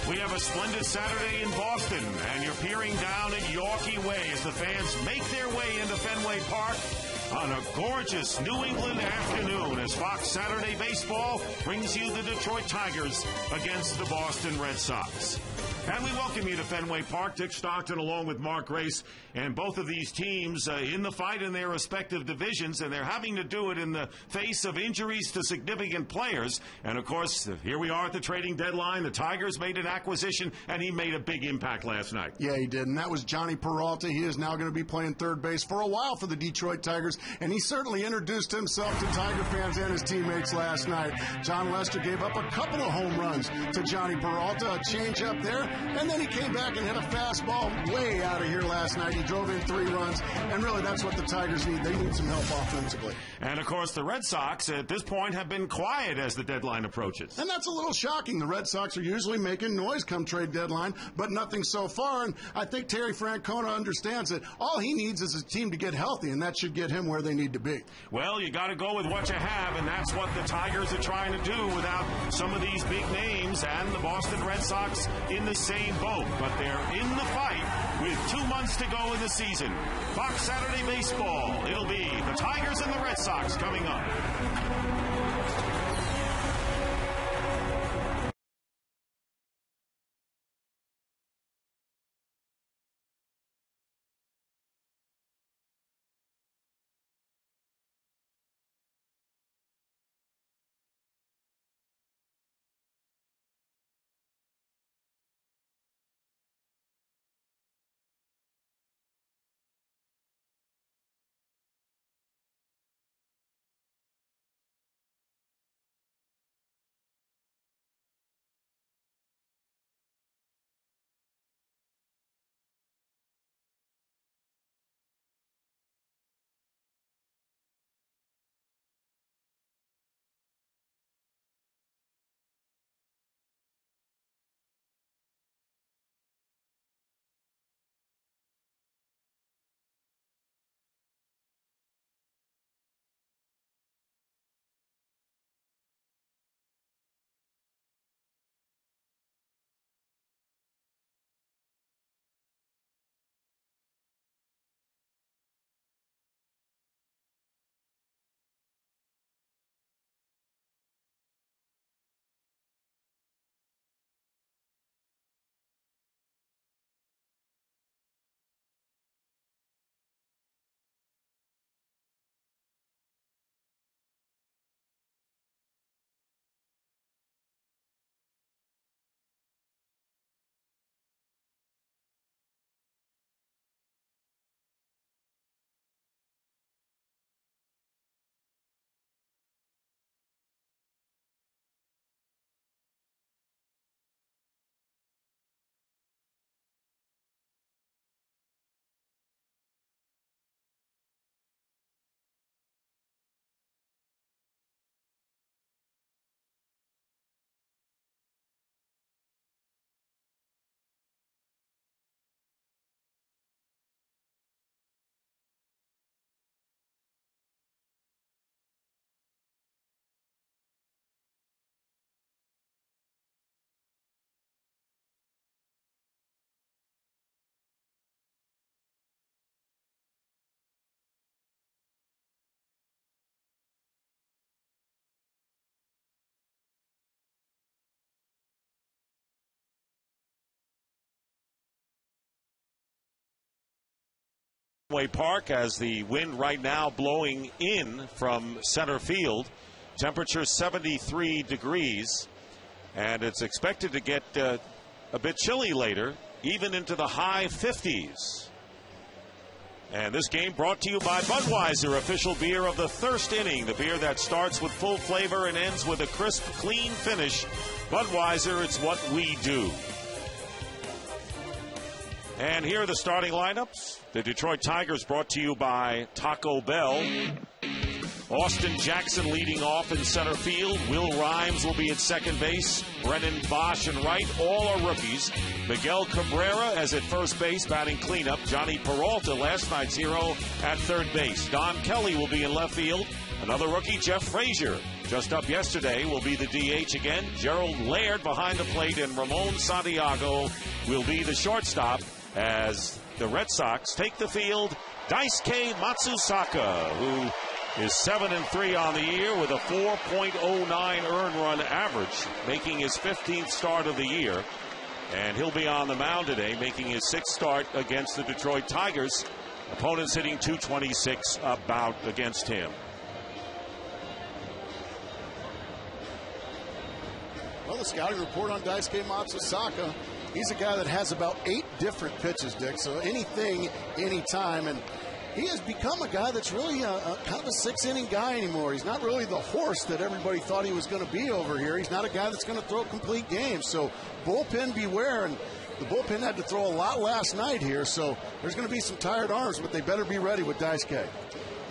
We have a splendid Saturday in Boston, and you're peering down at Yorkie Way as the fans make their way into Fenway Park on a gorgeous New England afternoon as Fox Saturday Baseball brings you the Detroit Tigers against the Boston Red Sox. And we welcome you to Fenway Park. Dick Stockton along with Mark Grace, and both of these teams in the fight in their respective divisions, and they're having to do it in the face of injuries to significant players. And, of course, here we are at the trading deadline. The Tigers made an acquisition, and he made a big impact last night. Yeah, he did, and that was Johnny Peralta. He is now going to be playing third base for a while for the Detroit Tigers, and he certainly introduced himself to Tiger fans and his teammates last night. John Lester gave up a couple of home runs to Johnny Peralta, a changeup there, and then he came back and hit a fastball way out of here last night. He drove in 3 runs, and really that's what the Tigers need. They need some help offensively. And, of course, the Red Sox at this point have been quiet as the deadline approaches. And that's a little shocking. The Red Sox are usually making noise come trade deadline, but nothing so far. And I think Terry Francona understands that all he needs is his team to get healthy, and that should get him where they need to be. Well, you got to go with what you have, and that's what the Tigers are trying to do without some of these big names and the Boston Red Sox in the same boat. But they're in the fight with 2 months to go in the season. Fox Saturday Baseball. It'll be the Tigers and the Red Sox coming up. Fenway Park as the wind right now blowing in from center field. Temperature 73 degrees, and it's expected to get a bit chilly later, even into the high 50s. And this game brought to you by Budweiser, official beer of the thirst inning, the beer that starts with full flavor and ends with a crisp, clean finish. Budweiser, it's what we do. And here are the starting lineups. The Detroit Tigers brought to you by Taco Bell. Austin Jackson leading off in center field. Will Rhymes will be at second base. Brennan Bosch and right, all are rookies. Miguel Cabrera as at first base, batting cleanup. Johnny Peralta, last night's hero, at third base. Don Kelly will be in left field. Another rookie, Jeff Frazier, just up yesterday, will be the DH again. Gerald Laird behind the plate, and Ramon Santiago will be the shortstop as the Red Sox take the field. Daisuke Matsusaka, who is 7-3 on the year with a 4.09 earned run average, making his 15th start of the year. And he'll be on the mound today, making his 6th start against the Detroit Tigers. Opponents hitting .226 about against him. Well, the scouting report on Daisuke Matsusaka, he's a guy that has about 8 different pitches, Dick. So anything, anytime. And he has become a guy that's really kind of a 6-inning guy anymore. He's not really the horse that everybody thought he was going to be over here. He's not a guy that's going to throw complete games. So bullpen beware. And the bullpen had to throw a lot last night here. So there's going to be some tired arms, but they better be ready with Daisuke.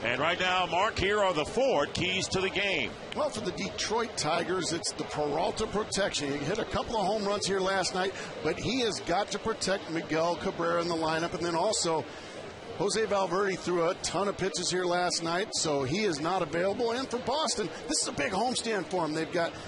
And right now, Mark, here are the 4 keys to the game. Well, for the Detroit Tigers, it's the Peralta protection. He hit a couple of home runs here last night, but he has got to protect Miguel Cabrera in the lineup. And then also, Jose Valverde threw a ton of pitches here last night, so he is not available. And for Boston, this is a big homestand for them.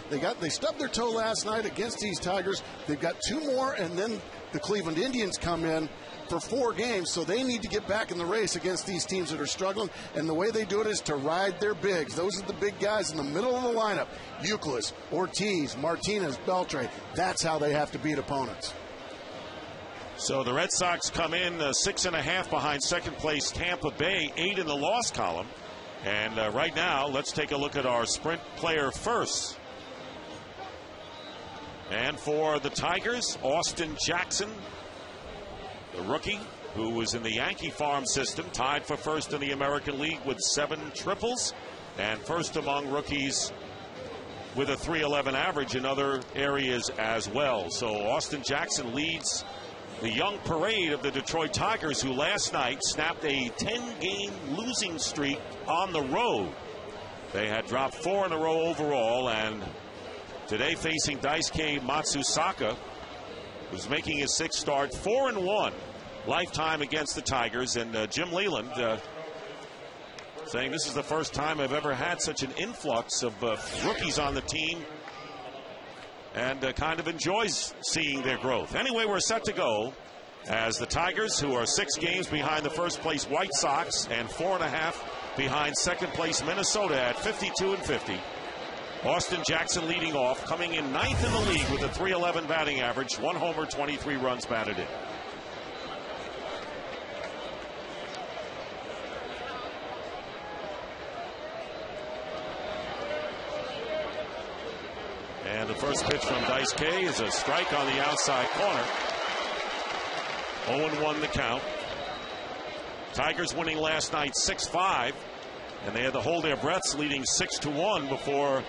They stubbed their toe last night against these Tigers. They've got 2 more, and then the Cleveland Indians come in for 4 games, so they need to get back in the race against these teams that are struggling, and the way they do it is to ride their bigs. Those are the big guys in the middle of the lineup. Euclid, Ortiz, Martinez, Beltre. That's how they have to beat opponents. So the Red Sox come in 6.5 behind second place Tampa Bay, 8 in the loss column. And right now, let's take a look at our sprint player first. And for the Tigers, Austin Jackson, the rookie, who was in the Yankee farm system, tied for first in the American League with 7 triples, and first among rookies with a .311 average in other areas as well. So Austin Jackson leads the young parade of the Detroit Tigers, who last night snapped a 10-game losing streak on the road. They had dropped 4 in a row overall, and today facing Daisuke Matsusaka, who's making his 6th start, 4-1 lifetime against the Tigers. And Jim Leland saying this is the first time I've ever had such an influx of rookies on the team, and kind of enjoys seeing their growth. Anyway, we're set to go as the Tigers, who are 6 games behind the first place White Sox and 4.5 behind second place Minnesota at 52-50. Austin Jackson leading off, coming in 9th in the league with a .311 batting average, 1 homer, 23 runs batted in. And the first pitch from Daisuke is a strike on the outside corner. 0-1 the count. Tigers winning last night 6-5, and they had to hold their breaths, leading 6-1 before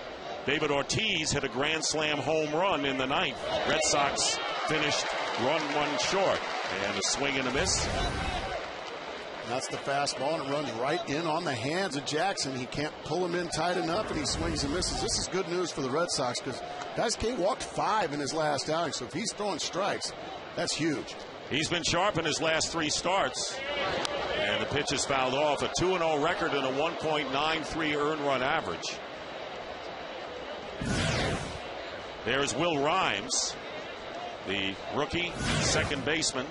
David Ortiz hit a grand slam home run in the 9th. Red Sox finished run 1 short, and a swing and a miss. That's the fastball, and it runs right in on the hands of Jackson. He can't pull him in tight enough, and he swings and misses. This is good news for the Red Sox, because Daisuke walked 5 in his last outing, so if he's throwing strikes, that's huge. He's been sharp in his last 3 starts, and the pitch is fouled off. A 2-0 record and a 1.93 earned run average. There's Will Rhymes, the rookie second baseman,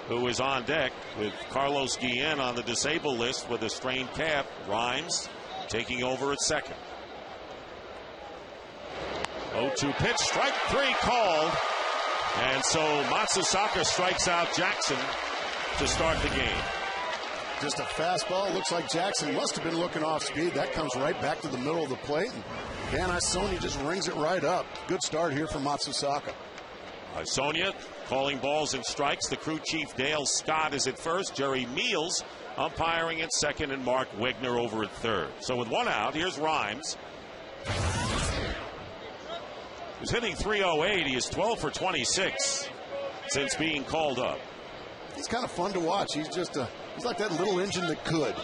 who is on deck with Carlos Guillen on the disabled list with a strained calf. Rhymes taking over at second. 0-2 pitch, strike 3 called. And so Matsusaka strikes out Jackson to start the game. Just a fastball. Looks like Jackson must have been looking off speed. That comes right back to the middle of the plate. And Dan Isonia just rings it right up. Good start here for Matsusaka. Isonia calling balls and strikes. The crew chief Dale Scott is at first. Jerry Meals umpiring at second, and Mark Wegner over at third. So with 1 out, here's Rhymes. He's hitting .308. He is 12 for 26 since being called up. He's kind of fun to watch. He's like that little engine that could.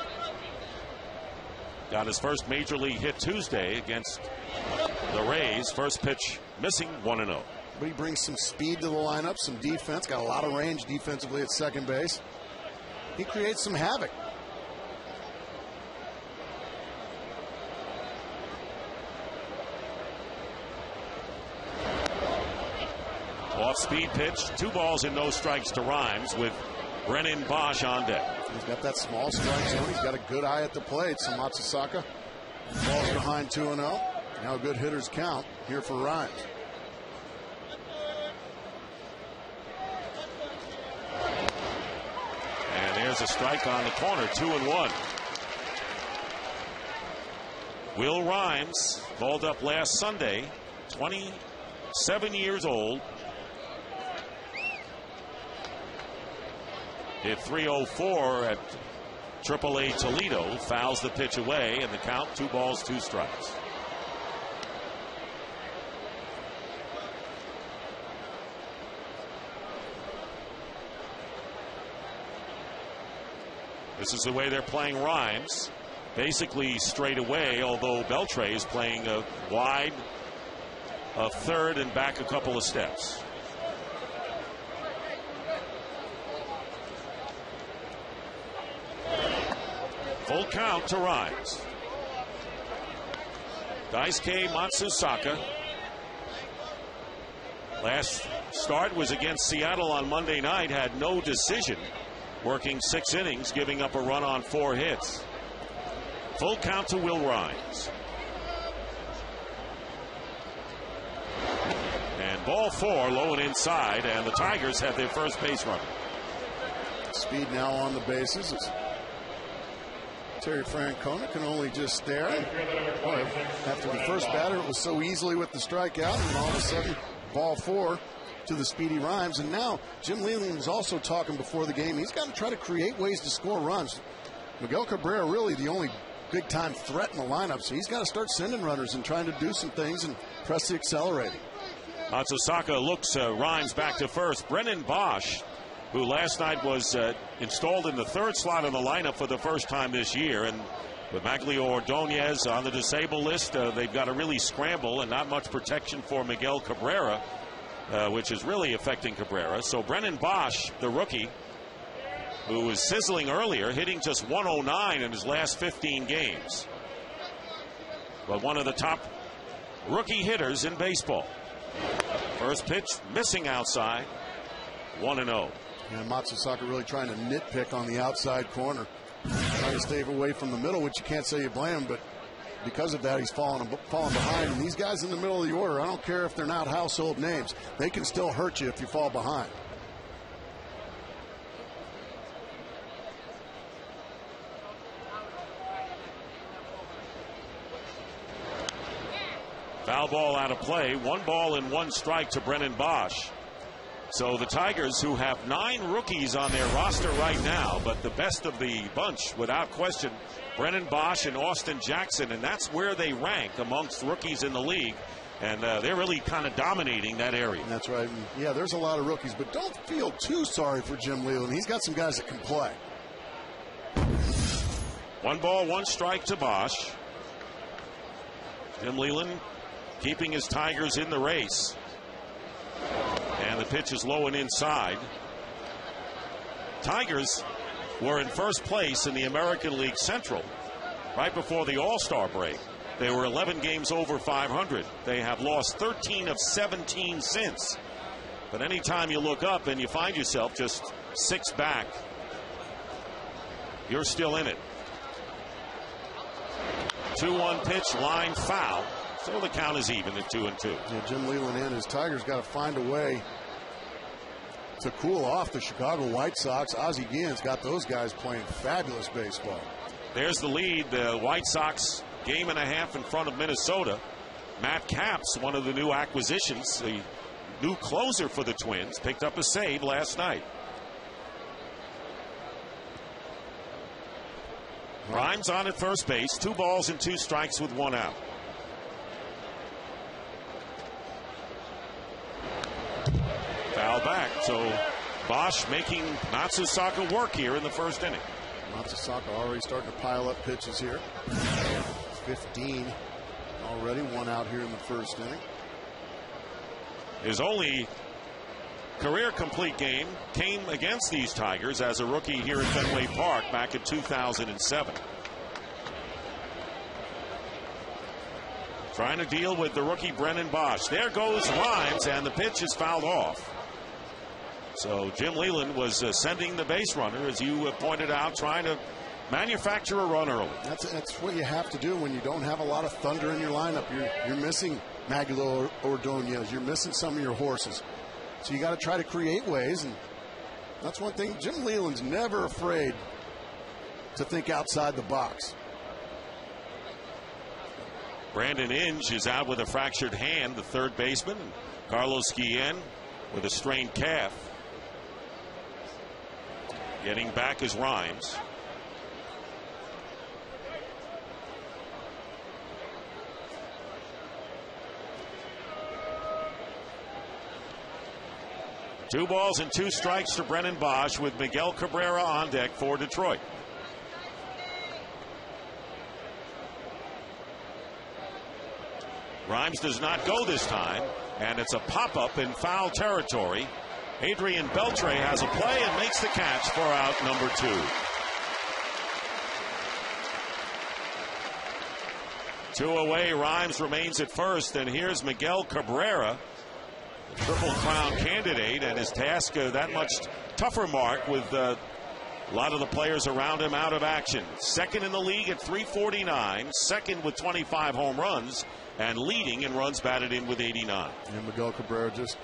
Got his first major league hit Tuesday against the Rays. First pitch missing, 1-0. But he brings some speed to the lineup, some defense, got a lot of range defensively at second base. He creates some havoc. Off-speed pitch, 2 balls and no strikes to Rhymes with Brennan Bosch on deck. He's got that small strike zone. He's got a good eye at the plate. So Matsusaka falls behind 2-0. Now a good hitter's count here for Rhymes. And there's a strike on the corner, 2-1. Will Rhymes, called up last Sunday, 27 years old. Hit .304 at AAA Toledo, fouls the pitch away, and the count 2 balls, 2 strikes. This is the way they're playing Rhymes. Basically straight away, although Beltre is playing a wide, a third, and back a couple of steps. Full count to Rhymes. Daisuke Matsusaka. Last start was against Seattle on Monday night, had no decision, working 6 innings, giving up a run on 4 hits. Full count to Will Rhymes. And ball 4, low and inside, and the Tigers have their first base runner. Speed now on the bases. Terry Francona can only just stare. After the first batter, it was so easily with the strikeout, and all of a sudden, ball 4 to the speedy Rhymes. And now Jim Leland was also talking before the game. He's got to try to create ways to score runs. Miguel Cabrera really the only big-time threat in the lineup, so he's got to start sending runners and trying to do some things and press the accelerating. Matsusaka looks Rhymes back to first. Brennan Bosch, who last night was installed in the 3rd slot in the lineup for the first time this year, and with Maglio Ordonez on the disabled list, they've got to really scramble, and not much protection for Miguel Cabrera, which is really affecting Cabrera. So Brennan Bosch, the rookie, who was sizzling earlier, hitting just .109 in his last 15 games. But one of the top rookie hitters in baseball. First pitch, missing outside, 1-0. And Matsusaka really trying to nitpick on the outside corner. Trying to stay away from the middle, which you can't say you blame him, but because of that, he's falling behind. And these guys in the middle of the order, I don't care if they're not household names, they can still hurt you if you fall behind. Foul ball out of play. 1 ball and 1 strike to Brennan Bosch. So the Tigers, who have 9 rookies on their roster right now, but the best of the bunch, without question, Brennan Bosch and Austin Jackson, and that's where they rank amongst rookies in the league. And they're really kind of dominating that area. That's right. Yeah, there's a lot of rookies, but don't feel too sorry for Jim Leland. He's got some guys that can play. 1 ball, 1 strike to Bosch. Jim Leland keeping his Tigers in the race. And the pitch is low and inside. Tigers were in first place in the American League Central right before the All-Star break. They were 11 games over 500. They have lost 13 of 17 since. But anytime you look up and you find yourself just 6 back, you're still in it. 2-1 pitch, line foul. So the count is even at 2-2. Yeah, Jim Leland and his Tigers got to find a way to cool off the Chicago White Sox. Ozzie Guillen's got those guys playing fabulous baseball. There's the lead. The White Sox game and a half in front of Minnesota. Matt Capps, one of the new acquisitions, the new closer for the Twins, picked up a save last night. Rhymes on at first base. 2 balls and 2 strikes with 1 out. Foul back. So Bosch making Matsusaka work here in the first inning. Matsusaka already starting to pile up pitches here. 15 already. 1 out here in the first inning. His only career complete game came against these Tigers as a rookie here at Fenway Park back in 2007. trying to deal with the rookie Brennan Bosch. There goes Rhymes, and the pitch is fouled off. So Jim Leland was sending the base runner, as you pointed out, trying to manufacture a run early. That's what you have to do when you don't have a lot of thunder in your lineup. You're missing Maguila Ordonez. You're missing some of your horses. So you got to try to create ways, and that's one thing. Jim Leland's never afraid to think outside the box. Brandon Inge is out with a fractured hand, the third baseman. Carlos Guillen with a strained calf. Getting back is Rhymes. Two balls and two strikes to Brennan Bosch with Miguel Cabrera on deck for Detroit. Rhymes does not go this time, and it's a pop-up in foul territory. Adrian Beltre has a play and makes the catch for out number 2. 2 away, Rhymes remains at first, and here's Miguel Cabrera, the Triple Crown candidate, and his task that much tougher mark with a lot of the players around him out of action. Second in the league at 349, second with 25 home runs, and leading in runs batted in with 89. And Miguel Cabrera just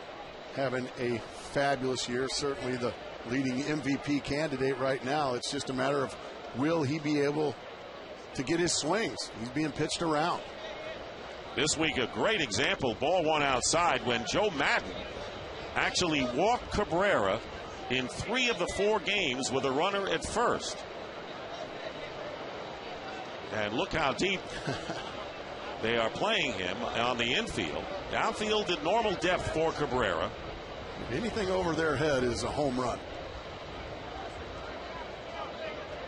having a fabulous year, certainly the leading MVP candidate right now. It's just a matter of, will he be able to get his swings? He's being pitched around. This week, a great example, ball one outside, when Joe Madden actually walked Cabrera in 3 of the 4 games with a runner at first. And look how deep they are playing him on the infield. Outfield at normal depth for Cabrera. Anything over their head is a home run.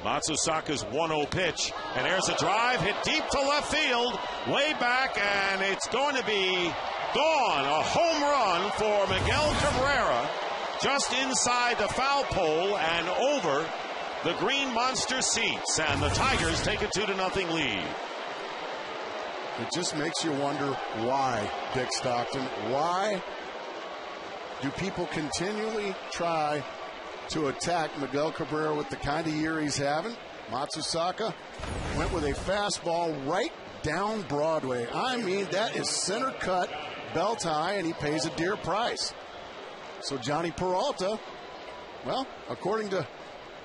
Matsusaka's 1-0 pitch, and there's a drive hit deep to left field, way back, and it's going to be gone. A home run for Miguel Cabrera, just inside the foul pole and over the Green Monster seats, and the Tigers take a 2-0 lead. It just makes you wonder why, Dick Stockton. Why do people continually try to attack Miguel Cabrera with the kind of year he's having? Matsusaka went with a fastball right down Broadway. I mean, that is center cut, belt high, and he pays a dear price. So Johnny Peralta, well, according to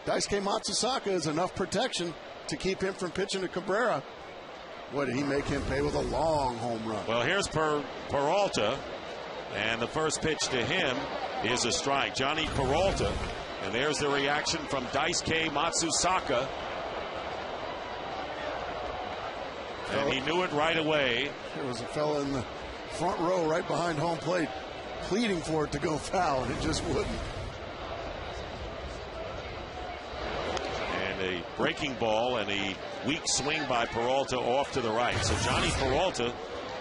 Daisuke Matsusaka, is enough protection to keep him from pitching to Cabrera. What did he make him pay with a long home run? Well, here's Peralta, and the first pitch to him is a strike. Johnny Peralta, and there's the reaction from Daisuke Matsusaka. And he knew it right away. There was a fella in the front row right behind home plate pleading for it to go foul, and it just wouldn't. And a breaking ball and a weak swing by Peralta off to the right. So Johnny Peralta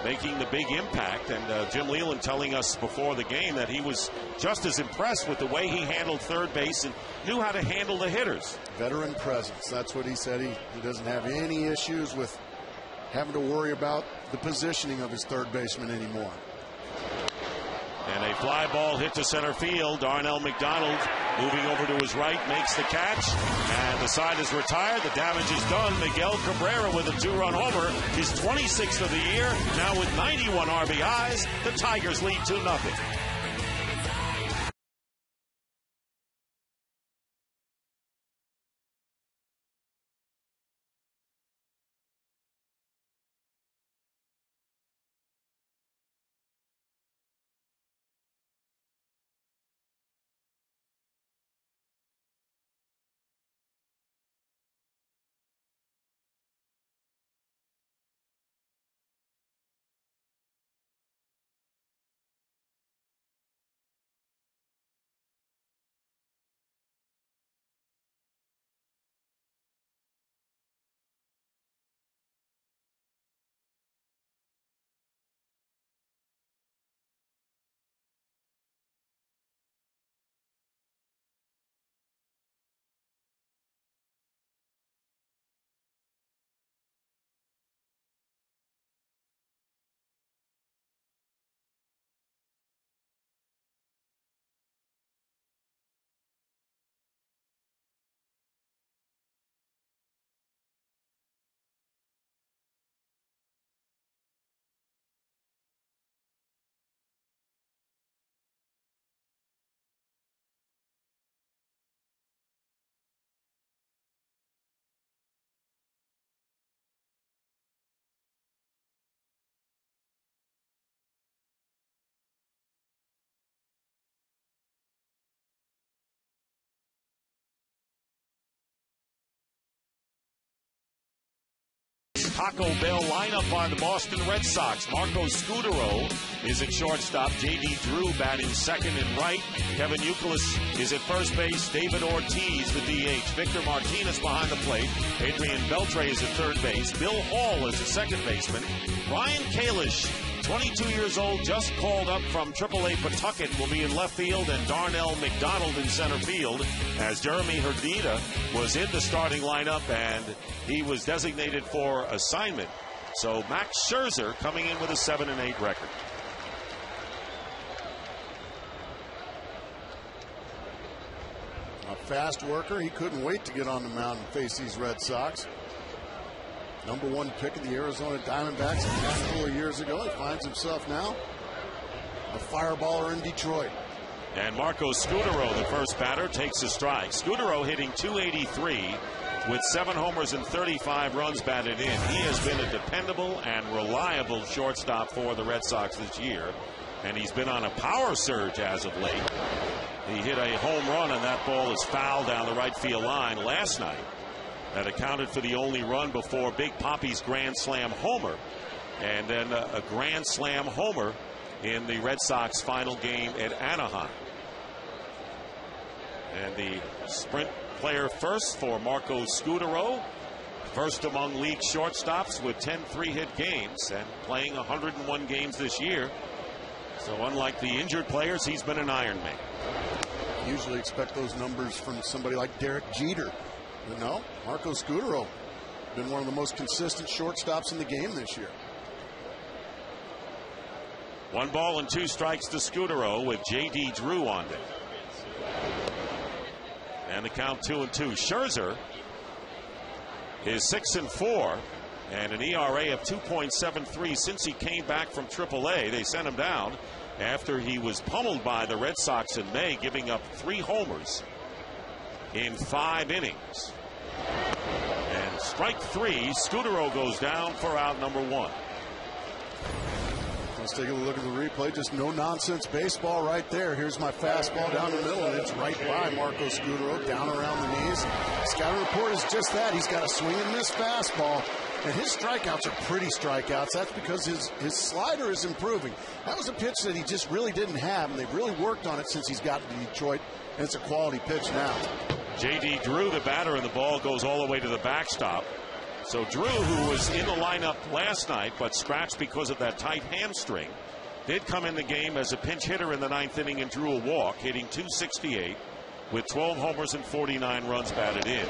making the big impact, and Jim Leland telling us before the game that he was just as impressed with the way he handled third base and knew how to handle the hitters. Veteran presence, that's what he said. He doesn't have any issues with having to worry about the positioning of his third baseman anymore. And a fly ball hit to center field. Darnell McDonald moving over to his right makes the catch, and the side is retired. The damage is done. Miguel Cabrera with a 2-run homer, his 26th of the year. Now with 91 RBIs, the Tigers lead 2-0. Taco Bell lineup by the Boston Red Sox. Marco Scutaro is at shortstop. J.D. Drew batting second and right. Kevin Youkilis is at first base. David Ortiz, the DH. Victor Martinez behind the plate. Adrian Beltre is at third base. Bill Hall is the second baseman. Ryan Kalish, 22 years old, just called up from AAA Pawtucket, will be in left field, and Darnell McDonald in center field, as Jeremy Herdita was in the starting lineup and he was designated for assignment. So Max Scherzer coming in with a 7-8 record. A fast worker. He couldn't wait to get on the mound and face these Red Sox. Number one pick of the Arizona Diamondbacks a handful of years ago. He finds himself now a fireballer in Detroit. And Marco Scutaro, the first batter, takes a strike. Scutaro hitting .283 with 7 homers and 35 runs batted in. He has been a dependable and reliable shortstop for the Red Sox this year, and he's been on a power surge as of late. He hit a home run, and that ball is fouled down the right field line last night. That accounted for the only run before Big Poppy's grand slam homer, and then a grand slam homer in the Red Sox final game at Anaheim. And the sprint player first for Marco Scutaro, first among league shortstops with 10 3-hit games and playing 101 games this year. So unlike the injured players, he's been an Iron Man. Usually expect those numbers from somebody like Derek Jeter. But no, Marco Scutaro been one of the most consistent shortstops in the game this year. 1 ball and 2 strikes to Scutaro with J.D. Drew on deck. And the count 2-2. Scherzer is 6-4 and an ERA of 2.73 since he came back from AAA. They sent him down after he was pummeled by the Red Sox in May, giving up 3 homers in 5 innings. And strike 3, Scutaro goes down for out number 1. Let's take a look at the replay. Just no nonsense baseball right there. Here's my fastball down the middle, and it's right by Marco Scutaro, down around the knees. Scouting report is just that. He's got a swing and miss fastball, and his strikeouts are pretty strikeouts. That's because his slider is improving. That was a pitch that he just really didn't have, and they've really worked on it since he's gotten to Detroit, and it's a quality pitch now. J.D. Drew, the batter, and the ball goes all the way to the backstop. So Drew, who was in the lineup last night but scratched because of that tight hamstring, did come in the game as a pinch hitter in the 9th inning and drew a walk, hitting .268 with 12 homers and 49 runs batted in.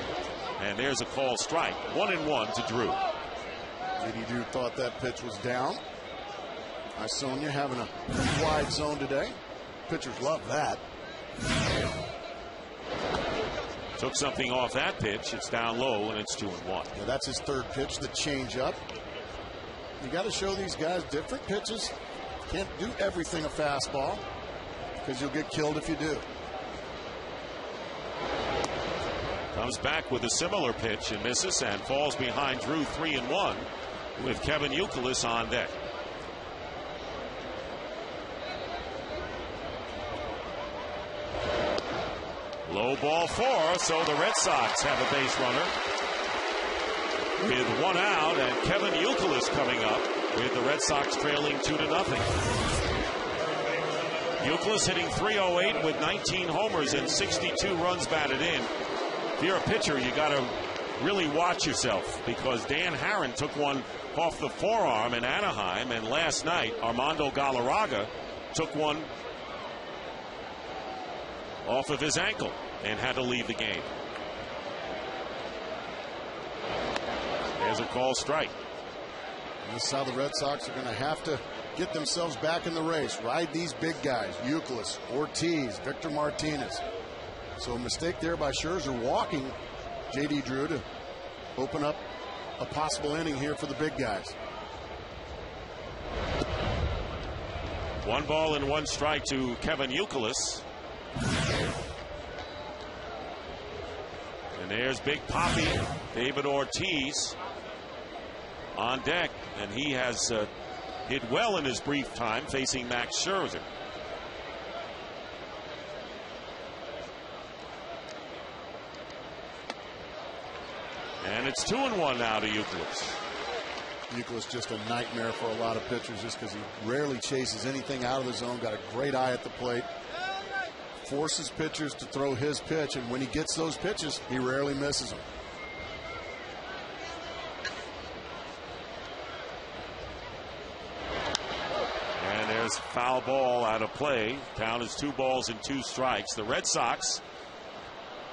And there's a call strike. 1-1 to Drew. J.D. Drew thought that pitch was down. Sonia having a wide zone today. Pitchers love that. Took something off that pitch. It's down low, and it's 2-1. Yeah, that's his third pitch, the changeup. You got to show these guys different pitches. Can't do everything a fastball, because you'll get killed if you do. Comes back with a similar pitch and misses, and falls behind Drew 3-1 with Kevin Youkilis on deck. Low ball 4, so the Red Sox have a base runner with 1 out, and Kevin Youkilis coming up with the Red Sox trailing 2-0. Youkilis hitting .308 with 19 homers and 62 runs batted in. If you're a pitcher, you got to really watch yourself, because Dan Harron took one off the forearm in Anaheim, and last night Armando Galarraga took one off of his ankle and had to leave the game. There's a call strike. This is how the Red Sox are going to have to get themselves back in the race. Ride these big guys, Youkilis, Ortiz, Victor Martinez. So a mistake there by Scherzer walking J.D. Drew to open up a possible inning here for the big guys. 1 ball and 1 strike to Kevin Youkilis. And there's Big Poppy, David Ortiz, on deck, and he has hit well in his brief time facing Max Scherzer. And it's 2-1 now to Youkilis. Euclid just a nightmare for a lot of pitchers just because he rarely chases anything out of the zone. Got a great eye at the plate. Forces pitchers to throw his pitch, and when he gets those pitches, he rarely misses them. And there's foul ball out of play. Count is 2 balls and 2 strikes. The Red Sox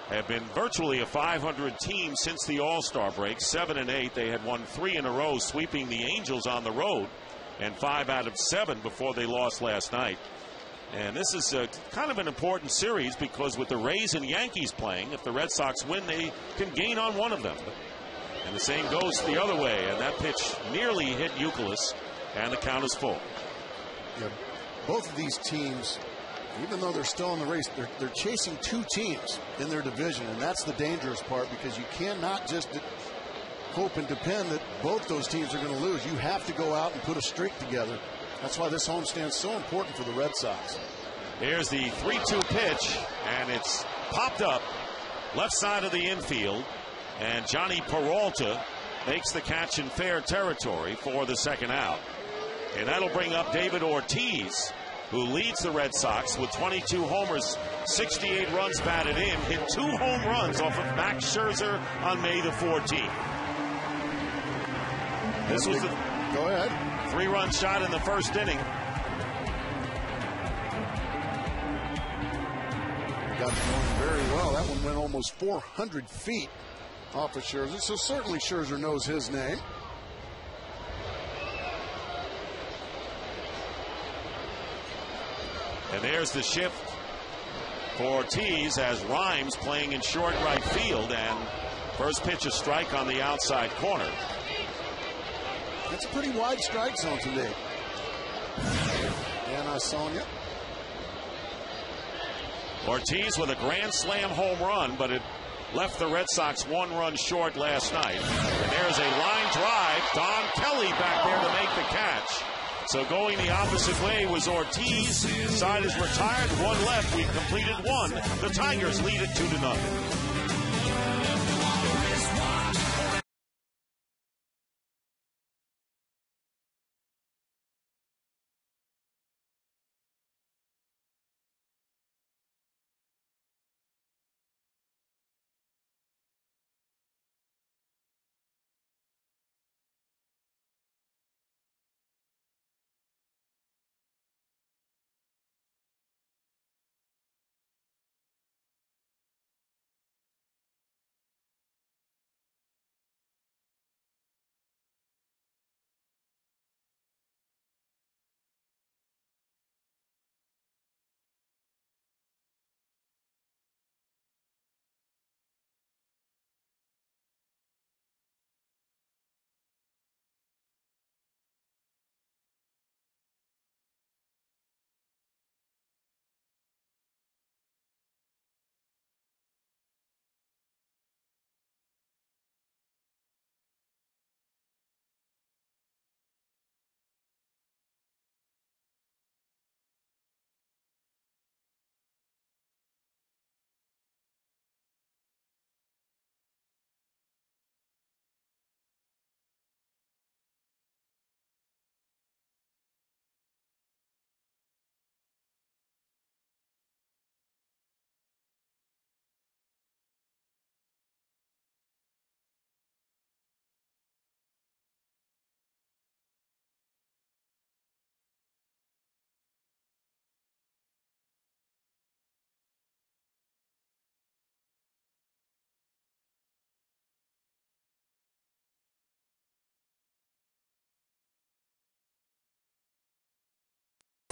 have been virtually a 500 team since the All-Star break. 7-8. They had won 3 in a row, sweeping the Angels on the road, and 5 out of 7 before they lost last night. And this is kind of an important series because with the Rays and Yankees playing, if the Red Sox win, they can gain on one of them. And the same goes the other way. And that pitch nearly hit Euclid, and the count is full. Yeah, both of these teams, even though they're still in the race, they're chasing 2 teams in their division, and that's the dangerous part because you cannot just hope and depend that both those teams are going to lose. You have to go out and put a streak together. That's why this homestand is so important for the Red Sox. Here's the 3-2 pitch, and it's popped up left side of the infield, and Johnny Peralta makes the catch in fair territory for the second out. And that'll bring up David Ortiz, who leads the Red Sox with 22 homers, 68 runs batted in, hit 2 home runs off of Max Scherzer on May the 14th. This was the Go ahead. 3-run shot in the first inning. Got it going very well. That one went almost 400 feet off of Scherzer, so certainly Scherzer knows his name. And there's the shift for Ortiz as Rhymes playing in short right field, and first pitch a strike on the outside corner. It's a pretty wide strike zone today. And Sonia. Ortiz with a grand slam home run, but it left the Red Sox 1 run short last night. And there's a line drive. Don Kelly back there to make the catch. So going the opposite way was Ortiz. Side is retired. 1 left. We've completed 1. The Tigers lead it 2-0.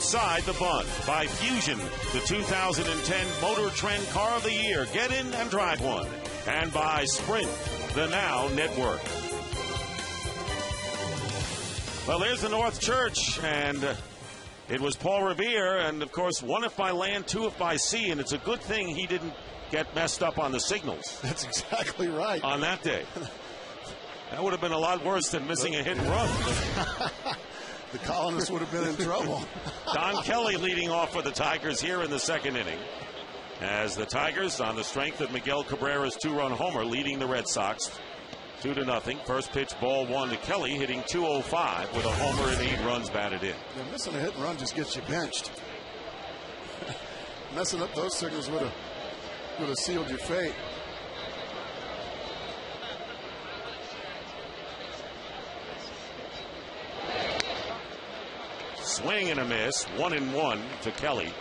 Inside the Bun by Fusion, the 2010 Motor Trend Car of the Year. Get in and drive one. And by Sprint, the Now Network. Well, there's the North Church, and it was Paul Revere, and of course, 1 if by land, 2 if by sea, and it's a good thing he didn't get messed up on the signals. That's exactly right. On that day. That would have been a lot worse than missing a hit and run. The Colonists would have been in trouble. Don Kelly leading off for the Tigers here in the second inning. As the Tigers, on the strength of Miguel Cabrera's 2-run homer, leading the Red Sox 2-0. First pitch, ball 1 to Kelly, hitting .205 with a homer and 8 runs batted in. Yeah, missing a hit and run just gets you benched. Messing up those signals would have sealed your fate. Swing and a miss, 1-1 to Kelly.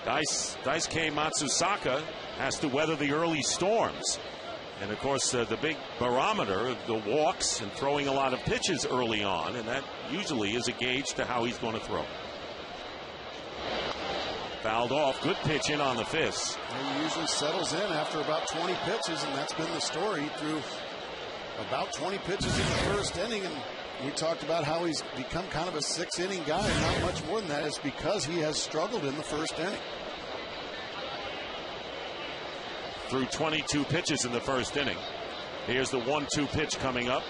Daisuke Matsusaka has to weather the early storms. And of course, the big barometer, the walks and throwing a lot of pitches early on, and that usually is a gauge to how he's going to throw. Fouled off, good pitch in on the fifth. He usually settles in after about 20 pitches, and that's been the story. He threw about 20 pitches in the first inning, and we talked about how he's become kind of a 6-inning guy, and not much more than that. It's because he has struggled in the first inning. Threw 22 pitches in the first inning. Here's the 1-2 pitch coming up.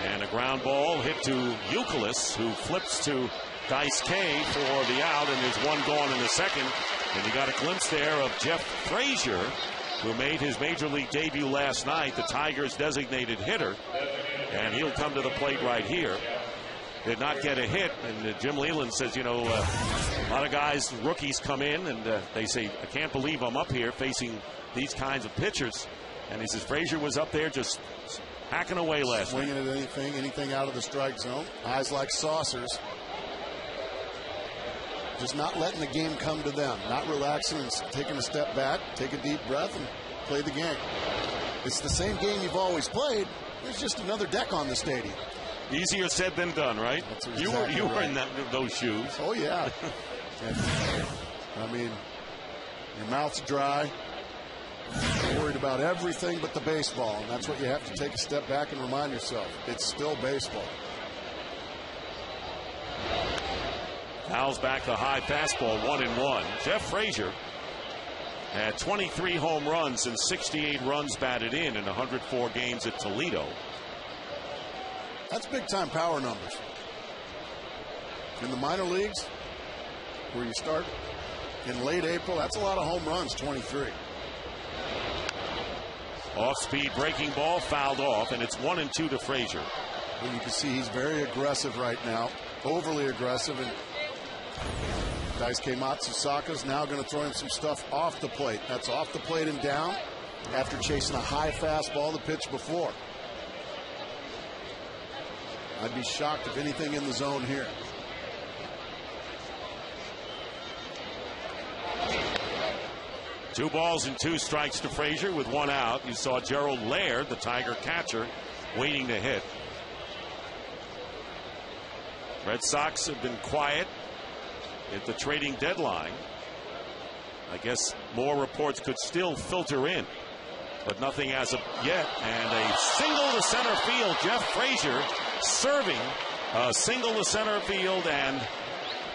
And a ground ball hit to Euclid, who flips to Daisuke for the out, and there's one gone in the second. And you got a glimpse there of Jeff Frazier, who made his major league debut last night, the Tigers' designated hitter. And he'll come to the plate right here. Did not get a hit, and Jim Leyland says, you know, a lot of guys, rookies come in, and they say, I can't believe I'm up here facing these kinds of pitchers. And he says, Frazier was up there just hacking away last night. Swinging at anything out of the strike zone. Eyes like saucers. Just not letting the game come to them. Not relaxing and taking a step back, take a deep breath, and play the game. It's the same game you've always played. There's just another deck on the stadium. Easier said than done, right? That's exactly you were right. in those shoes. Oh, yeah. I mean, your mouth's dry. You're worried about everything but the baseball, and that's what you have to take a step back and remind yourself. It's still baseball. Fouls back the high fastball, 1-1. Jeff Frazier had 23 home runs and 68 runs batted in 104 games at Toledo. That's big-time power numbers. In the minor leagues, where you start in late April, that's a lot of home runs, 23. Off-speed breaking ball, fouled off, and it's 1-2 to Frazier. And you can see he's very aggressive right now, overly aggressive, and Daisuke Matsusaka's now going to throw him some stuff off the plate. That's off the plate and down after chasing a high fastball the pitch before. I'd be shocked if anything in the zone here. Two balls and 2 strikes to Frazier with 1 out. You saw Gerald Laird, the Tiger catcher, waiting to hit. Red Sox have been quiet at the trading deadline. I guess more reports could still filter in, but nothing as of yet. And a single to center field. Jeff Frazier serving a single to center field, and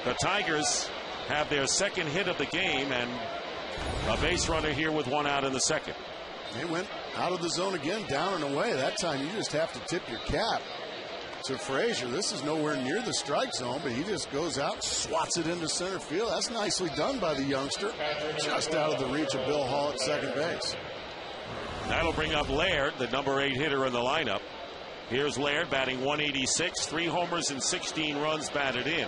the Tigers have their second hit of the game, and a base runner here with 1 out in the second. They went out of the zone again, down and away. That time you just have to tip your cap to Frazier. This is nowhere near the strike zone, but he just goes out and swats it into center field. That's nicely done by the youngster. Just out of the reach of Bill Hall at second base. That'll bring up Laird, the number 8 hitter in the lineup. Here's Laird batting 186, 3 homers and 16 runs batted in.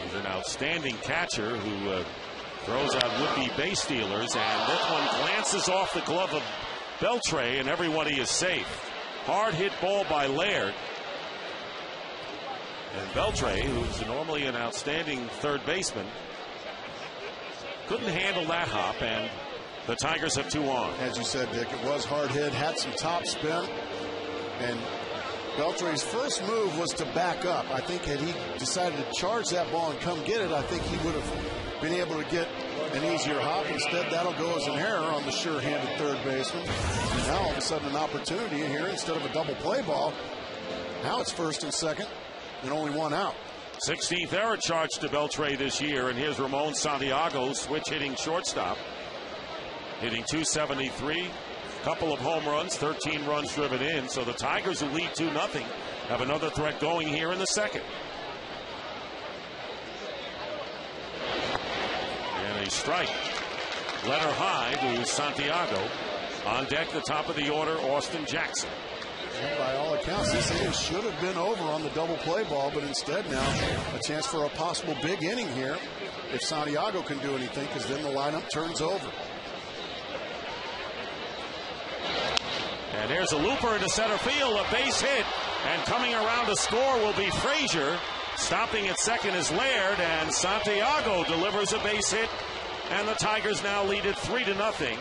He's an outstanding catcher who throws out would-be base stealers, and this one glances off the glove of Beltre, and everybody is safe. Hard hit ball by Laird. And Beltre, who's normally an outstanding third baseman, couldn't handle that hop, and the Tigers have 2 on. As you said, Dick, it was hard hit, had some top spin, and Beltre's first move was to back up. I think had he decided to charge that ball and come get it, I think he would have been able to get an easier hop. Instead, that'll go as an error on the sure-handed third baseman. And now all of a sudden an opportunity here instead of a double play ball. Now it's first and second and only 1 out. 16th error charge to Beltre this year, and here's Ramon Santiago, switch hitting shortstop, hitting .273. Couple of home runs, 13 runs driven in. So the Tigers, who lead 2-0, have another threat going here in the second. a strike. Letter high to Santiago. On deck, the top of the order, Austin Jackson. And by all accounts, this inning should have been over on the double play ball, but instead now a chance for a possible big inning here if Santiago can do anything, because then the lineup turns over. And there's a looper into center field, a base hit, and coming around to score will be Frazier. Stopping at second is Laird, and Santiago delivers a base hit, and the Tigers now lead it 3-0.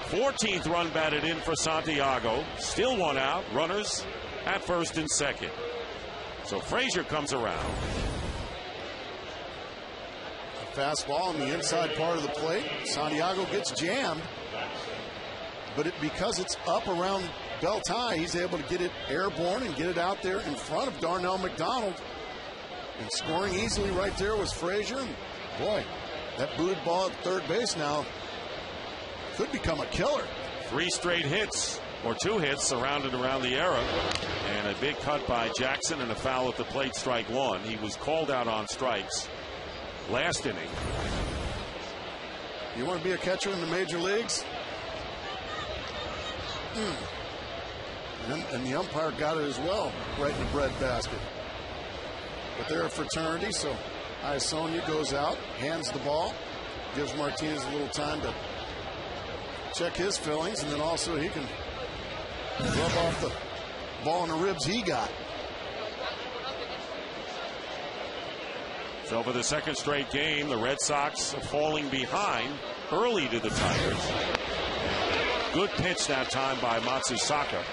14th run batted in for Santiago. Still one out. Runners at first and second. So Frazier comes around. A fastball on the inside part of the plate. Santiago gets jammed, but because it's up around belt high, he's able to get it airborne and get it out there in front of Darnell McDonald. And scoring easily right there was Frazier. And boy, that booted ball at third base now could become a killer. 3 straight hits, or 2 hits surrounded around the era. And a big cut by Jackson and a foul at the plate, strike 1. He was called out on strikes last inning. You want to be a catcher in the major leagues? And the umpire got it as well, right in the breadbasket. But they're a fraternity, so Iasonia goes out, hands the ball, gives Martinez a little time to check his feelings, and then also he can rub off the ball in the ribs he got. So for the second straight game, the Red Sox are falling behind early to the Tigers. Good pitch that time by Matsusaka.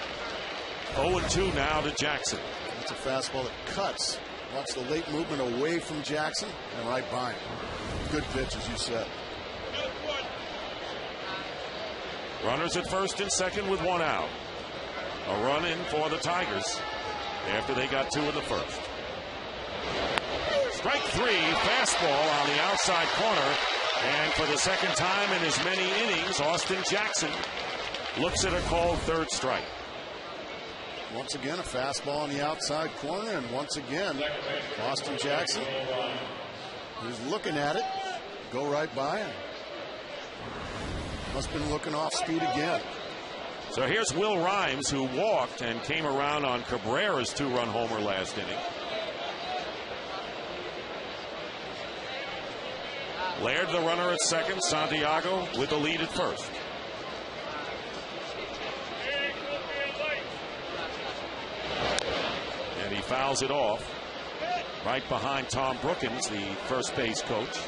0-2 now to Jackson. It's a fastball that cuts. Watch the late movement away from Jackson and right by him. Good pitch, as you said. Runners at first and second with 1 out. A run in for the Tigers after they got 2 in the first. Strike 3, fastball on the outside corner. And for the second time in as many innings, Austin Jackson looks at a called third strike. Once again, a fastball on the outside corner, and once again, Austin Jackson, who's looking at it, go right by him. Must have been looking off speed again. So here's Will Rhymes, who walked and came around on Cabrera's 2-run homer last inning. Laird, the runner at second. Santiago with the lead at first. And he fouls it off right behind Tom Brookins, the first base coach.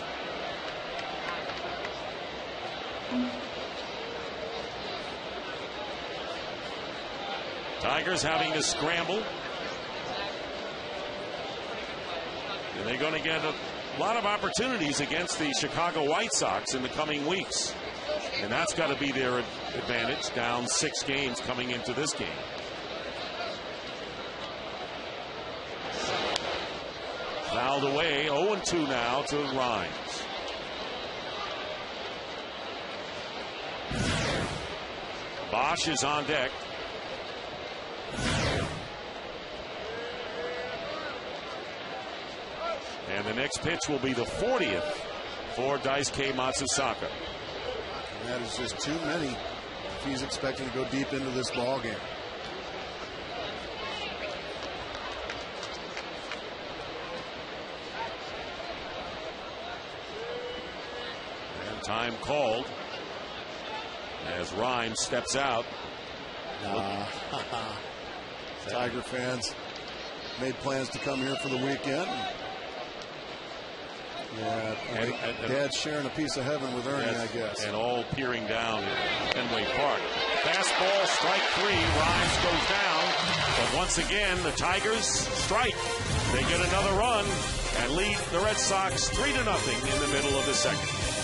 Tigers having to scramble. And they're going to get a lot of opportunities against the Chicago White Sox in the coming weeks. And that's got to be their advantage, down 6 games coming into this game. Fouled away, 0-2 now to Rhymes. Bosch is on deck. And the next pitch will be the 40th for Daisuke Matsusaka. And that is just too many if he's expecting to go deep into this ball game. And time called as Rhymes steps out. Tiger fans made plans to come here for the weekend. Yeah, Dad's sharing a piece of heaven with Ernie, I guess. And all peering down at Fenway Park. Fastball, strike 3. Rhymes goes down. But once again, the Tigers strike. They get another run and lead the Red Sox 3-0 in the middle of the second.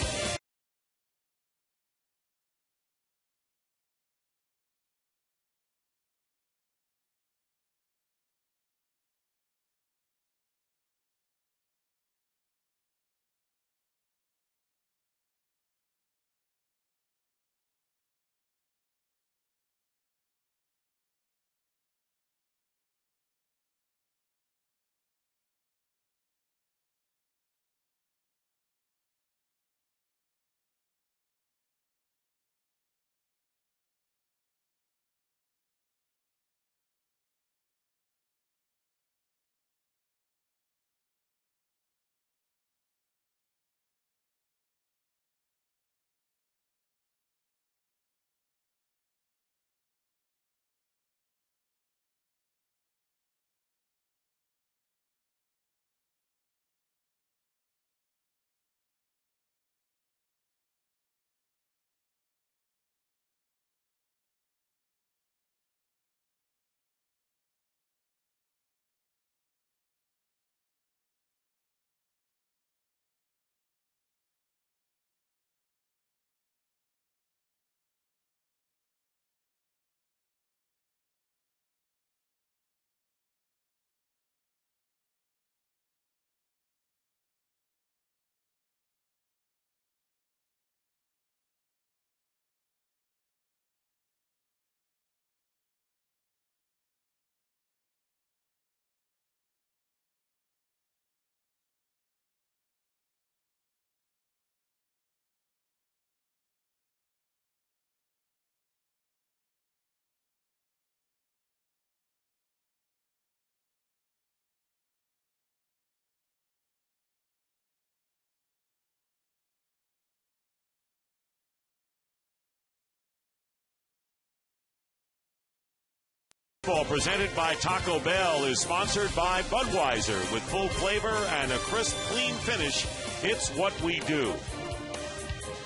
Baseball, presented by Taco Bell, is sponsored by Budweiser. With full flavor and a crisp, clean finish, it's what we do.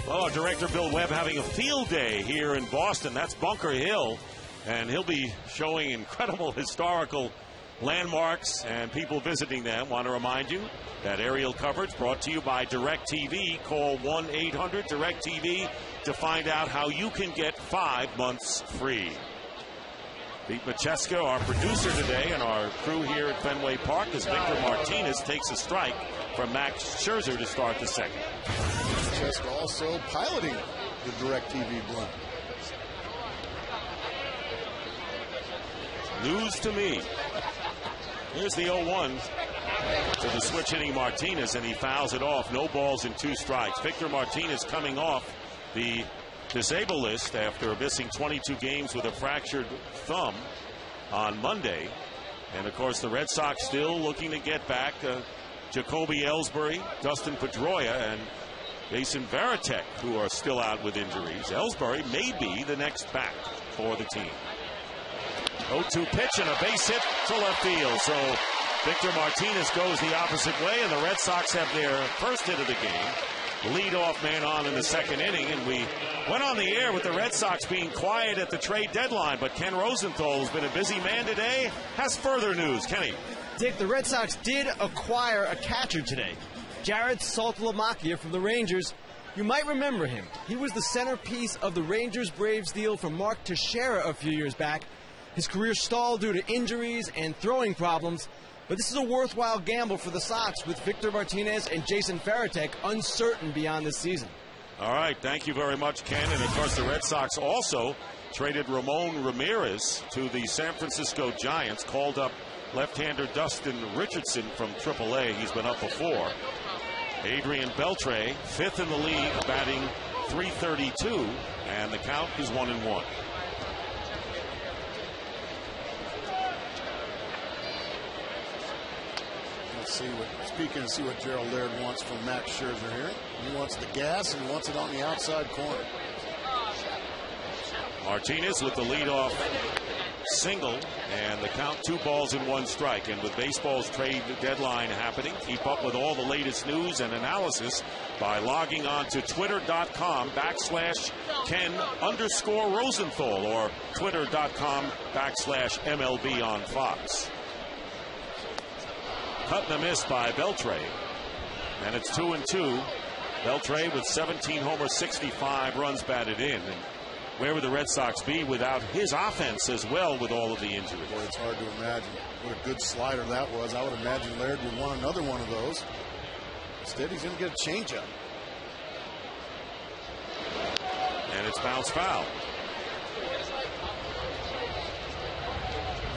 Well, our director Bill Webb having a field day here in Boston. That's Bunker Hill, and he'll be showing incredible historical landmarks and people visiting them. Want to remind you that aerial coverage brought to you by DirecTV. Call 1-800-DirecTV to find out how you can get 5 months free. Pete Macheska, our producer today, and our crew here at Fenway Park, as Victor Martinez takes a strike from Max Scherzer to start the second. Macheska also piloting the DirecTV blend. News to me. Here's the 0-1 to the switch hitting Martinez, and he fouls it off. No balls and 2 strikes. Victor Martinez coming off the disabled list after missing 22 games with a fractured thumb on Monday. And of course the Red Sox still looking to get back Jacoby Ellsbury, Dustin Pedroia, and Jason Varitek, who are still out with injuries. Ellsbury may be the next back for the team. 0-2 pitch and a base hit to left field. So Victor Martinez goes the opposite way, and the Red Sox have their first hit of the game. Lead-off man on in the second inning, and we went on the air with the Red Sox being quiet at the trade deadline, but Ken Rosenthal, who's been a busy man today, has further news. Kenny. Dick, the Red Sox did acquire a catcher today, Jared Saltalamacchia from the Rangers. You might remember him. He was the centerpiece of the Rangers-Braves deal from Mark Teixeira a few years back. His career stalled due to injuries and throwing problems, but this is a worthwhile gamble for the Sox with Victor Martinez and Jason Varitek uncertain beyond this season. All right, thank you very much, Ken. And, of course, the Red Sox also traded Ramon Ramirez to the San Francisco Giants, called up left-hander Dustin Richardson from AAA. He's been up before. Adrian Beltre, 5th in the league, batting .332, and the count is 1-1. See what Gerald Laird wants from Max Scherzer here. He wants the gas and he wants it on the outside corner. Martinez with the leadoff single, and the count 2 balls and 1 strike. And with baseball's trade deadline happening, keep up with all the latest news and analysis by logging on to twitter.com/Ken_Rosenthal or twitter.com/MLB on Fox. Cut and a miss by Beltre, and it's 2-2. Beltre with 17 homers, 65 runs batted in. And where would the Red Sox be without his offense as well with all of the injuries? Boy, it's hard to imagine what a good slider that was. I would imagine Laird would want another one of those. Instead, he's going to get a changeup. And it's bounced foul.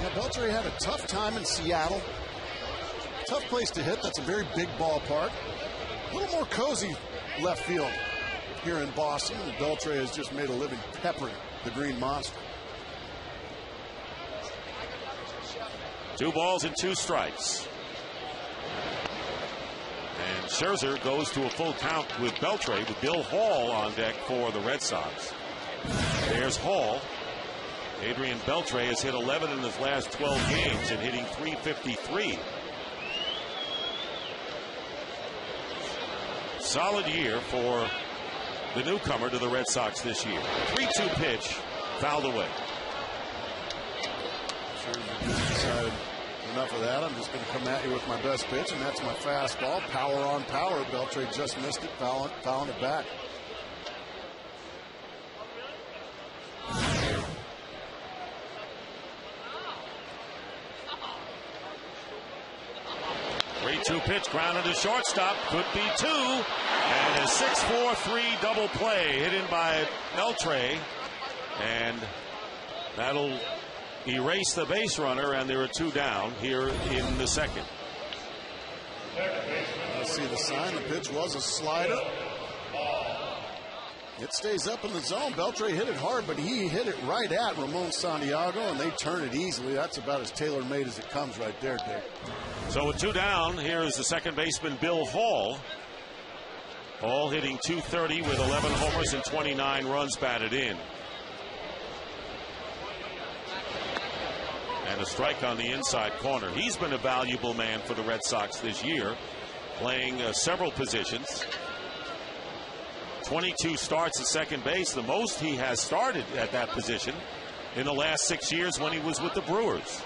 Yeah, Beltre had a tough time in Seattle. Tough place to hit. That's a very big ballpark. A little more cozy left field here in Boston. And Beltre has just made a living peppering the Green Monster. 2 balls and 2 strikes. And Scherzer goes to a full count with Beltre, with Bill Hall on deck for the Red Sox. There's Hall. Adrian Beltre has hit 11 in his last 12 games and hitting .353. Solid year for the newcomer to the Red Sox this year. 3-2 pitch, fouled away. Scherzer decided enough of that. I'm just going to come at you with my best pitch, and that's my fastball. Power on power. Beltre just missed it, fouling it back. Two pitch grounded to shortstop, could be 2, and a 6-4-3 double play hit in by Beltre, and that'll erase the base runner, and there are 2 down here in the second. I see the sign. The pitch was a slider. It stays up in the zone. Beltre hit it hard, but he hit it right at Ramon Santiago, and they turn it easily. That's about as tailor-made as it comes right there, Dick. So with 2 down, here is the second baseman, Bill Hall. Hall hitting .230 with 11 homers and 29 runs batted in. And a strike on the inside corner. He's been a valuable man for the Red Sox this year, playing several positions. 22 starts at second base, the most he has started at that position in the last 6 years when he was with the Brewers.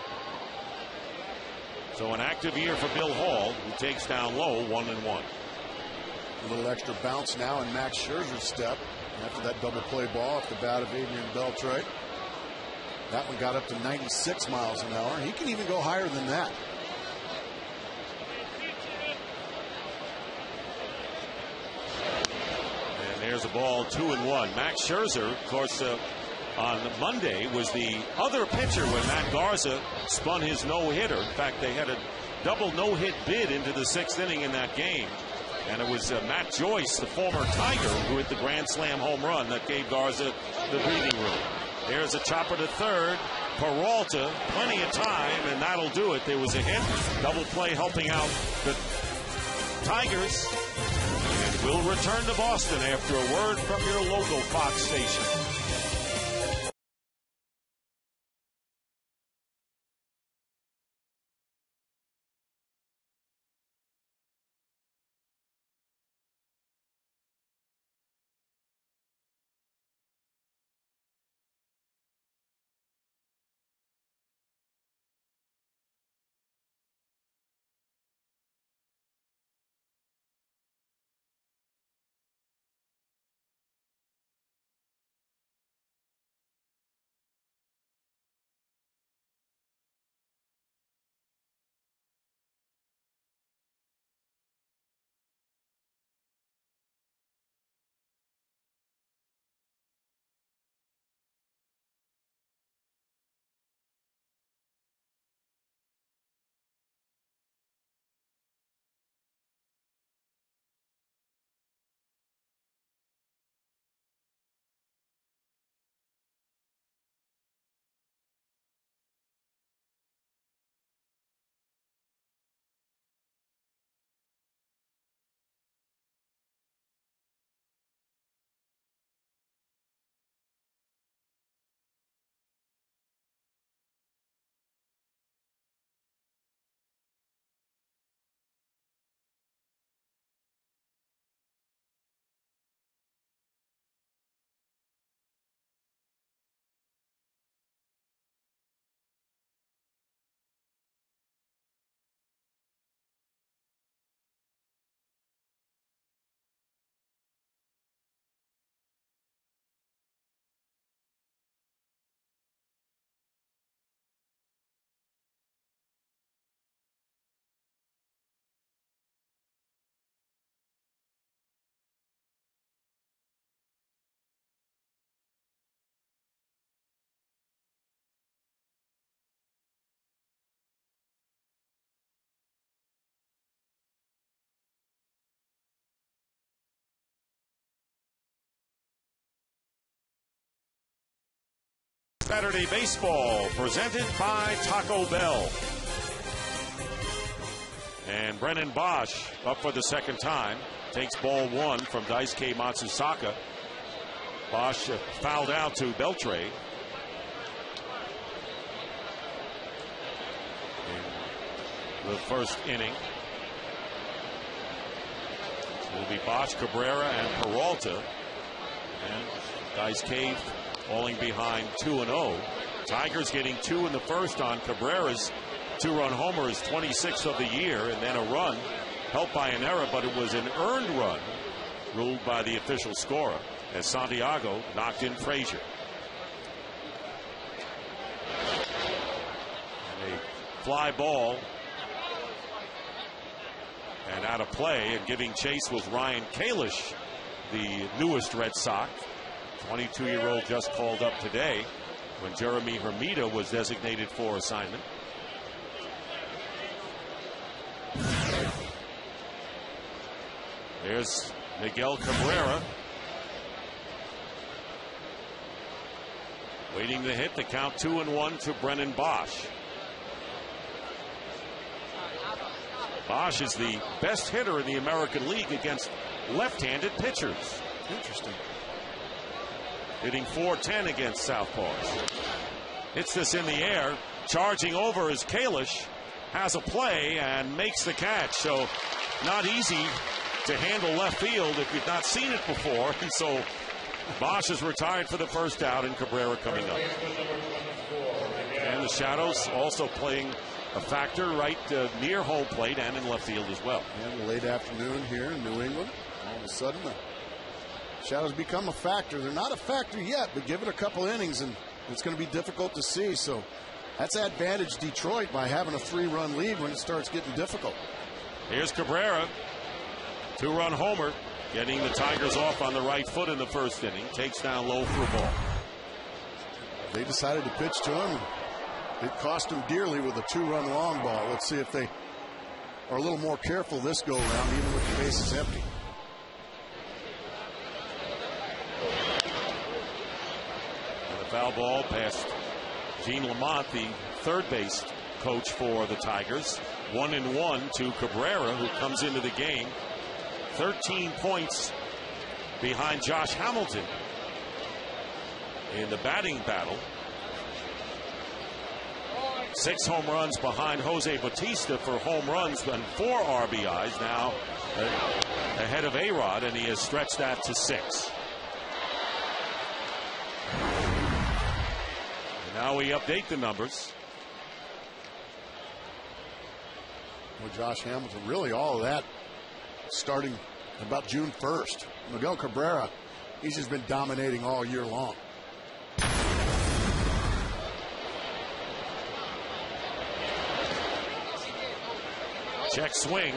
So an active year for Bill Hall, who takes down low 1-1. A little extra bounce now in Max Scherzer's step after that double play ball off the bat of Adrian Beltre. That one got up to 96 miles an hour. He can even go higher than that. And there's a ball, 2-1. Max Scherzer, of course, on Monday was the other pitcher when Matt Garza spun his no-hitter. In fact, they had a double no-hit bid into the 6th inning in that game. And it was Matt Joyce, the former Tiger, who hit the grand slam home run that gave Garza the breathing room. There's a chopper to third. Peralta, plenty of time, and that'll do it. There was a hit. Double play helping out the Tigers. And we'll return to Boston after a word from your local Fox station. Saturday Baseball, presented by Taco Bell. And Brennan Bosch up for the second time. Takes ball one from Daisuke Matsusaka. Bosch fouled out to Beltre. In the first inning. It will be Bosch, Cabrera, and Peralta. And Daisuke falling behind 2-0. Tigers getting 2 in the first on Cabrera's 2-run homer, his 26th of the year, and then a run helped by an error, but it was an earned run ruled by the official scorer as Santiago knocked in Frazier. And a fly ball and out of play, and giving chase was Ryan Kalish, the newest Red Sox. 22-year-old just called up today when Jeremy Hermida was designated for assignment. There's Miguel Cabrera waiting to hit. The count 2-1 to Brennan Bosch. Bosch is the best hitter in the American League against left-handed pitchers. Interesting. Hitting .410 against southpaws. hits this in the air. Charging over is Kalish. Has a play and makes the catch. So not easy to handle left field if you've not seen it before. And so Bosch is retired for the first out, and Cabrera coming up. And the shadows also playing a factor right near home plate and in left field as well. And late afternoon here in New England, all of a sudden the shadows become a factor. They're not a factor yet, but give it a couple innings and it's going to be difficult to see. So that's advantage Detroit by having a 3-run lead when it starts getting difficult. Here's Cabrera, 2-run homer, getting the Tigers off on the right foot in the first inning. Takes down low for a ball. They decided to pitch to him. It cost him dearly with a 2-run long ball. Let's see if they are a little more careful this go around, even with the bases empty. And a foul ball past Gene Lamont, the third base coach for the Tigers. 1-1 to Cabrera, who comes into the game 13 points behind Josh Hamilton in the batting battle. 6 home runs behind Jose Bautista for home runs and 4 RBIs, now ahead of A-Rod, and he has stretched that to 6. And now we update the numbers. Well, Josh Hamilton, really all of that starting about June 1st. Miguel Cabrera, he's just been dominating all year long. Check swing.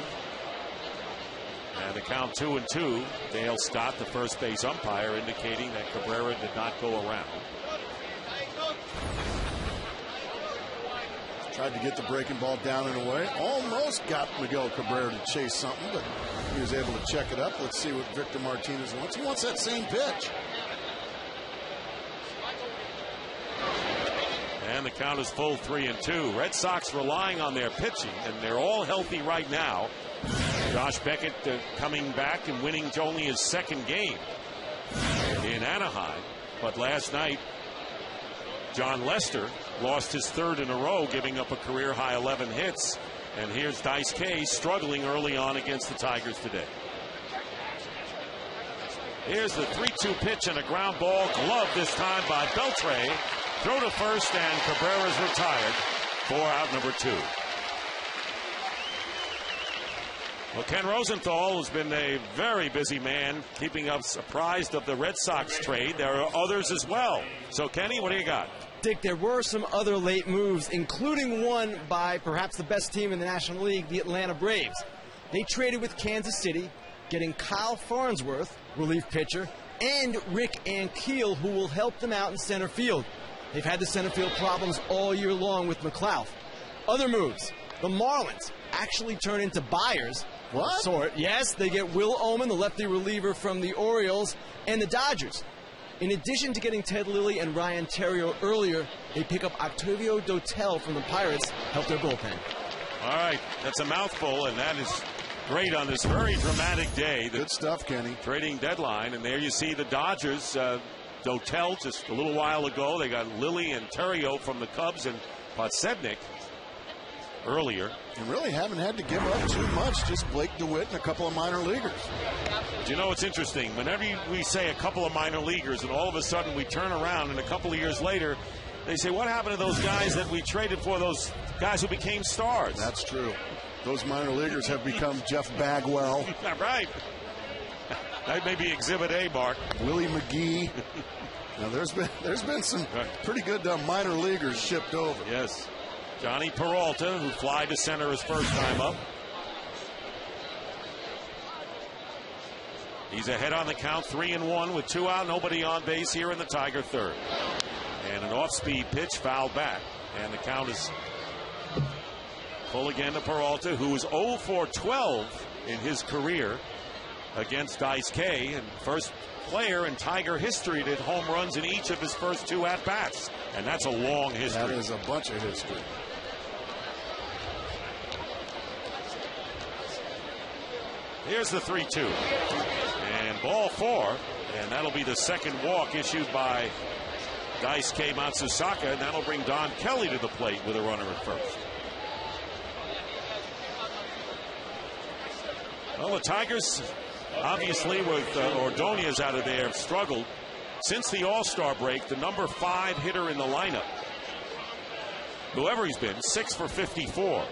And the count 2-2. Dale Scott, the first base umpire, indicating that Cabrera did not go around. Tried to get the breaking ball down and away. Almost got Miguel Cabrera to chase something, but he was able to check it up. Let's see what Victor Martinez wants. He wants that same pitch. And the count is full 3-2. Red Sox relying on their pitching, and they're all healthy right now. Josh Beckett coming back and winning only his second game in Anaheim. But last night, John Lester lost his third in a row, giving up a career-high 11 hits. And here's Dice K struggling early on against the Tigers today. Here's the 3-2 pitch and a ground ball. Glove this time by Beltre. Throw to first, and Cabrera's retired for out number 2. Well, Ken Rosenthal has been a very busy man keeping us apprised of the Red Sox trade. There are others as well. So, Kenny, what do you got? Dick, there were some other late moves, including one by perhaps the best team in the National League, the Atlanta Braves. They traded with Kansas City, getting Kyle Farnsworth, relief pitcher, and Rick Ankiel, who will help them out in center field. They've had the center field problems all year long with McLeod. Other moves. The Marlins actually turn into buyers. What? Sort. Yes, they get Will Omen, the lefty reliever from the Orioles, and the Dodgers. In addition to getting Ted Lilly and Ryan Theriot earlier, they pick up Octavio Dotel from the Pirates, help their bullpen. All right, that's a mouthful, and that is great on this very dramatic day. Good stuff, Kenny. Trading deadline, and there you see the Dodgers. Dotel just a little while ago. They got Lilly and Theriot from the Cubs and Podsednik earlier. And really haven't had to give up too much. Just Blake DeWitt and a couple of minor leaguers. Do you know what's interesting? Whenever we say a couple of minor leaguers and all of a sudden we turn around and a couple of years later they say, what happened to those guys that we traded for, those guys who became stars? That's true. Those minor leaguers have become Jeff Bagwell. Right. That may be Exhibit A, Mark. Willie McGee. Now there's been some pretty good minor leaguers shipped over. Yes. Johnny Peralta, who fly to center his first time up. He's ahead on the count, 3-1 with 2 out, nobody on base here in the Tiger third. And an off-speed pitch fouled back, and the count is full again to Peralta, who is 0 for 12 in his career against Dice K, and first player in Tiger history that hit home runs in each of his first 2 at-bats. And that's a long history. That is a bunch of history. Here's the 3-2. And ball 4. And that'll be the second walk issued by Daisuke Matsusaka, and that'll bring Don Kelly to the plate with a runner at first. Well, the Tigers, obviously, with Ordonez out of there, have struggled. Since the All-Star break, the number 5 hitter in the lineup, whoever he's been, 6 for 54.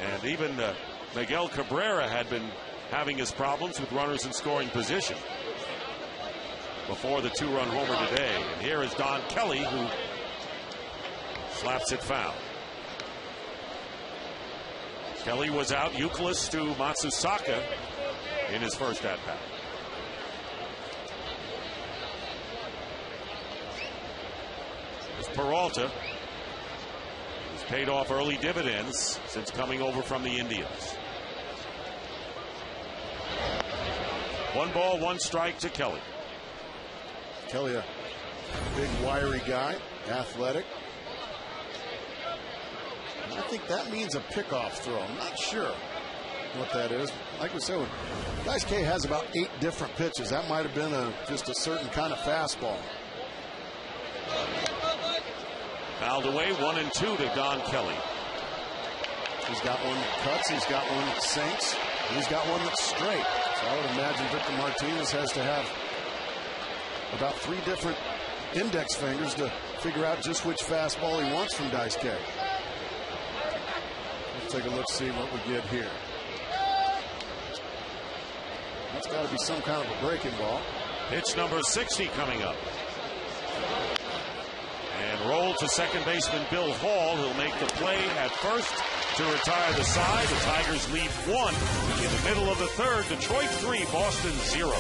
And even Miguel Cabrera had been having his problems with runners in scoring position before the 2-run homer today. And here is Don Kelly, who slaps it foul. Kelly was out Euclid to Matsusaka in his first at-bat. It's Peralta, who's paid off early dividends since coming over from the Indians. 1 ball, 1 strike to Kelly. Kelly, a big, wiry guy, athletic. I think that means a pickoff throw. I'm not sure what that is. Like we said, Daisuke has about 8 different pitches. That might have been just a certain kind of fastball. Fouled away, 1-2 to Don Kelly. He's got one that cuts, he's got one that sinks, and he's got one that's straight. So I would imagine Victor Martinez has to have about 3 different index fingers to figure out just which fastball he wants from Daisuke. Let's take a look, see what we get here. That's got to be some kind of a breaking ball. Pitch number 60 coming up. And roll to second baseman Bill Hall. He'll make the play at first to retire the side. The Tigers lead 1 in the middle of the third. Detroit 3, Boston 0.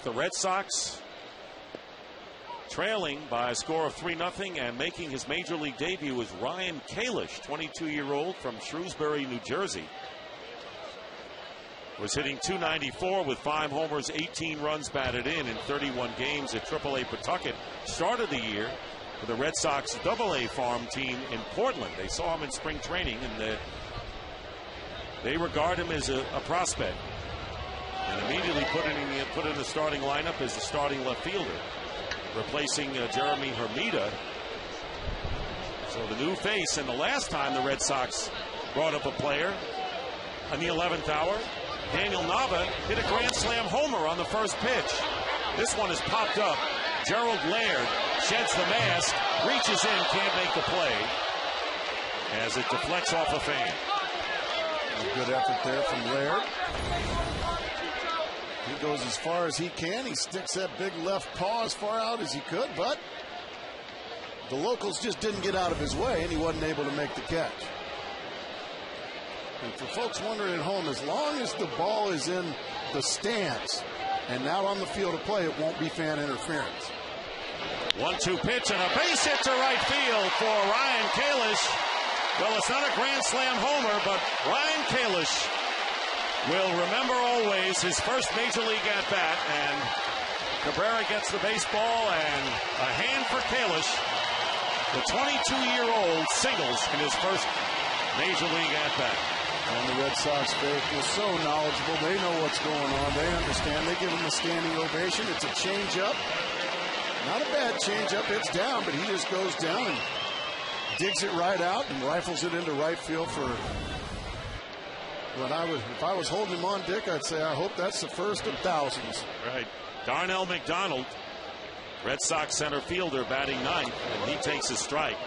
The Red Sox trailing by a score of 3-0, and making his major league debut is Ryan Kalish, 22-year-old from Shrewsbury, New Jersey. Was hitting .294 with 5 homers, 18 runs batted in 31 games at AAA Pawtucket. Started the year for the Red Sox AA farm team in Portland. They saw him in spring training, and they regard him as a prospect. And immediately put in the starting lineup as the starting left fielder, replacing Jeremy Hermida. So the new face, and the last time the Red Sox brought up a player, in the 11th hour, Daniel Nava hit a grand slam homer on the first pitch. This one is popped up. Gerald Laird sheds the mask, reaches in, can't make the play as it deflects off a fan. A good effort there from Laird. He goes as far as he can. He sticks that big left paw as far out as he could, but the locals just didn't get out of his way, and he wasn't able to make the catch. And for folks wondering at home, as long as the ball is in the stands and not on the field of play, it won't be fan interference. 1-2 pitch and a base hit to right field for Ryan Kalish. Well, it's not a grand slam homer, but Ryan Kalish will remember always his first major league at-bat, and Cabrera gets the baseball, and a hand for Kalish. The 22-year-old singles in his first major league at-bat. And the Red Sox faithful, so knowledgeable. They know what's going on. They understand. They give him a standing ovation. It's a changeup. Not a bad changeup. It's down, but he just goes down and digs it right out and rifles it into right field for what if I was holding him on, Dick, I'd say I hope that's the first of thousands. Right. Darnell McDonald, Red Sox center fielder, batting ninth, and he takes a strike.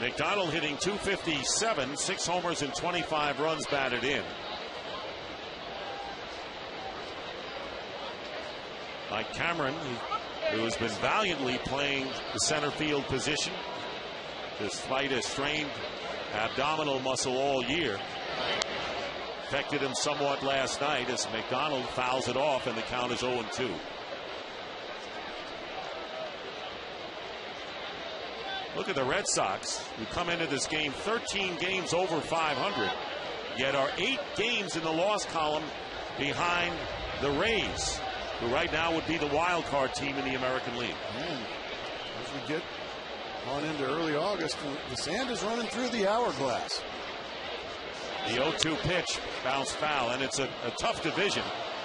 McDonald hitting .257, 6 homers and 25 runs batted in. Mike Cameron, who has been valiantly playing the center field position despite a strained abdominal muscle all year, affected him somewhat last night as McDonald fouls it off and the count is 0-2. Look at the Red Sox, who come into this game 13 games over 500, yet are 8 games in the loss column behind the Rays, who right now would be the wild card team in the American League. As we get on into early August, the sand is running through the hourglass. The 0-2 pitch bounced foul, and it's a tough division.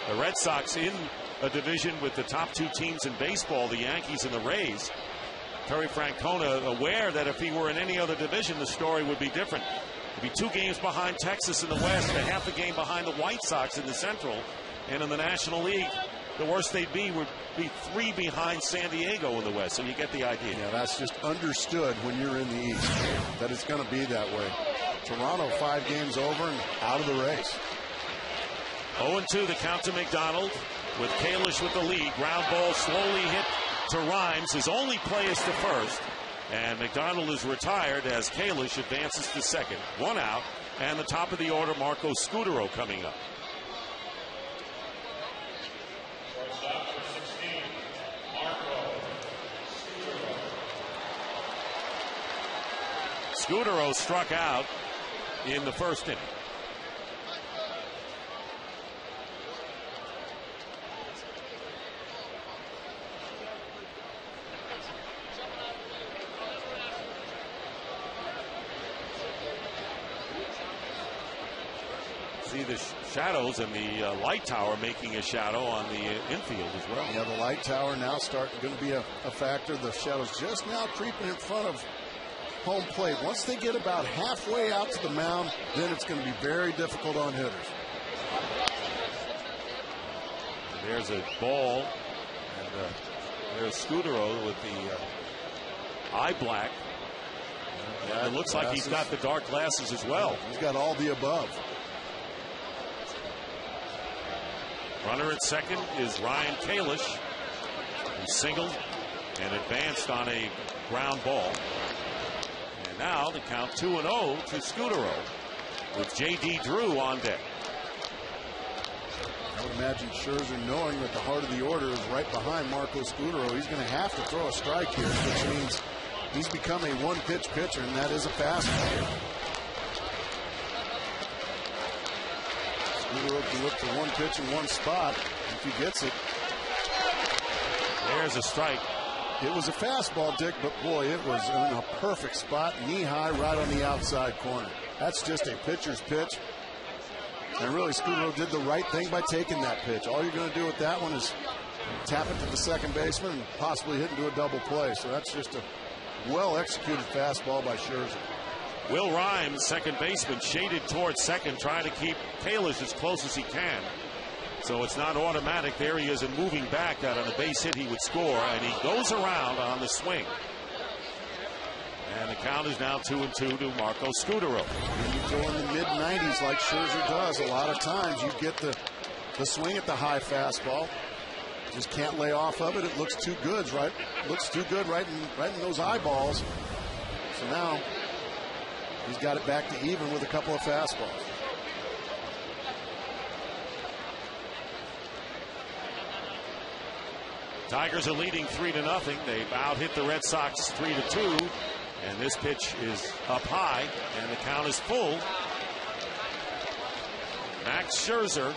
The Red Sox in a division with the top 2 teams in baseball, the Yankees and the Rays. Terry Francona aware that if he were in any other division, the story would be different. He'd be 2 games behind Texas in the West, and half a game behind the White Sox in the Central. And in the National League, the worst they'd be would be 3 behind San Diego in the West. So you get the idea. Yeah, that's just understood when you're in the East, that it's going to be that way. Toronto 5 games over and out of the race. 0-2 the count to McDonald with Kalish with the lead. Ground ball slowly hit to Rhymes. His only play is to first. And McDonald is retired as Kalish advances to second. 1 out. And the top of the order, Marco Scutaro coming up. Scutaro struck out in the first inning. See the shadows and the light tower making a shadow on the infield as well. Yeah, the light tower now going to be a factor. The shadows just now creeping in front of home plate. Once they get about halfway out to the mound, then it's going to be very difficult on hitters. There's a ball, and there's Scutaro with the eye black. It looks like he's got the dark glasses as well. He's got all the above. Runner at second is Ryan Kalish, who singled and advanced on a ground ball. And now the count 2-0 to Scutaro with J.D. Drew on deck. I would imagine Scherzer, knowing that the heart of the order is right behind Marco Scutaro, he's going to have to throw a strike here, which means he's become a one-pitch pitcher, and that is a fastball. Scutaro can look for one pitch in one spot. If he gets it. There's a strike. It was a fastball, Dick, but boy, it was in a perfect spot, knee-high, right on the outside corner. That's just a pitcher's pitch. And really, Scutaro did the right thing by taking that pitch. All you're going to do with that one is tap it to the second baseman and possibly hit into a double play. So that's just a well-executed fastball by Scherzer. Will Rhymes, second baseman, shaded towards second, trying to keep Kalish as close as he can. So it's not automatic. There he is, and moving back that on a base hit he would score, and he goes around on the swing. And the count is now 2-2 to Marco Scutaro. When you go in the mid-90s like Scherzer does, a lot of times you get the swing at the high fastball. Just can't lay off of it. It looks too good, right? Looks too good right in those eyeballs. So now he's got it back to even with a couple of fastballs. Tigers are leading 3-0. They've out-hit the Red Sox 3-2. And this pitch is up high, and the count is full. Max Scherzer,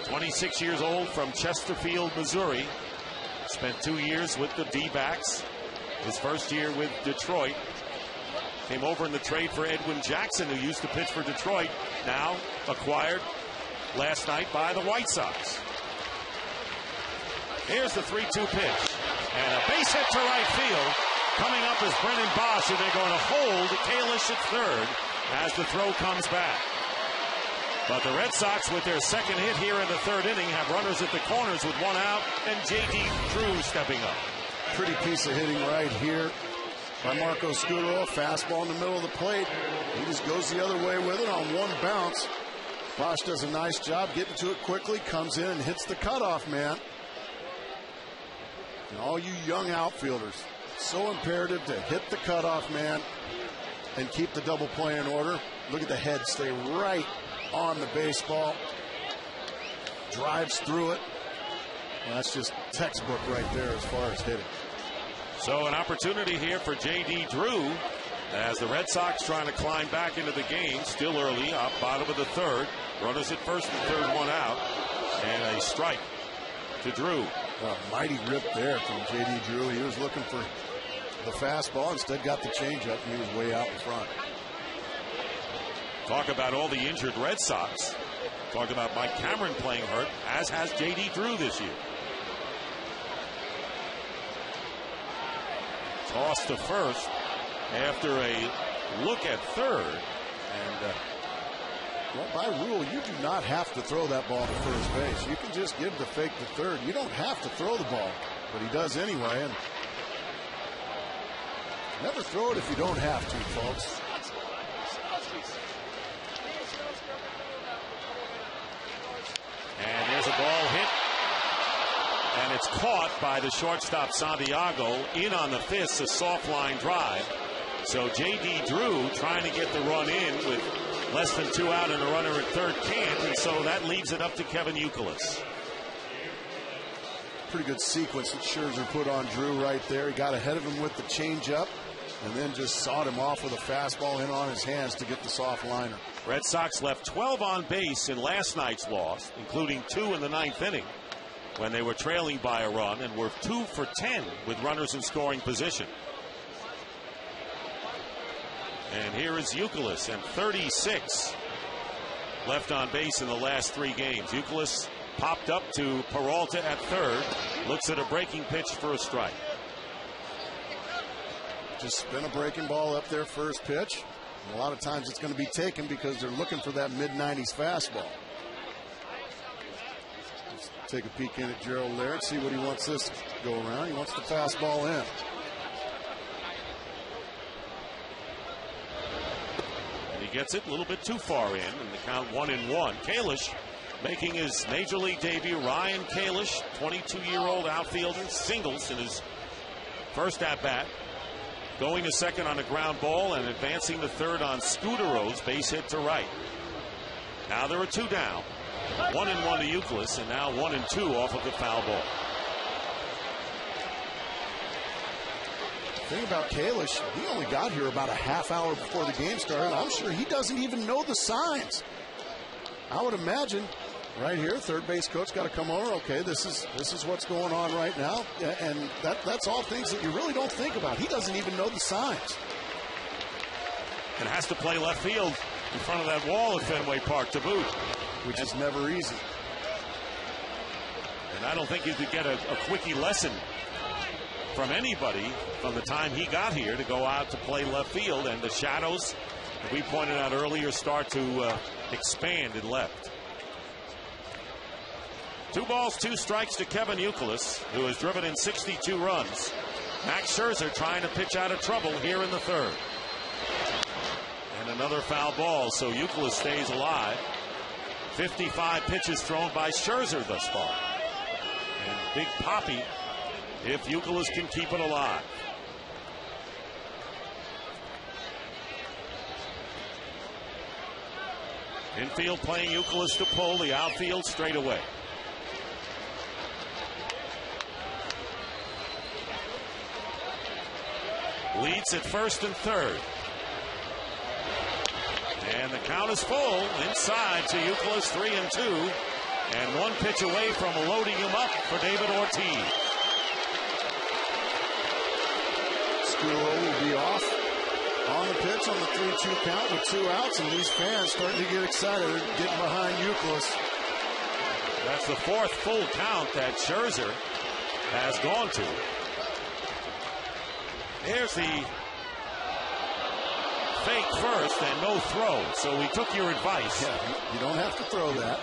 26 years old, from Chesterfield, Missouri. Spent 2 years with the D-backs. His first year with Detroit. Came over in the trade for Edwin Jackson, who used to pitch for Detroit. Now acquired last night by the White Sox. Here's the 3-2 pitch. And a base hit to right field. Coming up is Brennan Bosch, and they're going to hold Kalish at third as the throw comes back. But the Red Sox, with their second hit here in the third inning, have runners at the corners with one out, and J.D. Drew stepping up. Pretty piece of hitting right here by Marco Scutaro. Fastball in the middle of the plate. He just goes the other way with it on one bounce. Bosch does a nice job getting to it quickly, comes in and hits the cutoff man. And all you young outfielders, so imperative to hit the cutoff man and keep the double play in order. Look at the head stay right on the baseball. Drives through it. Well, that's just textbook right there as far as hitting. So an opportunity here for J.D. Drew as the Red Sox trying to climb back into the game. Still early, up bottom of the third. Runners at first and third, one out. And a strike to Drew. Mighty rip there from J.D. Drew. He was looking for the fastball, instead got the changeup, and he was way out in front. Talk about all the injured Red Sox. Talk about Mike Cameron playing hurt, as has J.D. Drew this year. Toss to first after a look at third. And well, by rule, you do not have to throw that ball to first base. You can just give the fake to third. You don't have to throw the ball, but he does anyway. And never throw it if you don't have to, folks. And there's a ball hit. And it's caught by the shortstop Santiago. In on the fist, a soft line drive. So J.D. Drew trying to get the run in with less than 2 out and a runner at third can't. And so that leaves it up to Kevin Youkilis. Pretty good sequence that Scherzer put on Drew right there. He got ahead of him with the changeup and then just sawed him off with a fastball in on his hands to get the soft liner. Red Sox left 12 on base in last night's loss, including 2 in the ninth inning when they were trailing by a run, and were 2 for 10 with runners in scoring position. And here is Youkilis, and 36 left on base in the last 3 games. Youkilis popped up to Peralta at third, looks at a breaking pitch for a strike. Just spin a breaking ball up there, first pitch. And a lot of times it's going to be taken because they're looking for that mid-90s fastball. Let's take a peek in at Gerald there and see what he wants this to go around. He wants the fastball in. And he gets it a little bit too far in, and the count 1-1. Kalish making his major league debut. Ryan Kalish, 22-year-old outfielder, singles in his first at-bat. Going to second on a ground ball and advancing to third on Scutaro's base hit to right. Now there are 2 down. 1-1 to Youkilis, and now 1-2 off of the foul ball. The thing about Kalish, he only got here about a half hour before the game started. I'm sure he doesn't even know the signs. I would imagine right here, third base coach got to come over. Okay, this is what's going on right now, and that's all things that you really don't think about. He doesn't even know the signs. And has to play left field in front of that wall at Fenway Park to boot, which is never easy. And I don't think you could get a quickie lesson from anybody from the time he got here to go out to play left field, and the shadows that we pointed out earlier start to expand in left. 2 balls, 2 strikes to Kevin Youkilis, who has driven in 62 runs. Max Scherzer trying to pitch out of trouble here in the third. And another foul ball, so Youkilis stays alive. 55 pitches thrown by Scherzer thus far. And Big Poppy, if Youkilis can keep it alive. Infield playing Youkilis to pull, the outfield straight away. Leads at first and third. And the count is full inside to Youkilis, 3-2. And 1 pitch away from loading him up for David Ortiz. Sculo will be off on the pitch on the 3-2 count with 2 outs, and these fans starting to get excited, getting behind Youkilis. That's the 4th full count that Scherzer has gone to. There's the fake first and no throw, so we took your advice. Yeah, you don't have to throw that.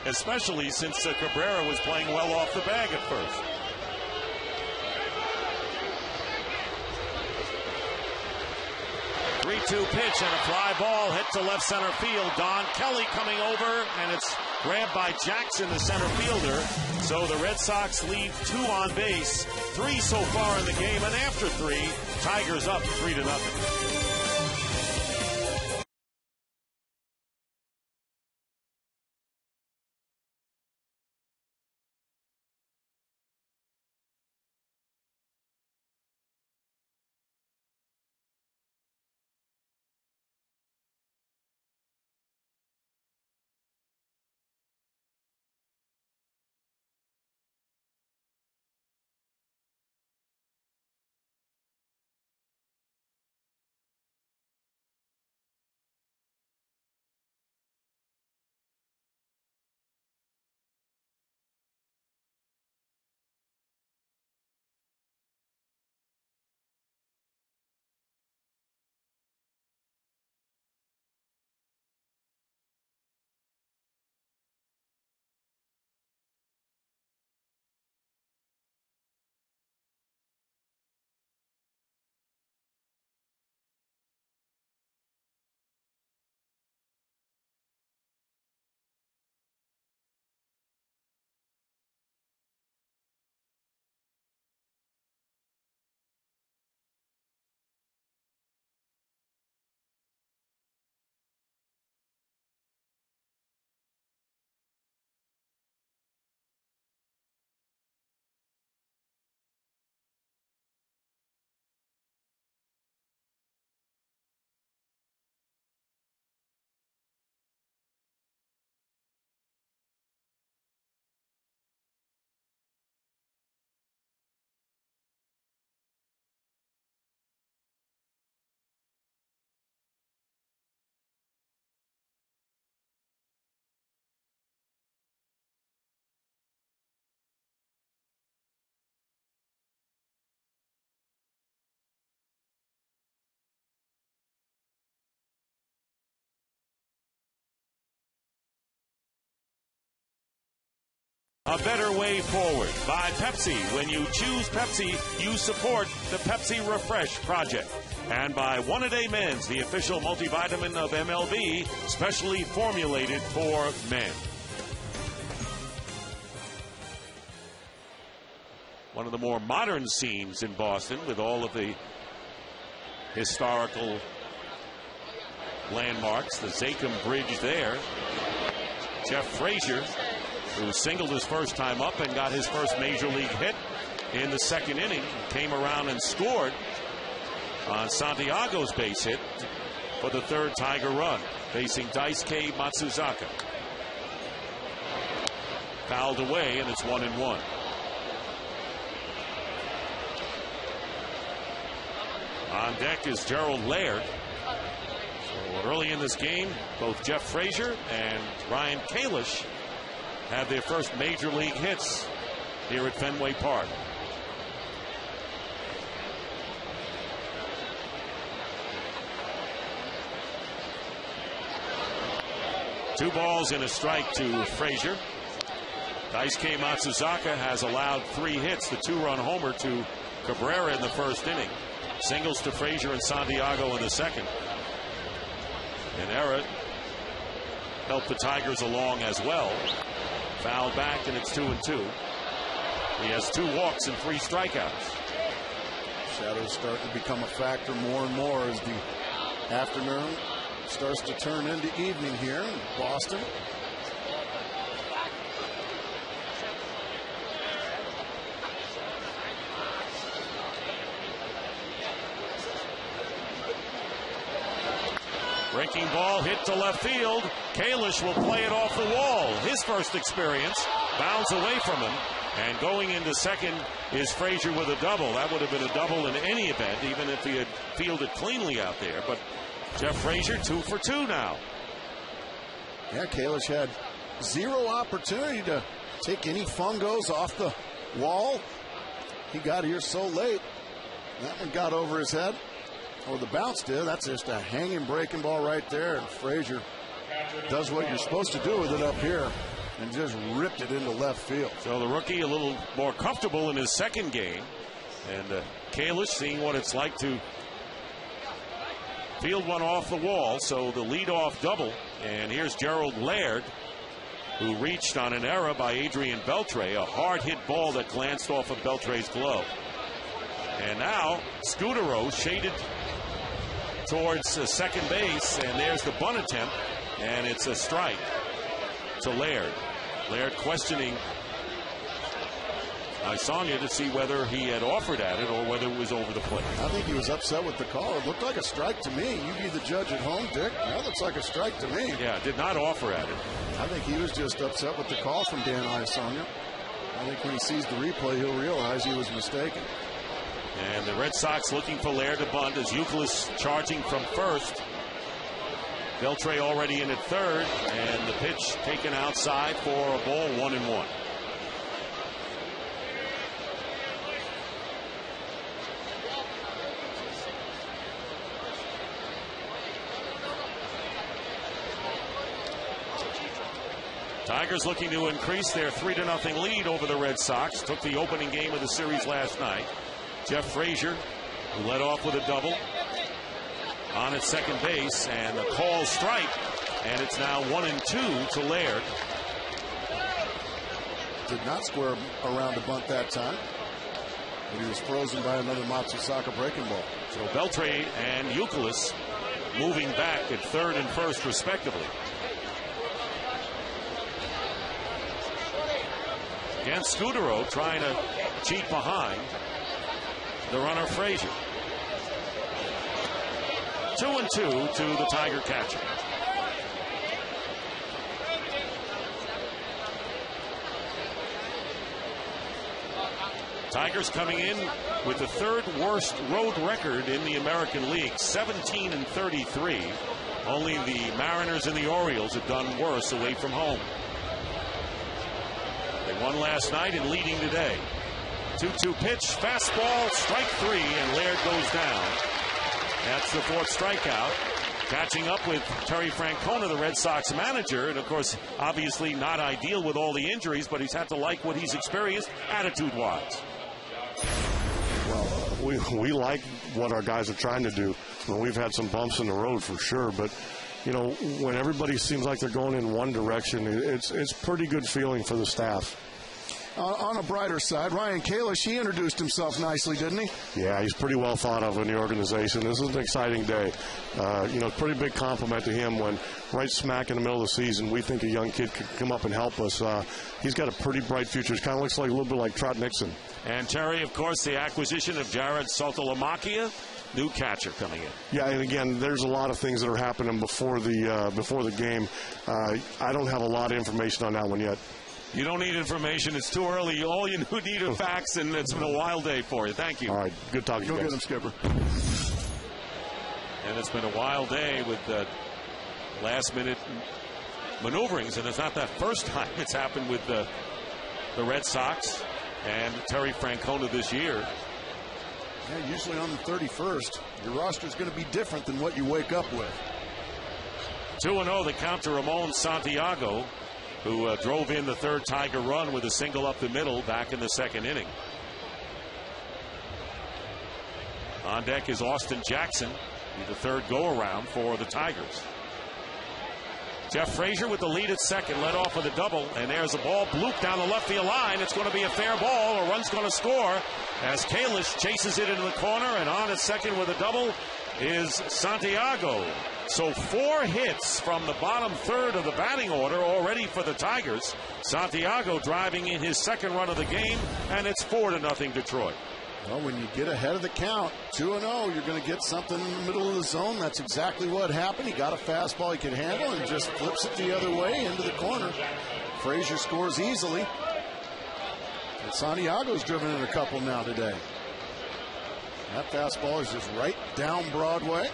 Especially since Cabrera was playing well off the bag at first. The 3-2 pitch and a fly ball hit to left center field. Don Kelly coming over, and it's grabbed by Jackson, the center fielder. So the Red Sox leave 2 on base, 3 so far in the game, and after 3, Tigers up 3-0. A better way forward by Pepsi. When you choose Pepsi, you support the Pepsi Refresh Project. And by One A Day Men's, the official multivitamin of MLB, specially formulated for men. One of the more modern scenes in Boston with all of the historical landmarks, the Zakim Bridge there. Jeff Frazier, who singled his first time up and got his first major league hit in the second inning, came around and scored on Santiago's base hit for the 3rd Tiger run, facing Daisuke Matsuzaka. Fouled away, and it's 1-1. On deck is Gerald Laird. So early in this game, both Jeff Frazier and Ryan Kalish had their first major league hits here at Fenway Park. Two balls and a strike to Frazier. Daisuke Matsuzaka has allowed 3 hits, the 2-run homer to Cabrera in the first inning. Singles to Frazier and Santiago in the second. And Era helped the Tigers along as well. Foul back, and it's 2-2. He has 2 walks and 3 strikeouts. Shadows starting to become a factor more and more as the afternoon starts to turn into evening here in Boston. Breaking ball hit to left field. Kalish will play it off the wall. His first experience. Bounds away from him. And going into second is Frazier with a double. That would have been a double in any event, even if he had fielded cleanly out there. But Jeff Frazier 2 for 2 now. Yeah, Kalish had 0 opportunity to take any fungos off the wall. He got here so late. That one got over his head. Or the bounce did. That's just a hanging breaking ball right there. And Frazier does what you're supposed to do with it up here and just ripped it into left field. So the rookie a little more comfortable in his second game. And Kalish seeing what it's like to field one off the wall. So the leadoff double. And here's Gerald Laird, who reached on an error by Adrian Beltre. A hard hit ball that glanced off of Beltre's glove. And now Scudero shaded towards second base, and there's the bunt attempt, and it's a strike to Laird. Laird questioning Isanya to see whether he had offered at it or whether it was over the plate. I think he was upset with the call. It looked like a strike to me. You be the judge at home, Dick. That looks like a strike to me. Yeah, did not offer at it. I think he was just upset with the call from Dan Isanya. I think when he sees the replay, he'll realize he was mistaken. And the Red Sox looking for Laird to bunt as Youkilis charging from first. Beltre already in at third, and the pitch taken outside for a ball, 1-1. Tigers looking to increase their 3-0 lead over the Red Sox. Took the opening game of the series last night. Jeff Frazier, who led off with a double, on at second base, and a call strike, and it's now 1-2 to Laird. Did not square around a bunt that time, but he was frozen by another Matsuzaka breaking ball. So Beltre and Youkilis moving back at third and first respectively. Again, Scudero trying to cheat behind the runner Frazier. 2-2 to the Tiger catcher. Tigers coming in with the 3rd worst road record in the American League, 17-33. Only the Mariners and the Orioles have done worse away from home. They won last night and leading today. 2-2 pitch, fastball, strike 3, and Laird goes down. That's the 4th strikeout. Catching up with Terry Francona, the Red Sox manager, and of course, obviously not ideal with all the injuries, but he's had to like what he's experienced attitude-wise. Well, we like what our guys are trying to do. Well, we've had some bumps in the road for sure, but you know, when everybody seems like they're going in one direction, it's pretty good feeling for the staff. On a brighter side, Ryan Kalish, he introduced himself nicely, didn't he? Yeah, he's pretty well thought of in the organization. This is an exciting day. You know, pretty big compliment to him when right smack in the middle of the season, we think a young kid could come up and help us. He's got a pretty bright future. It kind of looks like a little bit like Trot Nixon. And Terry, of course, the acquisition of Jared Saltalamacchia, new catcher coming in. Yeah, and again, there's a lot of things that are happening before the game. I don't have a lot of information on that one yet. You don't need information. It's too early. All you need are facts, and it's been a wild day for you. Thank you. All right. Good talking to you guys. Go get him, Skipper. And it's been a wild day with last-minute maneuverings, and it's not that first time it's happened with the Red Sox. and Terry Francona this year. Yeah, usually on the 31st, your roster is going to be different than what you wake up with. 2-0 the count to Ramon Santiago, who drove in the third Tiger run with a single up the middle back in the second inning. On deck is Austin Jackson, the third go-around for the Tigers. Jeff Frazier with the lead at second, led off with a double, and there's a ball blooped down the left field line. It's going to be a fair ball. A run's going to score as Kalish chases it into the corner, and on at second with a double is Santiago. So 4 hits from the bottom third of the batting order already for the Tigers. Santiago driving in his second run of the game, and it's 4-0 Detroit. Well, when you get ahead of the count, 2-0, you're going to get something in the middle of the zone. That's exactly what happened. He got a fastball he could handle and just flips it the other way into the corner. Frazier scores easily. And Santiago's driven in a couple now today. That fastball is just right down Broadway.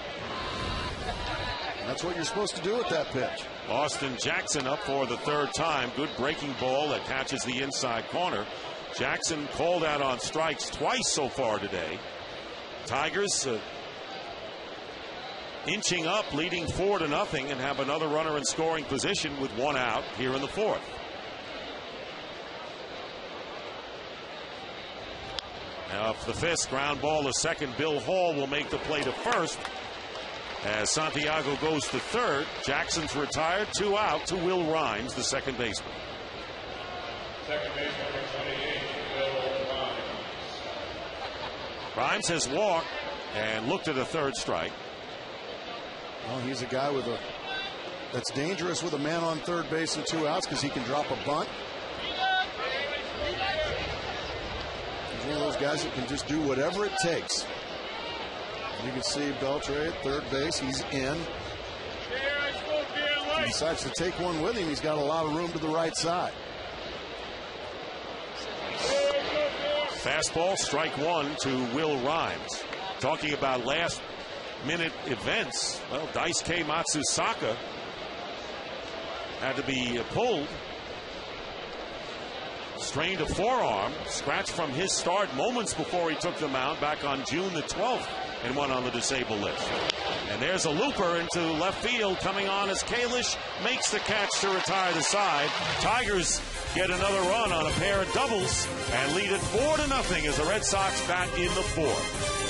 That's what you're supposed to do with that pitch. Austin Jackson up for the third time. Good breaking ball that catches the inside corner. Jackson called out on strikes twice so far today. Tigers inching up, leading 4-0, and have another runner in scoring position with 1 out here in the fourth. Now up the fifth, ground ball to second. Bill Hall will make the play to first. As Santiago goes to third, Jackson's retired, 2 out to Will Rhymes, the second baseman. Second baseman, number 28, Will Rhymes. Rhymes has walked and looked at a third strike. Well, he's a guy that's dangerous with a man on third base and 2 outs because he can drop a bunt. He's one of those guys that can just do whatever it takes. You can see Beltre at third base. He's in. He decides to take one with him. He's got a lot of room to the right side. Fastball, strike 1 to Will Rhymes. Talking about last-minute events, well, Daisuke Matsusaka had to be pulled. Strained a forearm, scratched from his start moments before he took the mound back on June the 12th and went on the disabled list. And there's a looper into left field coming on as Kalish makes the catch to retire the side. Tigers get another run on a pair of doubles and lead it 4-0 as the Red Sox bat in the fourth.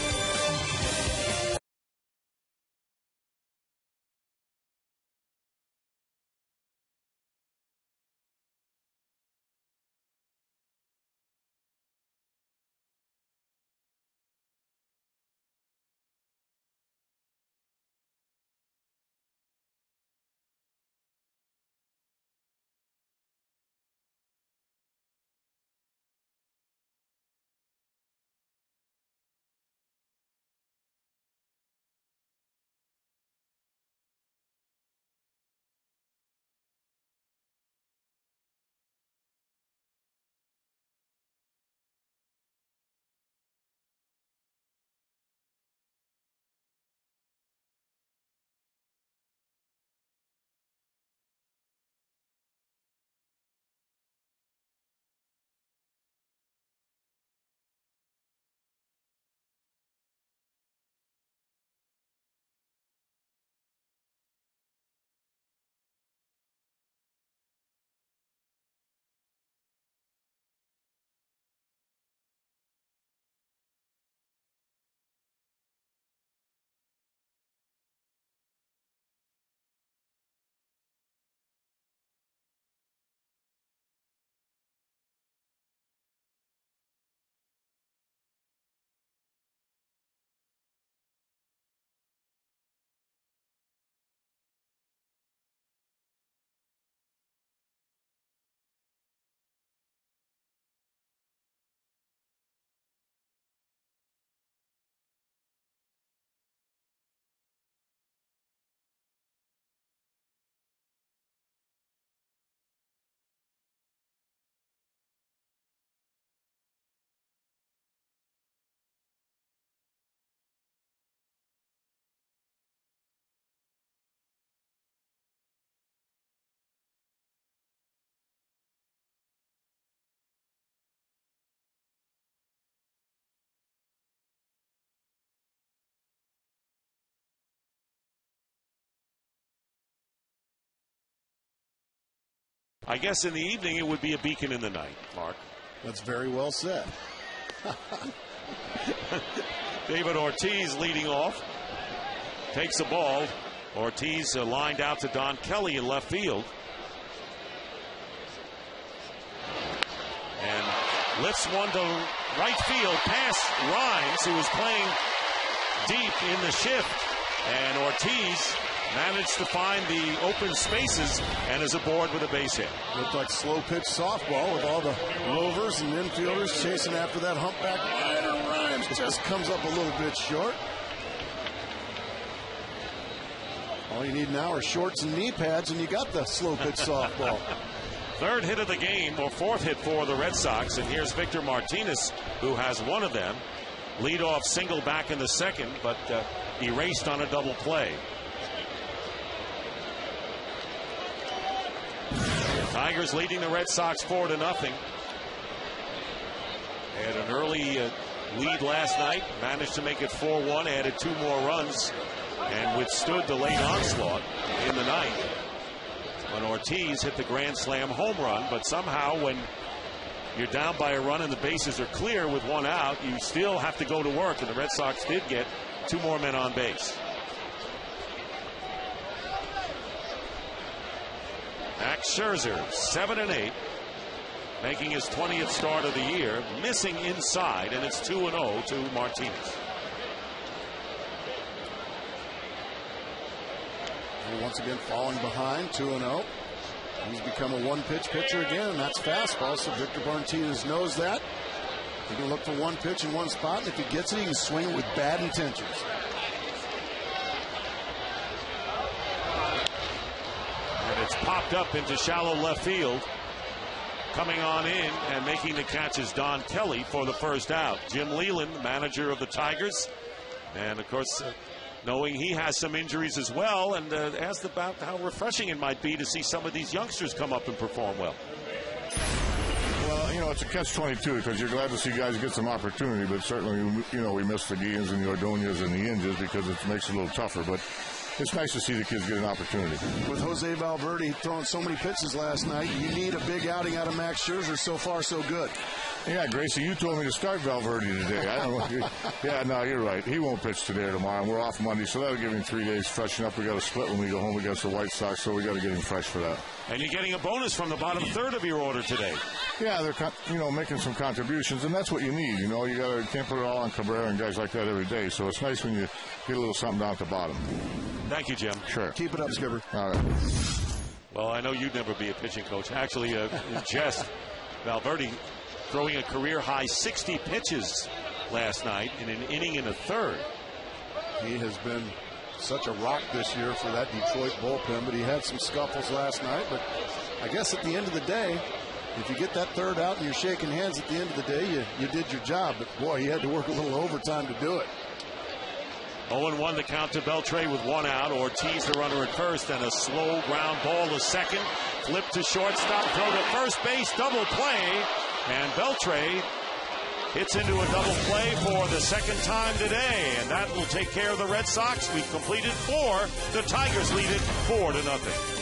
I guess in the evening it would be a beacon in the night, Mark. That's very well said. David Ortiz leading off. Takes the ball. Ortiz lined out to Don Kelly in left field. And lifts one to right field past Rhymes, who was playing deep in the shift. And Ortiz managed to find the open spaces and is aboard with a base hit. Looked like slow pitch softball with all the rovers and infielders chasing after that humpback rider. Rhymes just comes up a little bit short. All you need now are shorts and knee pads, and you got the slow pitch softball. Third hit of the game, or fourth hit for the Red Sox, and here's Victor Martinez, who has one of them. Leadoff single back in the second, but erased on a double play. Tigers leading the Red Sox 4-0. Had an early lead last night, managed to make it 4-1, added 2 more runs, and withstood the late onslaught in the ninth when Ortiz hit the grand slam home run. But somehow, when you're down by a run and the bases are clear with 1 out, you still have to go to work, and the Red Sox did get 2 more men on base. Max Scherzer, 7-8, making his 20th start of the year, missing inside, and it's 2-0 to Martinez. And once again falling behind, 2-0. He's become a one-pitch pitcher again, and that's fastball, so Victor Martinez knows that. He can look for one pitch in one spot, and if he gets it, he can swing it with bad intentions. And it's popped up into shallow left field. Coming on in and making the catch is Don Kelly for the first out. Jim Leyland, manager of the Tigers, and of course knowing he has some injuries as well, and asked about how refreshing it might be to see some of these youngsters come up and perform well. Well, you know, it's a catch-22 because you're glad to see guys get some opportunity, but certainly, you know, we miss the Guillens and the Ordonez and the Inges because it makes it a little tougher. But it's nice to see the kids get an opportunity. With Jose Valverde throwing so many pitches last night, you need a big outing out of Max Scherzer. So far, so good. Yeah, Gracie, you told me to start Valverde today. I don't know. Yeah, no, you're right. He won't pitch today or tomorrow, and we're off Monday, so that'll give him 3 days to freshen up. We got to split when we go home against the White Sox, so we got to get him fresh for that. And you're getting a bonus from the bottom third of your order today. Yeah, they're making some contributions, and that's what you need. You know, you can't put it all on Cabrera and guys like that every day. So it's nice when you get a little something down at the bottom. Thank you, Jim. Sure. Keep it up, Skipper. All right. Well, I know you'd never be a pitching coach. Actually, in jest, Valverde throwing a career-high 60 pitches last night in an inning and a third. He has been such a rock this year for that Detroit bullpen, but he had some scuffles last night. But I guess at the end of the day, if you get that third out and you're shaking hands at the end of the day, you did your job. But, boy, he had to work a little overtime to do it. 0-1 the count to Beltre with 1 out. Ortiz the runner at first, and a slow ground ball to second. Flip to shortstop, throw to first base, double play. And Beltre hits into a double play for the second time today. And that will take care of the Red Sox. We've completed 4. The Tigers lead it 4-0.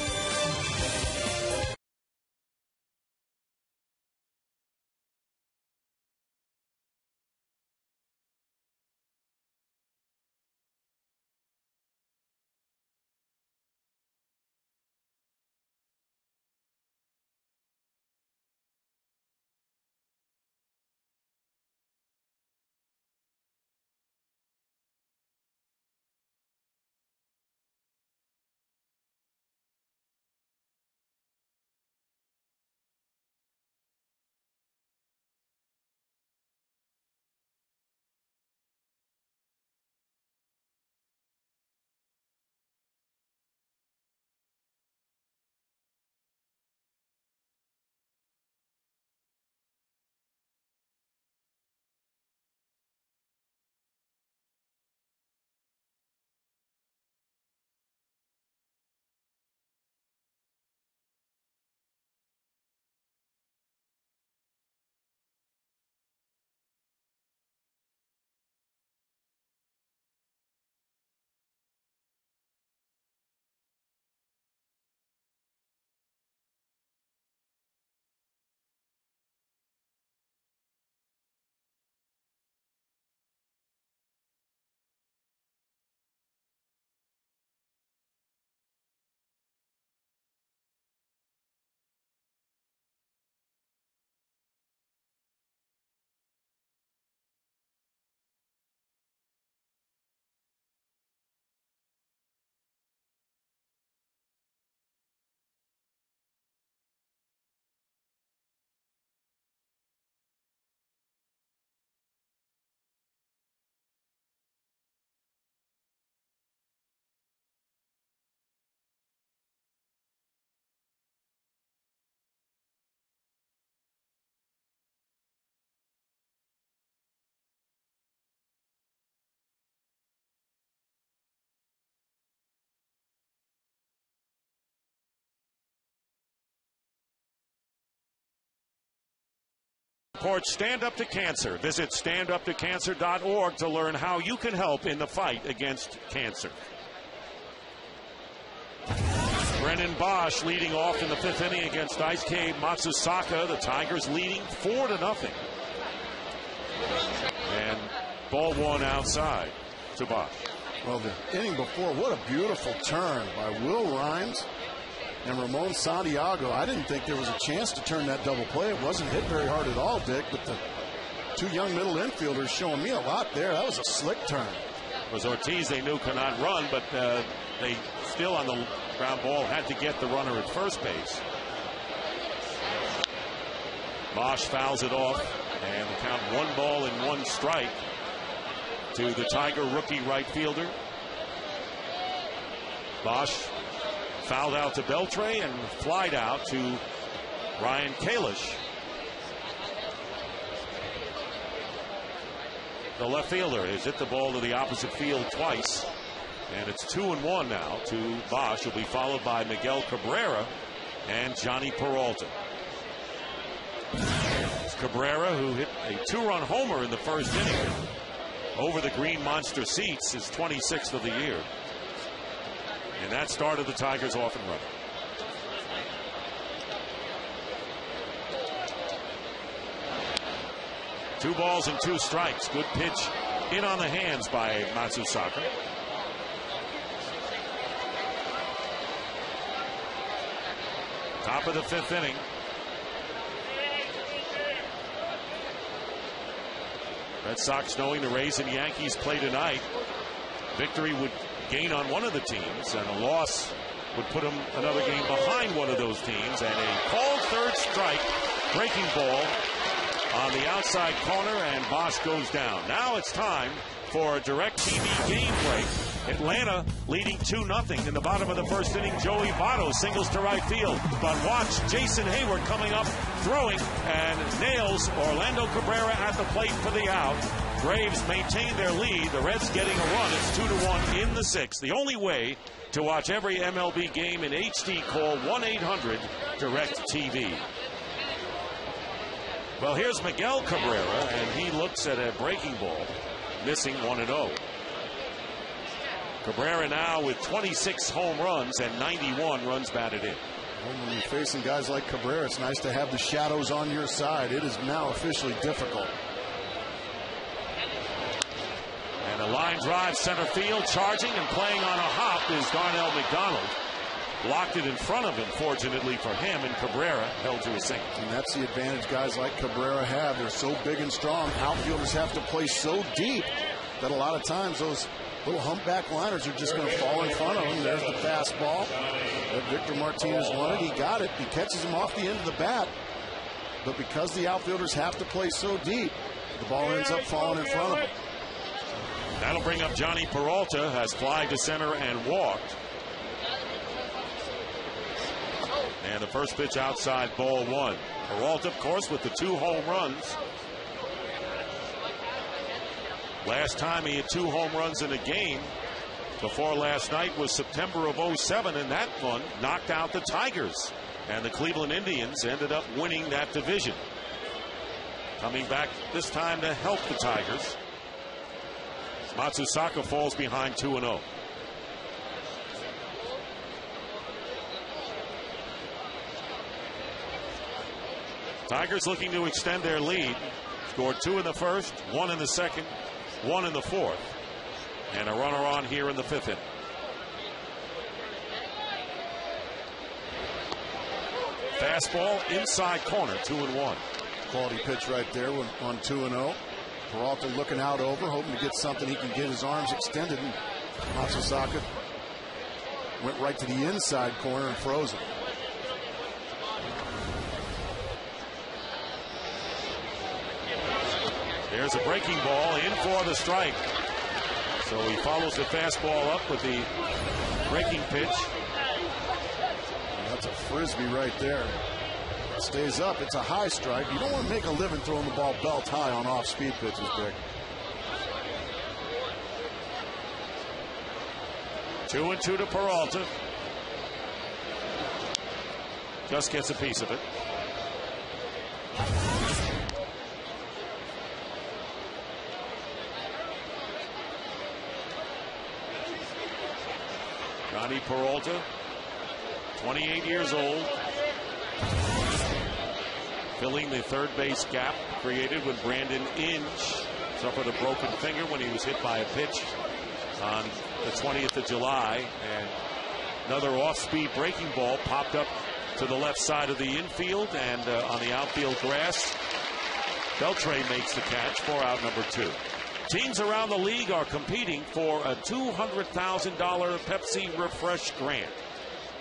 Support Stand Up to Cancer. Visit standuptocancer.org to learn how you can help in the fight against cancer. Brennan Bosch leading off in the 5th inning against Daisuke Matsusaka. The Tigers leading 4-0. And ball one outside to Bosch. Well, the inning before, what a beautiful turn by Will Rhymes and Ramon Santiago. I didn't think there was a chance to turn that double play. It wasn't hit very hard at all, Dick, but the two young middle infielders showing me a lot there. That was a slick turn. It was Ortiz they knew could not run, but they still on the ground ball had to get the runner at first base. Bosch fouls it off, and the count 1 strike to the Tiger rookie right fielder. Bosch fouled out to Beltre and flied out to Ryan Kalish. The left fielder has hit the ball to the opposite field twice, and it's 2-1 now to Bosch. He'll be followed by Miguel Cabrera and Johnny Peralta. It's Cabrera, who hit a 2-run homer in the first inning over the Green Monster seats, his 26th of the year. And that started the Tigers off and running. Two balls and 2 strikes. Good pitch in on the hands by Matsusaka. Top of the 5th inning. Red Sox, knowing the Rays and Yankees play tonight, victory would gain on one of the teams, and a loss would put them another game behind one of those teams. And a called third strike, breaking ball on the outside corner, and Bosch goes down. Now it's time for a DirecTV game break. Atlanta leading 2-0 in the bottom of the first inning. Joey Votto singles to right field, but watch Jason Hayward coming up, throwing, and nails Orlando Cabrera at the plate for the out. Braves maintain their lead. The Reds getting a run. It's 2-1 in the 6th. The only way to watch every MLB game in HD, call 1-800-DirecTV. Well, here's Miguel Cabrera, and he looks at a breaking ball, missing 1-0. Cabrera now with 26 home runs and 91 runs batted in. Well, when you're facing guys like Cabrera, it's nice to have the shadows on your side. It is now officially difficult. And a line drive center field, charging and playing on a hop is Darnell McDonald. Blocked it in front of him, fortunately for him, and Cabrera held to a single. And that's the advantage guys like Cabrera have. They're so big and strong. Outfielders have to play so deep that a lot of times those little humpback liners are just going to fall in front of him. There's the fastball that Victor Martinez wanted. He got it. He catches him off the end of the bat. But because the outfielders have to play so deep, the ball ends up falling in front of him. That'll bring up Johnny Peralta, has flied to center and walked. And the first pitch outside, ball 1. Peralta, of course, with the 2 home runs. Last time he had 2 home runs in a game before last night was September of 07, and that one knocked out the Tigers. And the Cleveland Indians ended up winning that division. Coming back this time to help the Tigers. Matsusaka falls behind 2-0. Tigers looking to extend their lead. Scored 2 in the first, 1 in the second, 1 in the fourth. And a runner on here in the 5th inning. Fastball inside corner, 2-1. Quality pitch right there on 2-0. Peralta looking out over, hoping to get something he can get his arms extended. And Matsusaka went right to the inside corner and froze him. There's a breaking ball in for the strike. So he follows the fastball up with the breaking pitch. And that's a frisbee right there. It stays up. It's a high strike. You don't want to make a living throwing the ball belt high on off-speed pitches, Dick. 2-2 to Peralta. Just gets a piece of it. Johnny Peralta, 28 years old, filling the third base gap created when Brandon Inge suffered a broken finger when he was hit by a pitch on the 20th of July. And another off-speed breaking ball popped up to the left side of the infield, and on the outfield grass, Beltre makes the catch for out number 2. Teams around the league are competing for a $200,000 Pepsi Refresh grant.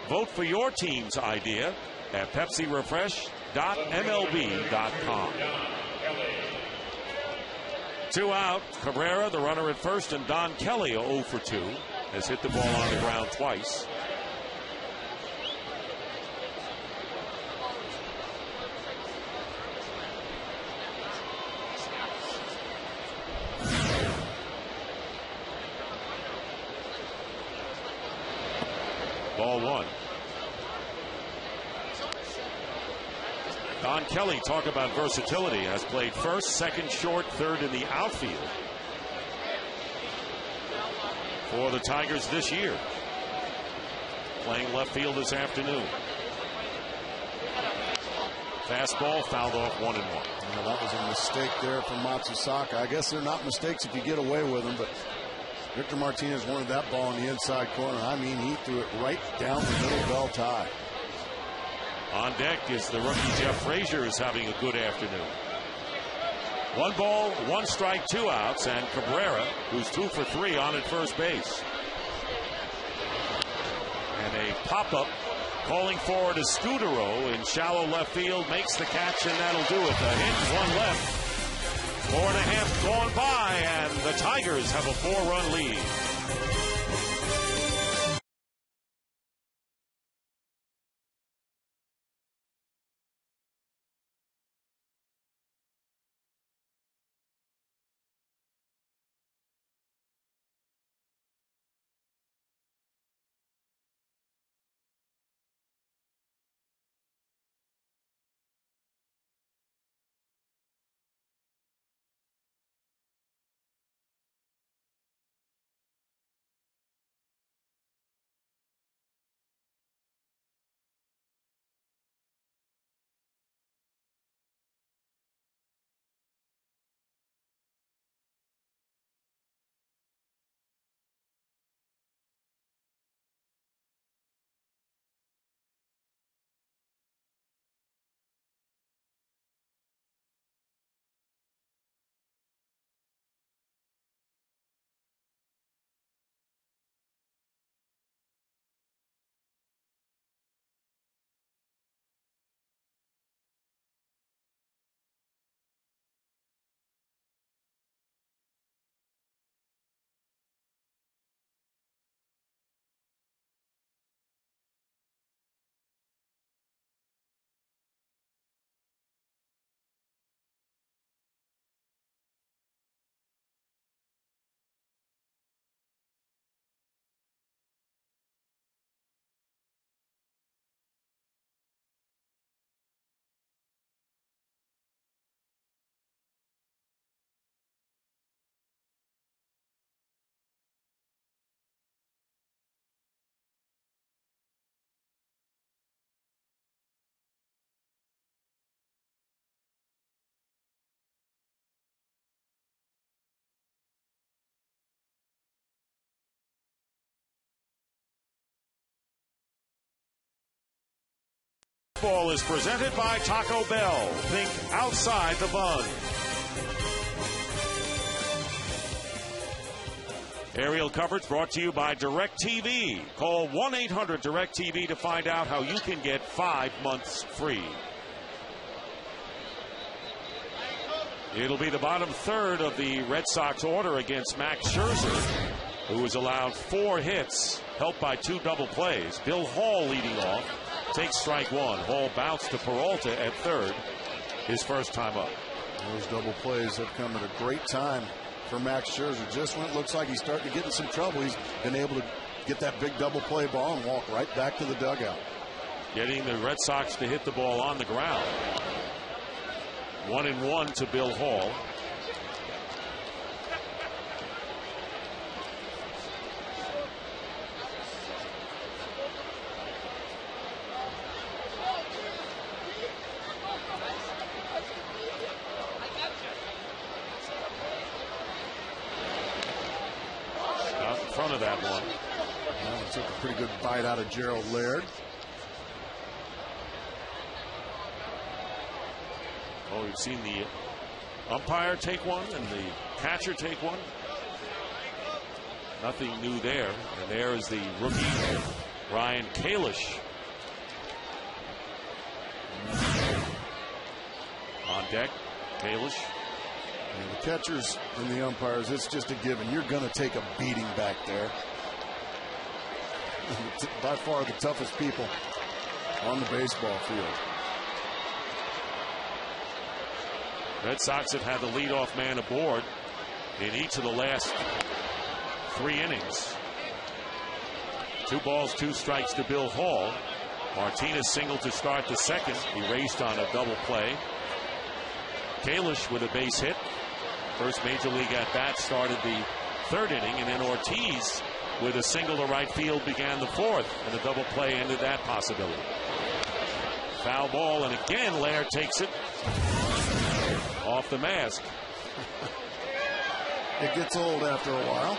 Vote for your team's idea at PepsiRefresh.MLB.com. 2 out. Cabrera, the runner at first, and Don Kelly, 0 for 2, has hit the ball on the ground twice. Ball 1. Don Kelly, talk about versatility, has played first, second, short, third in the outfield for the Tigers this year. Playing left field this afternoon. Fastball fouled off 1-1. Yeah, that was a mistake there from Matsusaka. I guess they're not mistakes if you get away with them, but Victor Martinez wanted that ball in the inside corner. I mean, he threw it right down the middle bell tie. On deck is the rookie Jeff Frazier, is having a good afternoon. 1 ball, 1 strike, 2 outs, and Cabrera, who's 2 for 3 on at first base. And a pop-up calling forward a Scudero in shallow left field, makes the catch, and that'll do it. The hit, 1 left. 4.5 gone by, and the Tigers have a 4-run lead. Ball is presented by Taco Bell. Think outside the bun. Aerial coverage brought to you by DirecTV. Call 1-800-DirecTV to find out how you can get 5 months free. It'll be the bottom third of the Red Sox order against Max Scherzer, who was allowed 4 hits, helped by 2 double plays. Bill Hall leading off. Takes strike 1. Hall bounced to Peralta at third, his first time up. Those double plays have come at a great time for Max Scherzer. Just when it looks like he's starting to get in some trouble, he's been able to get that big double play ball and walk right back to the dugout. Getting the Red Sox to hit the ball on the ground. 1-1 to Bill Hall. of that one. Well, took a pretty good bite out of Gerald Laird. Oh, we've seen the umpire take one and the catcher take one. Nothing new there. And there is the rookie, Ryan Kalish. On deck, Kalish. And the catchers and the umpires, it's just a given. You're going to take a beating back there. By far the toughest people on the baseball field. Red Sox have had the leadoff man aboard in each of the last 3 innings. 2 balls, 2 strikes to Bill Hall. Martinez singled to start the second. He raced on a double play. Kalish with a base hit. First major league at bat started the 3rd inning, and then Ortiz with a single to right field began the 4th, and a double play ended that possibility. Foul ball, and again Laird takes it off the mask. It gets old after a while.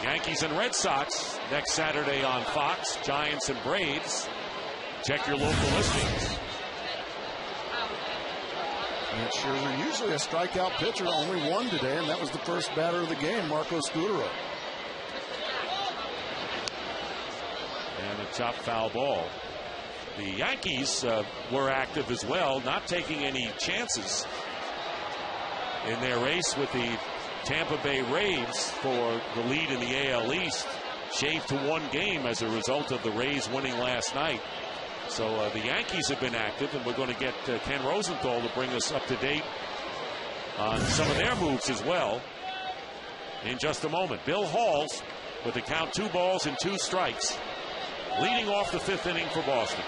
Yankees and Red Sox next Saturday on Fox. Giants and Braves. Check your local listings. And Scherzer, usually a strikeout pitcher, only 1 today, and that was the first batter of the game, Marco Scutaro. And a chopped foul ball. The Yankees were active as well, not taking any chances in their race with the Tampa Bay Rays for the lead in the AL East, shaved to 1 game as a result of the Rays winning last night. So the Yankees have been active, and we're going to get Ken Rosenthal to bring us up to date on some of their moves as well in just a moment. Bill Hall's with the count 2 balls and 2 strikes, leading off the 5th inning for Boston.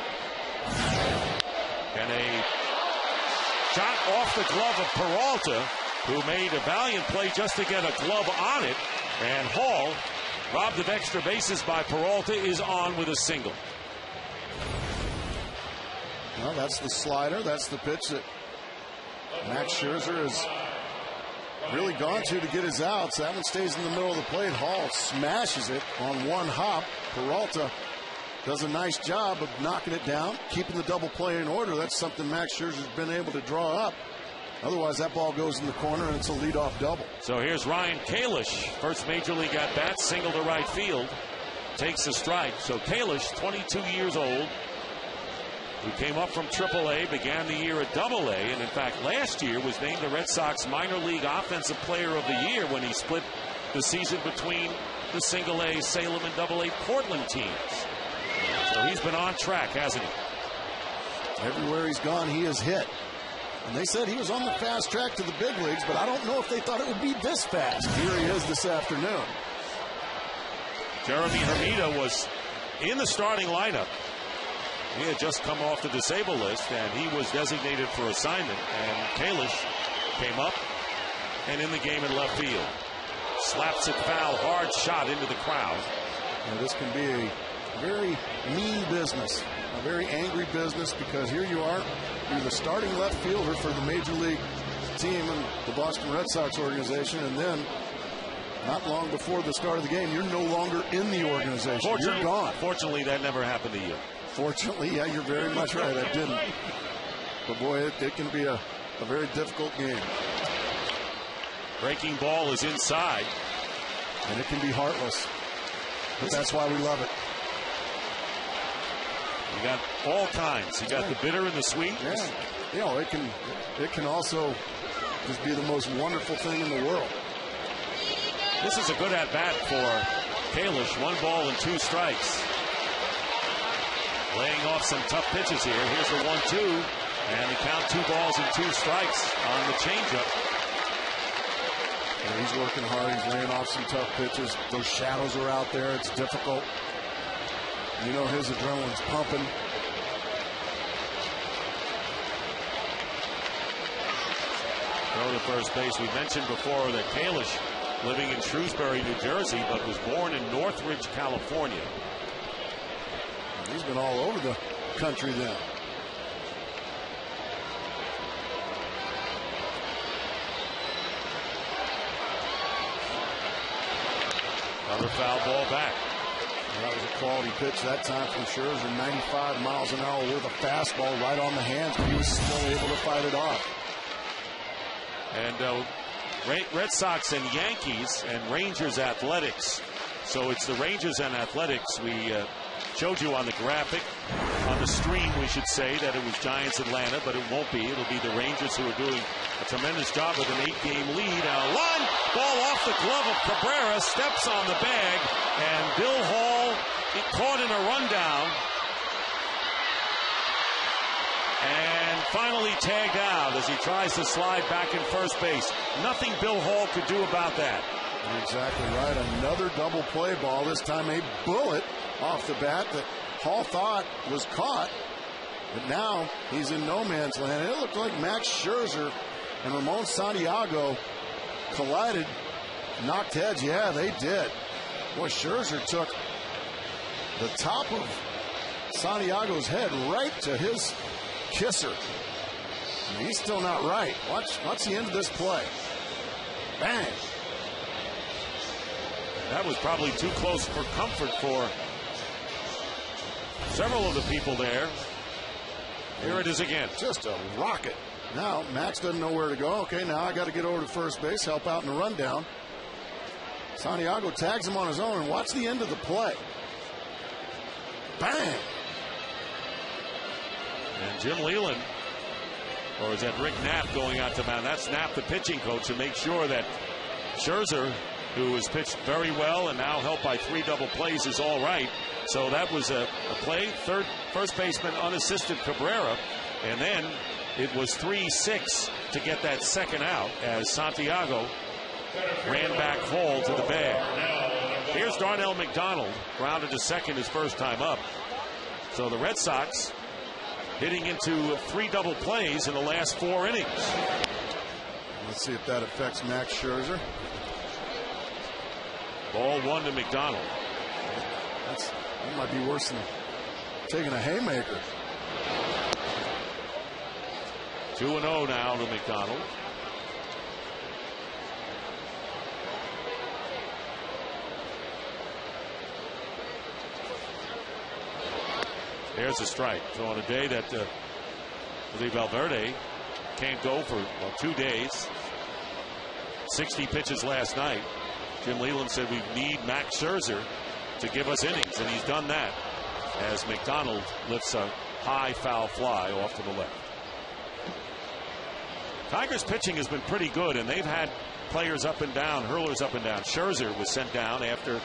And a shot off the glove of Peralta, who made a valiant play just to get a glove on it. And Hall, robbed of extra bases by Peralta, is on with a single. Well, that's the slider. That's the pitch that Max Scherzer has really gone to get his outs. That one stays in the middle of the plate. Hall smashes it on 1 hop. Peralta does a nice job of knocking it down, keeping the double play in order. That's something Max Scherzer's been able to draw up. Otherwise, that ball goes in the corner, and it's a leadoff double. So here's Ryan Kalish, first major league at bat, single to right field, takes a strike. So Kalish, 22 years old, who came up from AAA, began the year at AA, and in fact last year was named the Red Sox minor league offensive player of the year when he split the season between the single A Salem and AA Portland teams. So he's been on track, hasn't he? Everywhere he's gone, he has hit. And they said he was on the fast track to the big leagues, but I don't know if they thought it would be this fast. Here he is this afternoon. Jeremy Hermida was in the starting lineup. He had just come off the disabled list, and he was designated for assignment. And Kalish came up and in the game in left field. Slaps it foul, hard shot into the crowd. Now, this can be a very mean business, a very angry business, because here you are, you're the starting left fielder for the major league team in the Boston Red Sox organization, and then not long before the start of the game, you're no longer in the organization. You're gone. Fortunately, that never happened to you. Fortunately, yeah, you're very much right. I didn't. But boy, it can be a very difficult game. Breaking ball is inside. And it can be heartless. But that's why we love it. You got all kinds. You got the bitter and the sweet. Yeah. You know, it can also just be the most wonderful thing in the world. This is a good at-bat for Kalish. 1 ball and 2 strikes. Laying off some tough pitches here. Here's the 1-2. And the count 2 balls and 2 strikes on the changeup. And he's working hard. He's laying off some tough pitches. Those shadows are out there. It's difficult. You know his adrenaline's pumping. Throw to first base. We mentioned before that Kalish, living in Shrewsbury, New Jersey, but was born in Northridge, California. And he's been all over the country then. Another foul ball back. That was a quality pitch that time from Scherzer. 95 miles an hour with a fastball right on the hands, but he was still able to fight it off. And Red Sox and Yankees and Rangers Athletics. So it's the Rangers and Athletics. We showed you on the graphic, on the stream, we should say, that it was Giants Atlanta, but it won't be. It'll be the Rangers who are doing a tremendous job with an 8-game lead. And a line ball off the glove of Cabrera, steps on the bag, and Bill Hall caught in a rundown. And finally tagged out as he tries to slide back in first base. Nothing Bill Hall could do about that. You're exactly right. Another double play ball. This time a bullet off the bat that Hall thought was caught. But now he's in no man's land. And it looked like Max Scherzer and Ramon Santiago collided, knocked heads. Yeah, they did. Boy, Scherzer took the top of Santiago's head right to his kisser. And he's still not right. Watch the end of this play. Bang. That was probably too close for comfort for several of the people there. Here it is again. Just a rocket. Now, Max doesn't know where to go. Okay, now I got to get over to first base, help out in the rundown. Santiago tags him on his own, and watch the end of the play. Bang! And Jim Leland, or is that Rick Knapp going out to mound? That's Knapp, the pitching coach, to make sure that Scherzer, who has pitched very well and now helped by 3 double plays, is all right. So that was a play. First baseman unassisted Cabrera. And then it was 3-6 to get that second out as Santiago ran back Hall to the bag. Here's Darnell McDonald, grounded to second his first time up. So the Red Sox hitting into 3 double plays in the last 4 innings. Let's see if that affects Max Scherzer. Ball 1 to McDonald. That might be worse than taking a haymaker. 2-0 now to McDonald. There's a strike. So on a day that I believe Valverde can't go for 2 days, 60 pitches last night, Jim Leland said we need Max Scherzer to give us innings, and he's done that as McDonald lifts a high foul fly off to the left. Tigers pitching has been pretty good, and they've had players up and down, hurlers up and down. Scherzer was sent down after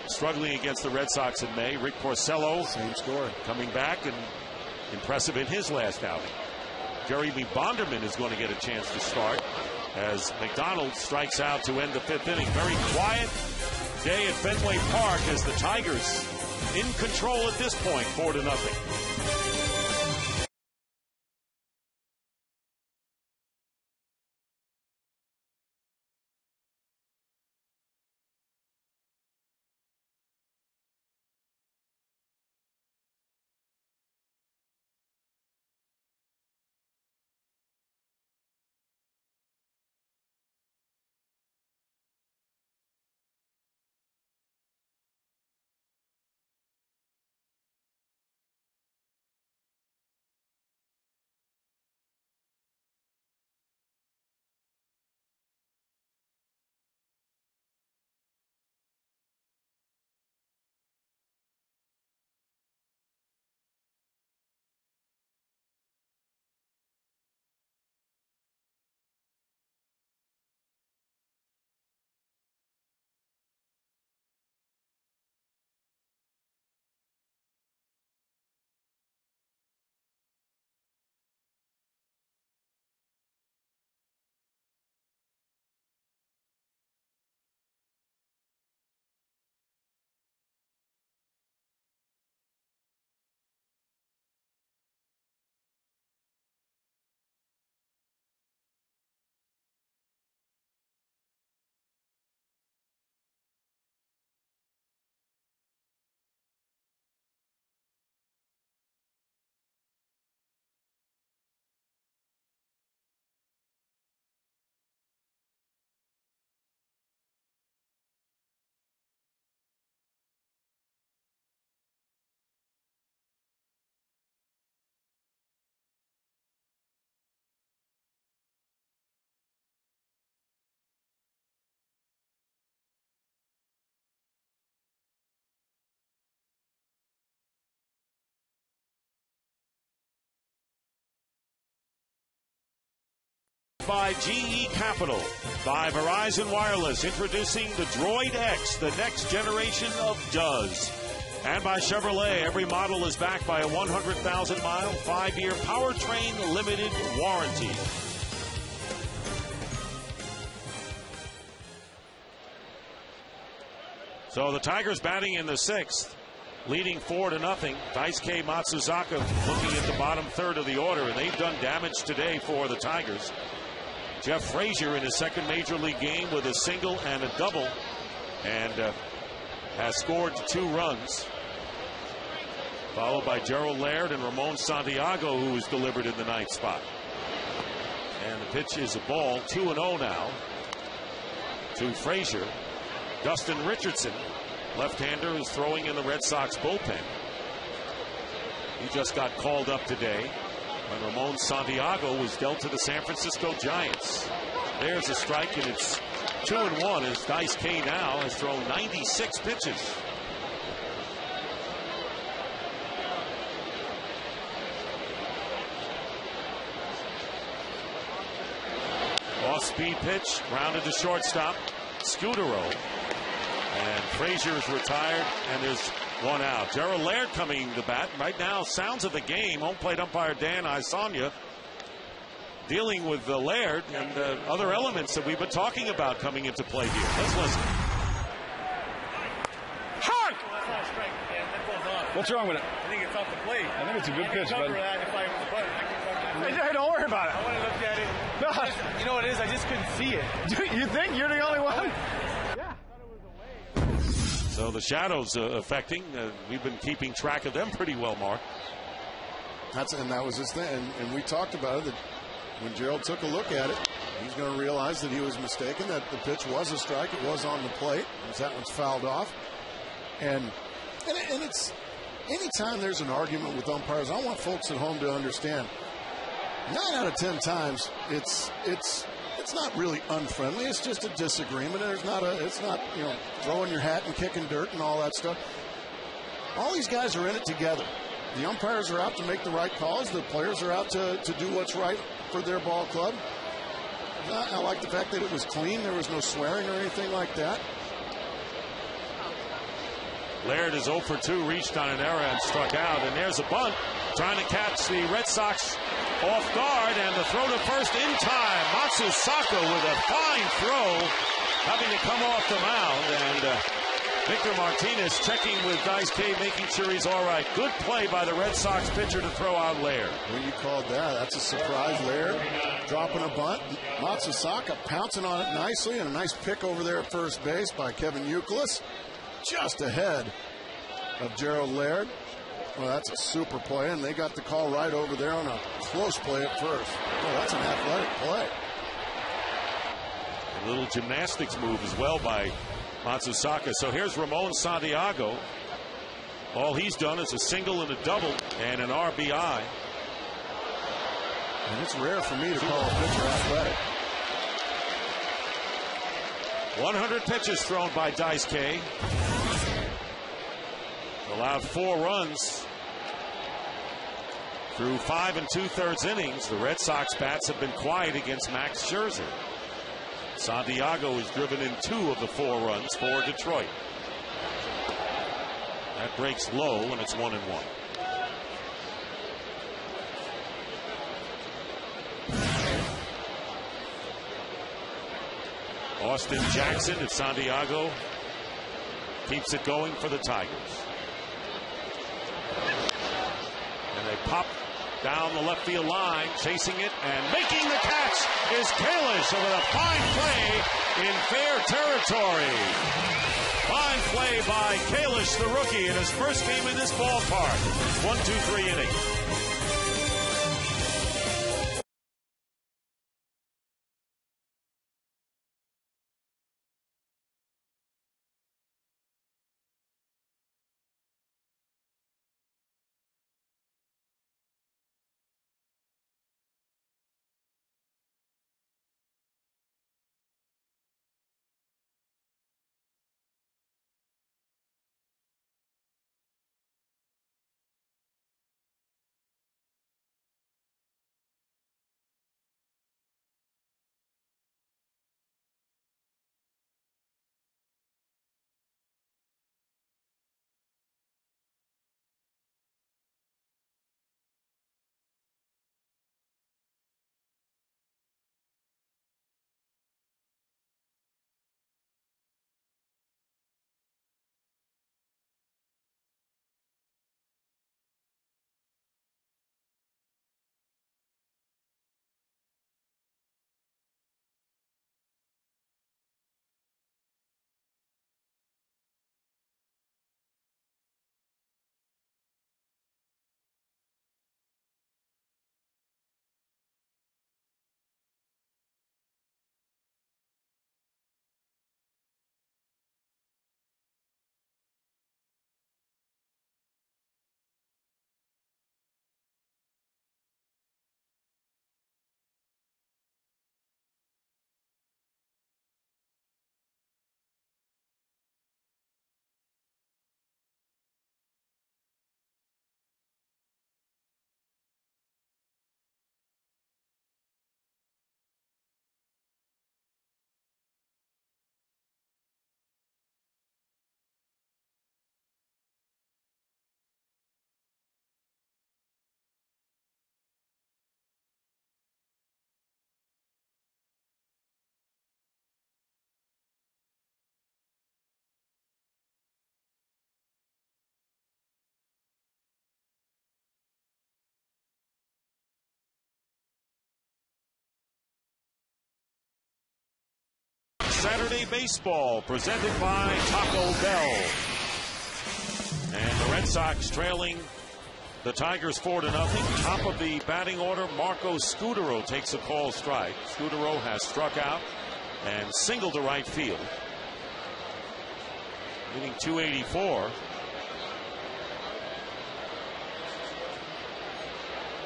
struggling against the Red Sox in May. Rick Porcello, same story, coming back and impressive in his last outing. Jeremy Bonderman is going to get a chance to start as McDonald strikes out to end the 5th inning. Very quiet day at Fenway Park as the Tigers in control at this point, 4-0. By GE Capital, by Verizon Wireless, introducing the Droid X, the next generation of does. And by Chevrolet, every model is backed by a 100,000-mile, 5-year powertrain limited warranty. So the Tigers batting in the 6th, leading 4-0. Daisuke Matsuzaka looking at the bottom third of the order, and they've done damage today for the Tigers. Jeff Frazier in his second major league game with a single and a double, and has scored 2 runs. Followed by Gerald Laird and Ramon Santiago, who was delivered in the 9th spot. And the pitch is a ball, 2-0 now to Frazier. Dustin Richardson, left-hander, is throwing in the Red Sox bullpen. He just got called up today when Ramon Santiago was dealt to the San Francisco Giants. There's a strike, and it's 2-1 as Dice K now has thrown 96 pitches. Off-speed pitch, grounded to shortstop, Scudero. And Frazier is retired, and there's 1 out. Gerald Laird coming to bat. Right now, sounds of the game. Home plate umpire Dan Isanya dealing with Laird and other elements that we've been talking about coming into play here. Let's listen. Hark! What's wrong with it? I think it's off the plate. I think it's a good pitch, but Hey, don't worry about it. I want to look at it. No. You know what it is? I just couldn't see it. You think you're the only one? So the shadows affecting. We've been keeping track of them pretty well, Mark. And that was his thing. And we talked about it, that when Gerald took a look at it, he's going to realize that he was mistaken, that the pitch was a strike. It was on the plate. That one's fouled off. And it's anytime there's an argument with umpires, I want folks at home to understand, 9 out of 10 times, it's not really unfriendly. It's just a disagreement. It's not throwing your hat and kicking dirt and all that stuff. All these guys are in it together. The umpires are out to make the right calls. The players are out to do what's right for their ball club. I like the fact that it was clean. There was no swearing or anything like that. Laird is 0 for 2, reached on an error and struck out. And there's a bunt trying to catch the Red Sox off guard, and the throw to first in time. Matsusaka with a fine throw, having to come off the mound. And Victor Martinez checking with Dice K, making sure he's all right. Good play by the Red Sox pitcher to throw out Laird. When you called that, that's a surprise. Laird dropping a bunt. Matsusaka pouncing on it nicely, and a nice pick over there at first base by Kevin Youkilis, just ahead of Gerald Laird. Well, that's a super play, and they got the call right over there on a close play at first. Oh, that's an athletic play. A little gymnastics move as well by Matsusaka. So here's Ramon Santiago. All he's done is a single and a double and an RBI. And it's rare for me to call a pitcher athletic. 100 pitches thrown by Dice K. Allowed 4 runs through 5 2/3 innings. The Red Sox bats have been quiet against Max Scherzer. Santiago has driven in 2 of the 4 runs for Detroit. That breaks low, and it's 1-1. Austin Jackson at Santiago keeps it going for the Tigers. And they pop down the left field line, chasing it, and making the catch is Kalish with a fine play in fair territory. Fine play by Kalish, the rookie, in his first game in this ballpark. 1-2-3 inning. Saturday Baseball, presented by Taco Bell. And the Red Sox trailing the Tigers 4-0. Top of the batting order, Marco Scutaro takes a call strike. Scutaro has struck out and singled to right field, hitting .284.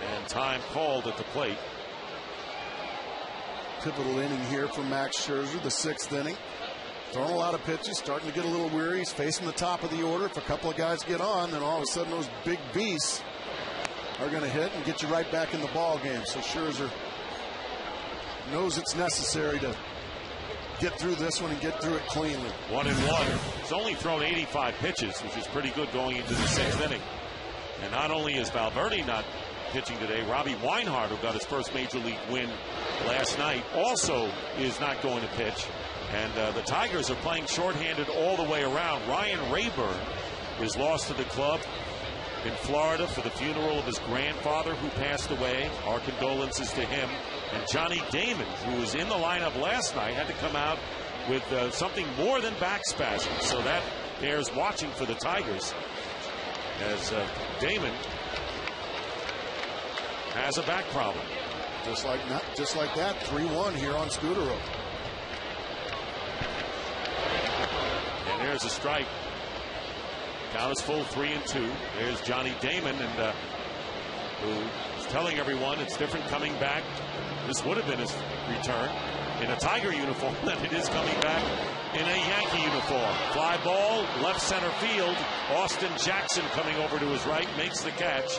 And time called at the plate. Pivotal inning here for Max Scherzer, the 6th inning. Throwing a lot of pitches, starting to get a little weary. He's facing the top of the order. If a couple of guys get on, then all of a sudden those big beasts are going to hit and get you right back in the ball game. So Scherzer knows it's necessary to get through this one and get through it cleanly. 1-1. He's only thrown 85 pitches, which is pretty good going into the 6th inning. And not only is Valverde not pitching today, Robbie Weinhardt, who got his first major league win last night, also is not going to pitch. And the Tigers are playing shorthanded all the way around. Ryan Rayburn is lost to the club in Florida for the funeral of his grandfather who passed away. Our condolences to him. And Johnny Damon, who was in the lineup last night, had to come out with something more than back spasms. So that bears watching for the Tigers, as Damon has a back problem. Just like that, 3-1 here on Scutaro. And there's a strike. Count is full, 3-2. There's Johnny Damon, and who is telling everyone it's different coming back. This would have been his return in a Tiger uniform than it is coming back in a Yankee uniform. Fly ball, left center field. Austin Jackson coming over to his right, makes the catch.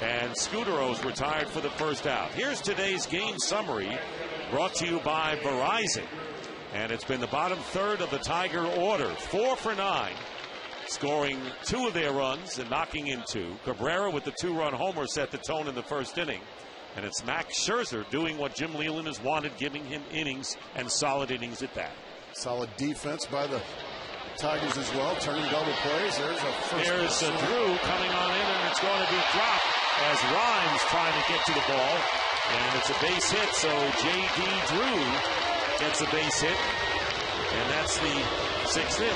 And Scutaro's retired for the first out. Here's today's game summary, brought to you by Verizon. And it's been the bottom third of the Tiger order. 4 for 9, scoring 2 of their runs and knocking in 2. Cabrera with the 2-run homer set the tone in the first inning. And it's Max Scherzer doing what Jim Leyland has wanted, giving him innings, and solid innings at that. Solid defense by the Tigers as well, turning double plays. There's Drew coming on in, and it's going to be dropped as Rhymes trying to get to the ball. And it's a base hit, so J.D. Drew gets a base hit, and that's the 6th hit.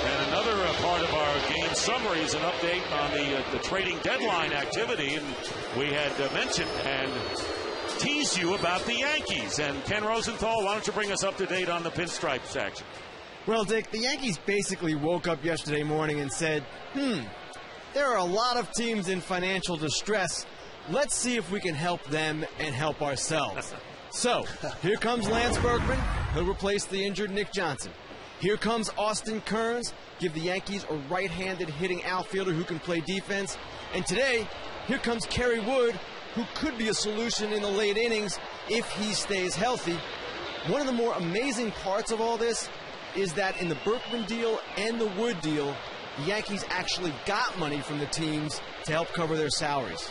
And another part of our game summary is an update on the trading deadline activity. And we had mentioned and teased you about the Yankees. And Ken Rosenthal, why don't you bring us up to date on the pinstripes action? Well, Dick, the Yankees basically woke up yesterday morning and said, there are a lot of teams in financial distress. Let's see if we can help them and help ourselves. So, here comes Lance Berkman. He'll replace the injured Nick Johnson. Here comes Austin Kearns, give the Yankees a right-handed hitting outfielder who can play defense. And today, here comes Kerry Wood, who could be a solution in the late innings if he stays healthy. One of the more amazing parts of all this is that in the Berkman deal and the Wood deal, the Yankees actually got money from the teams to help cover their salaries.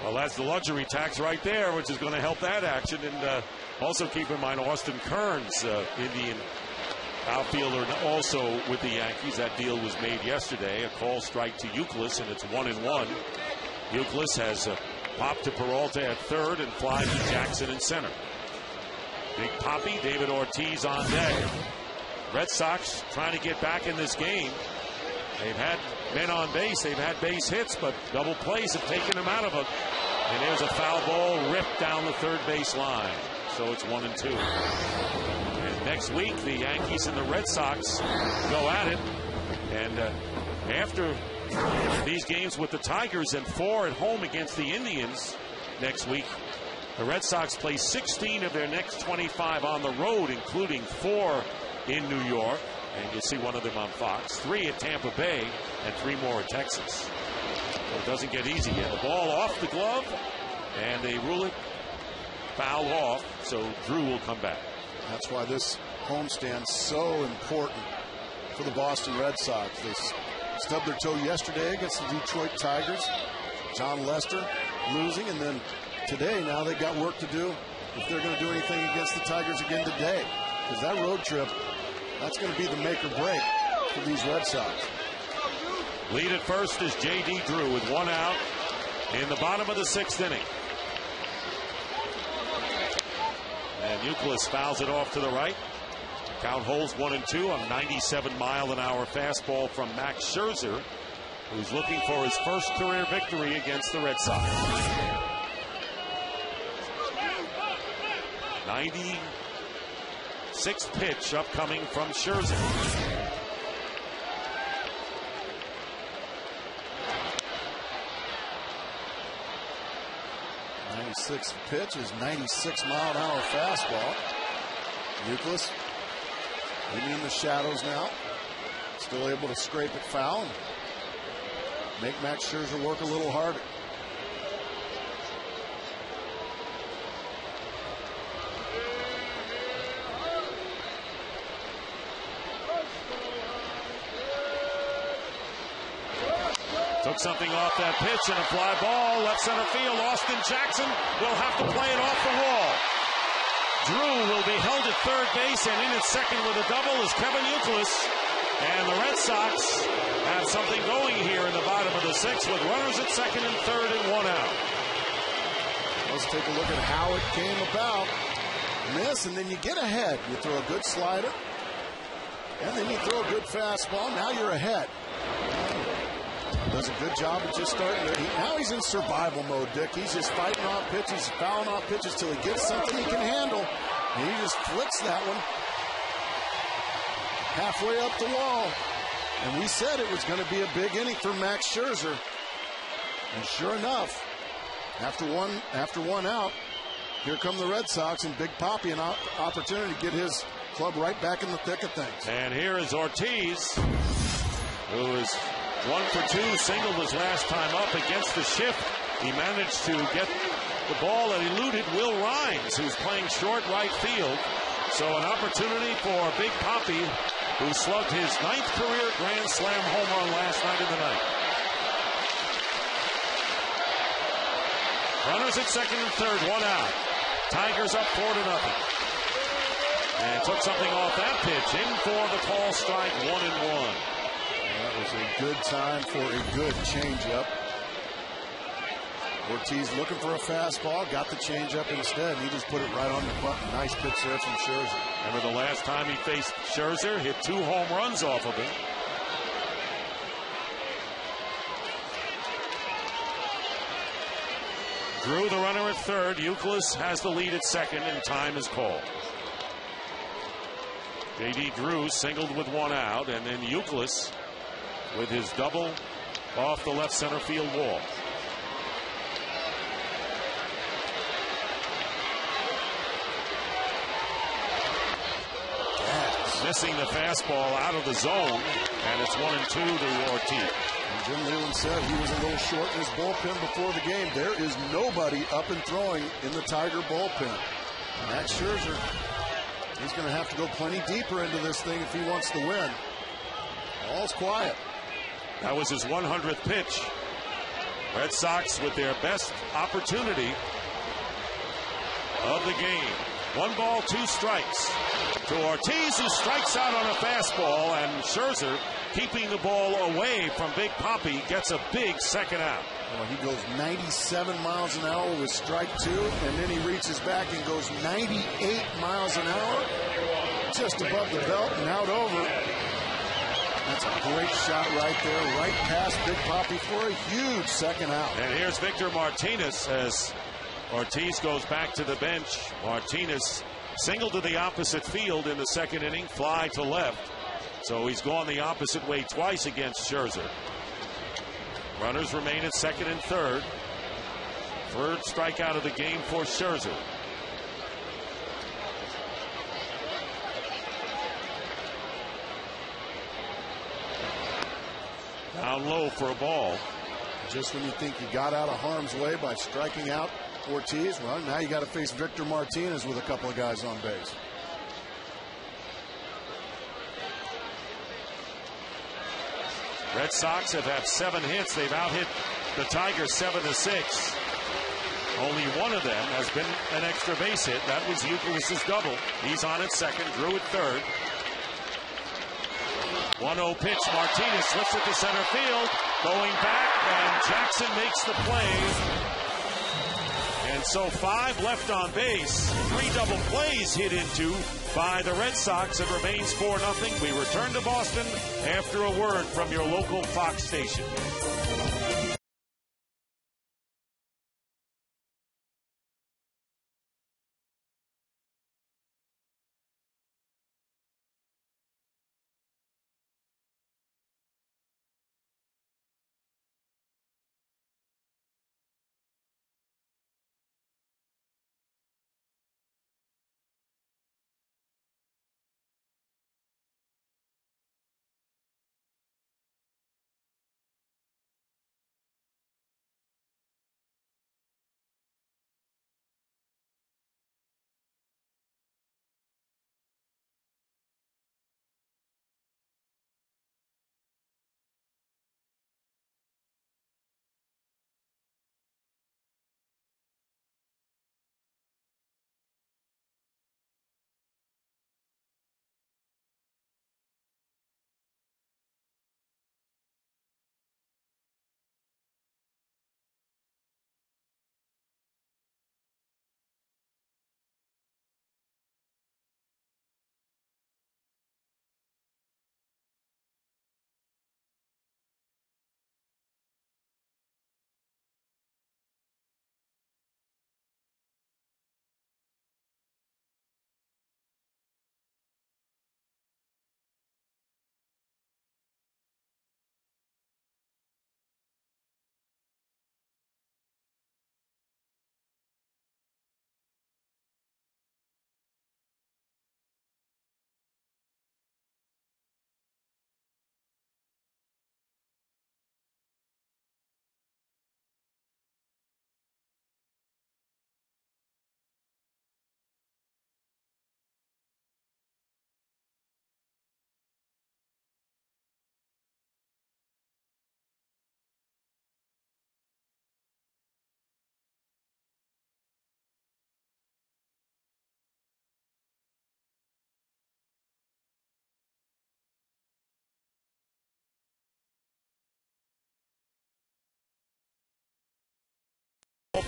Well, that's the luxury tax right there, which is going to help that action. And also keep in mind Austin Kearns, Indian outfielder, also with the Yankees. That deal was made yesterday. A call strike to Euclid, and it's 1-1. Euclid has popped to Peralta at third and fly to Jackson in center. Big Poppy, David Ortiz on deck. Red Sox trying to get back in this game. They've had men on base. They've had base hits, but double plays have taken them out of it. And there's a foul ball ripped down the third base line. So it's 1-2. And next week, the Yankees and the Red Sox go at it. And after these games with the Tigers and 4 at home against the Indians next week, the Red Sox play 16 of their next 25 on the road, including 4 in New York. And you'll see one of them on Fox. 3 at Tampa Bay and 3 more at Texas. So it doesn't get easy yet. The ball off the glove, and they rule it foul off, so Drew will come back. That's why this homestand is so important for the Boston Red Sox. They stubbed their toe yesterday against the Detroit Tigers. John Lester losing, and then today now they got work to do if they're going to do anything against the Tigers again today. Because that road trip, that's going to be the make or break for these Red Sox. Lead at first is J.D. Drew with 1 out in the bottom of the 6th inning. And Youkilis fouls it off to the right. Count holds 1-2 on 97-mile-an-hour fastball from Max Scherzer, who's looking for his first career victory against the Red Sox. 96th pitch upcoming from Scherzer. '96 pitch is 96-mile-an-hour fastball. Youkilis maybe in the shadows now, still able to scrape it foul and make Max Scherzer work a little harder. Took something off that pitch and a fly ball, left center field. Austin Jackson will have to play it off the wall. Drew will be held at third base, and in at second with a double is Kevin Youkilis. And the Red Sox have something going here in the bottom of the sixth with runners at second and third and one out. Let's take a look at how it came about. Miss, and then you get ahead. You throw a good slider, and then you throw a good fastball. Now you're ahead. Does a good job of just starting to. Now he's in survival mode, Dick. He's just fighting off pitches, fouling off pitches till he gets something he can handle. And he just flicks that one halfway up the wall. And we said it was going to be a big inning for Max Scherzer. And sure enough, after one out, here come the Red Sox, and Big Papi an opportunity to get his club right back in the thick of things. And here is Ortiz, who is 1 for 2, singled his last time up against the shift. He managed to get the ball that eluded Will Rhines, who's playing short right field. So an opportunity for Big Papi, who slugged his 9th career Grand Slam home run last night in the night. Runners at second and third, one out. Tigers up 4-0. And took something off that pitch. In for the call strike, 1-1. That was a good time for a good changeup. Ortiz looking for a fastball, got the changeup instead, and he just put it right on the button. Nice pitch there from Scherzer. Remember the last time he faced Scherzer, hit 2 home runs off of him. Drew, the runner at third. Youkilis has the lead at second, and time is called. J.D. Drew singled with one out, and then Youkilis with his double off the left center field wall. Missing the fastball out of the zone, and it's 1-2 to Ortiz. And Jim Leyland said he was a little short in his bullpen before the game. There is nobody up and throwing in the Tiger bullpen. Max Scherzer, he's going to have to go plenty deeper into this thing if he wants to win. All's quiet. That was his 100th pitch. Red Sox with their best opportunity of the game. 1 ball, 2 strikes to Ortiz, who strikes out on a fastball, and Scherzer, keeping the ball away from Big Papi, gets a big second out. Well, he goes 97 miles an hour with strike 2, and then he reaches back and goes 98 miles an hour just above the belt and out over. That's a great shot right there, right past Big Papi for a huge second out. And here's Victor Martinez as Ortiz goes back to the bench. Martinez singled to the opposite field in the second inning, fly to left. So he's gone the opposite way twice against Scherzer. Runners remain at second and third. Third strikeout of the game for Scherzer. Down low for a ball. Just when you think you got out of harm's way by striking out Ortiz, well, now you got to face Victor Martinez with a couple of guys on base. Red Sox have had 7 hits. They've out-hit the Tigers 7-6. Only one of them has been an extra base hit. That was Youkilis' double. He's on at second, Drew at third. 1-0 pitch. Martinez slips it to center field. Going back, and Jackson makes the play. And And so 5 left on base. 3 double plays hit into by the Red Sox. It remains 4-0. We return to Boston after a word from your local Fox station.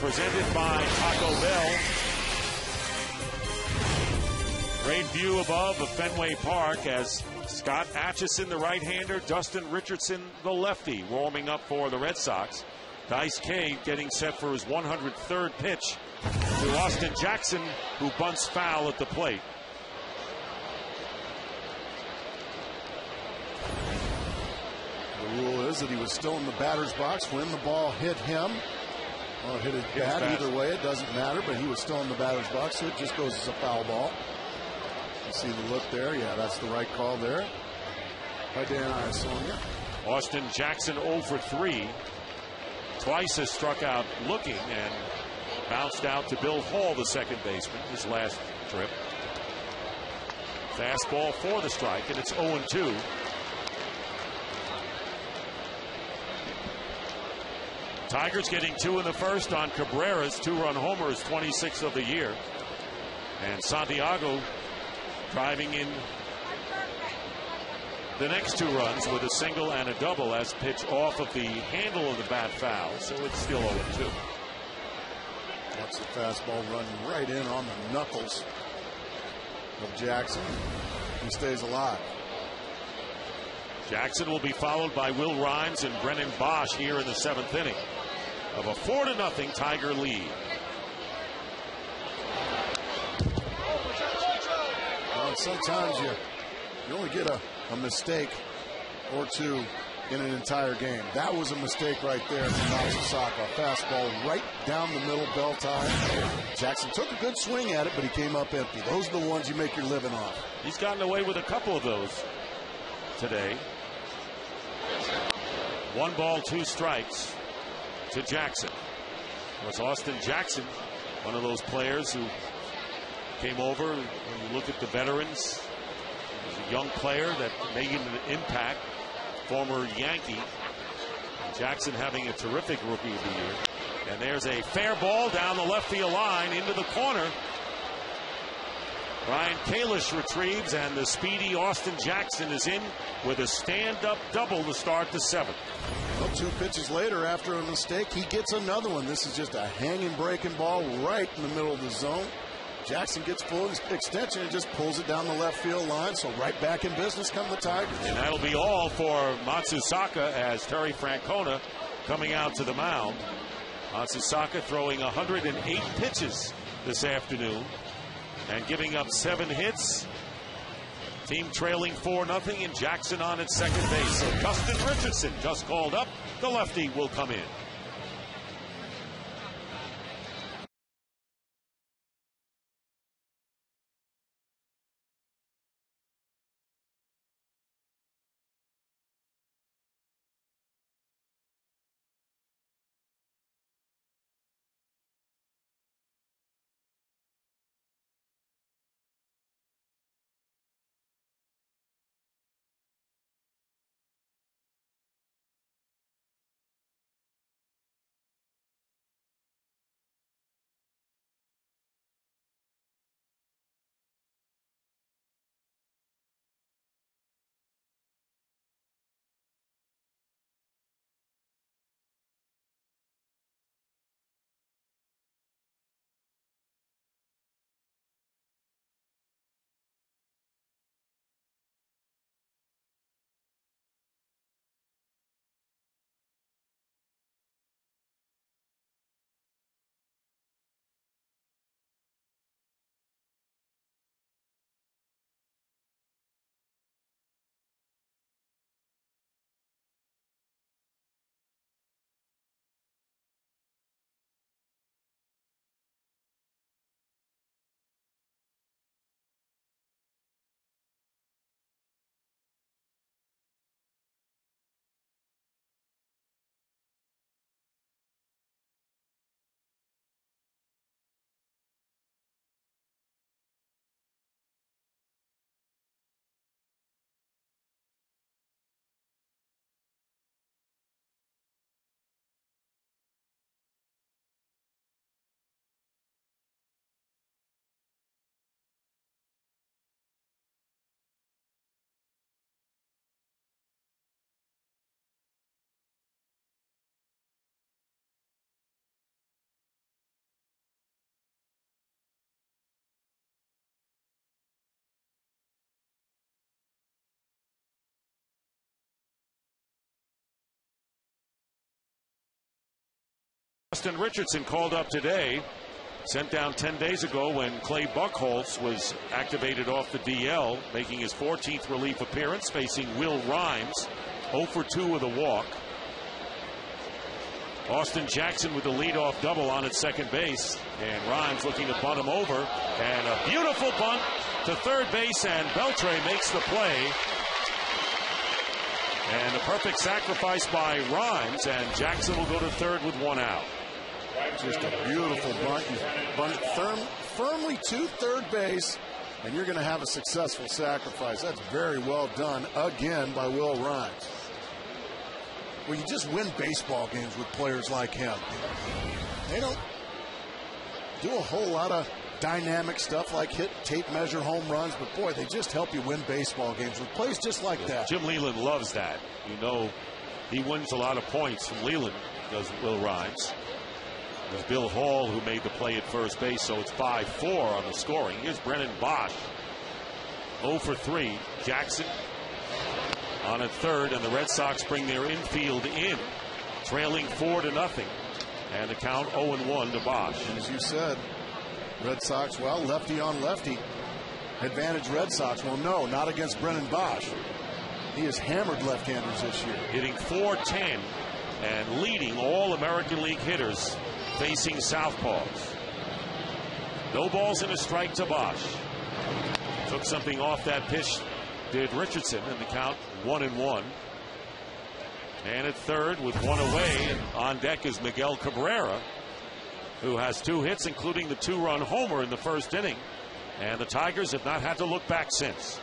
Presented by Taco Bell. Great view above of Fenway Park as Scott Atchison, the right-hander, Dustin Richardson, the lefty, warming up for the Red Sox. Dice K getting set for his 103rd pitch to Austin Jackson, who bunts foul at the plate. The rule is that he was still in the batter's box when the ball hit him. Well, it hit his bat. Either way, it doesn't matter, but he was still in the batter's box, so it just goes as a foul ball. You see the look there. Yeah, that's the right call there by Dan Iasonia. Austin Jackson 0 for 3. Twice has struck out looking and bounced out to Bill Hall, the second baseman, his last trip. Fastball for the strike, and it's 0-2. Tigers getting 2 in the first on Cabrera's 2-run homer, his 26th of the year. And Santiago driving in the next 2 runs with a single and a double as pitch off of the handle of the bat foul. So it's still 0-2. That's the fastball run right in on the knuckles of Jackson. He stays alive. Jackson will be followed by Will Rhymes and Brennan Bosch here in the 7th inning of a 4-0 Tiger lead. Well, sometimes you only get a mistake or two in an entire game. That was a mistake right there from Matsuzaka. Fastball right down the middle, bell tie. Jackson took a good swing at it, but he came up empty. Those are the ones you make your living off. He's gotten away with a couple of those today. 1 ball, 2 strikes to Jackson. It was Austin Jackson, one of those players who came over. When you look at the veterans, he's a young player that making an impact. Former Yankee. Jackson having a terrific rookie of the year. And there's a fair ball down the left field line into the corner. Ryan Kalish retrieves, and the speedy Austin Jackson is in with a stand-up double to start the 7th. Well, 2 pitches later, after a mistake, he gets another one. This is just a hanging breaking ball right in the middle of the zone. Jackson gets full extension and just pulls it down the left field line. So right back in business come the Tigers. And that'll be all for Matsusaka as Terry Francona coming out to the mound. Matsusaka throwing 108 pitches this afternoon and giving up 7 hits. Team trailing 4-0, and Jackson on at second base. So Dustin Richardson just called up. The lefty will come in. Dustin Richardson called up today, sent down 10 days ago when Clay Buchholz was activated off the DL, making his 14th relief appearance, facing Will Rhymes, 0 for 2 with a walk. Austin Jackson with the leadoff double on at second base, and Rhymes looking to bunt him over, and a beautiful bunt to third base, and Beltre makes the play. And a perfect sacrifice by Rhymes, and Jackson will go to third with 1 out. Just a beautiful bunt. Bunt it firmly to third base, and you're going to have a successful sacrifice. That's very well done again by Will Rhymes. Well, you just win baseball games with players like him. They don't do a whole lot of dynamic stuff like hit, tape measure, home runs, but boy, they just help you win baseball games with plays just like that. Jim Leland loves that. You know, he wins a lot of points from Leland, does Will Rhymes. It was Bill Hall who made the play at first base, so it's 5-4 on the scoring. Here's Brennan Bosch, 0 for 3. Jackson on at third, and the Red Sox bring their infield in, trailing 4-0, and the count 0-1 to Bosch. As you said, Red Sox, well, lefty on lefty. Advantage Red Sox. Well, no, not against Brennan Bosch. He has hammered left-handers this year. Hitting .410 and leading all American League hitters facing southpaws. No balls and a strike to Bosch. Took something off that pitch, did Richardson, and the count 1-1. And at third with 1 away, and on deck is Miguel Cabrera, who has 2 hits, including the 2-run homer in the first inning. And the Tigers have not had to look back since.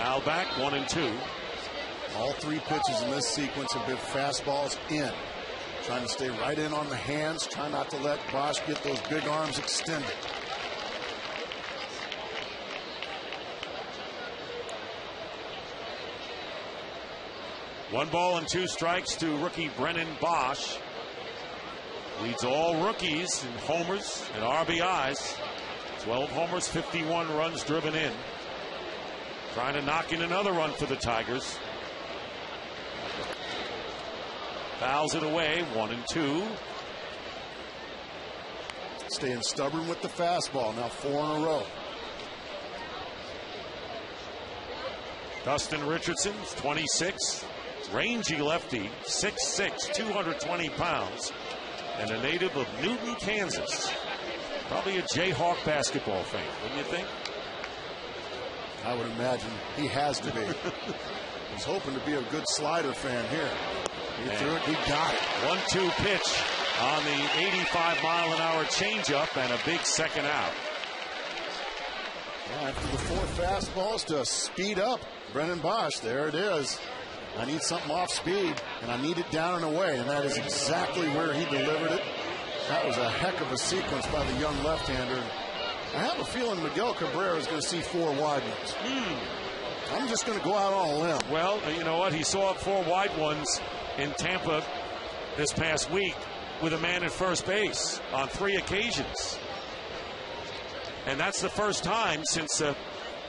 Foul back, 1-2. All three pitches in this sequence have been fastballs in. Trying to stay right in on the hands, try not to let Bosch get those big arms extended. One ball and 2 strikes to rookie Brennan Bosch. Leads all rookies in homers and RBIs. 12 homers, 51 runs driven in. Trying to knock in another run for the Tigers. Fouls it away, 1-2. Staying stubborn with the fastball, now 4 in a row. Dustin Richardson, 26. Rangy lefty, 6'6", 220 pounds. And a native of Newton, Kansas. Probably a Jayhawk basketball fan, wouldn't you think? I would imagine he has to be. He's hoping to be a good slider fan here. He threw it, he got it. 1-2 pitch on the 85-mile-an-hour changeup and a big second out. Yeah, after the 4 fastballs to speed up Brennan Bosch, there it is. I need something off speed, and I need it down and away, and that is exactly where he delivered it. That was a heck of a sequence by the young left-hander. I have a feeling Miguel Cabrera is going to see 4 wide ones. I'm just going to go out on a limb. Well, you know what? He saw 4 wide ones in Tampa this past week with a man at first base on 3 occasions. And that's the first time since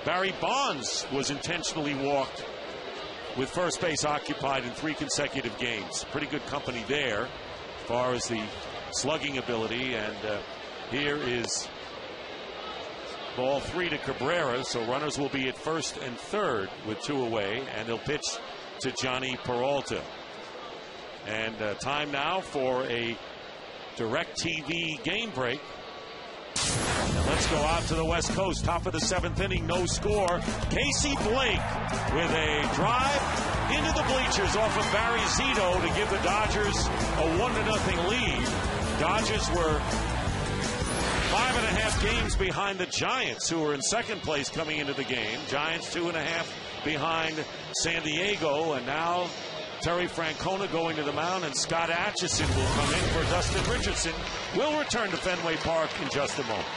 Barry Bonds was intentionally walked with first base occupied in 3 consecutive games. Pretty good company there as far as the slugging ability. And here is ball 3 to Cabrera. So runners will be at first and third with 2 away. And they'll pitch to Johnny Peralta. And time now for a DirecTV game break. And let's go out to the West Coast. Top of the 7th inning, no score. Casey Blake with a drive into the bleachers off of Barry Zito to give the Dodgers a 1-0 lead. Dodgers were 5.5 games behind the Giants, who were in second place coming into the game. Giants 2.5 behind San Diego, and now Terry Francona going to the mound, and Scott Atchison will come in for Dustin Richardson. We'll return to Fenway Park in just a moment.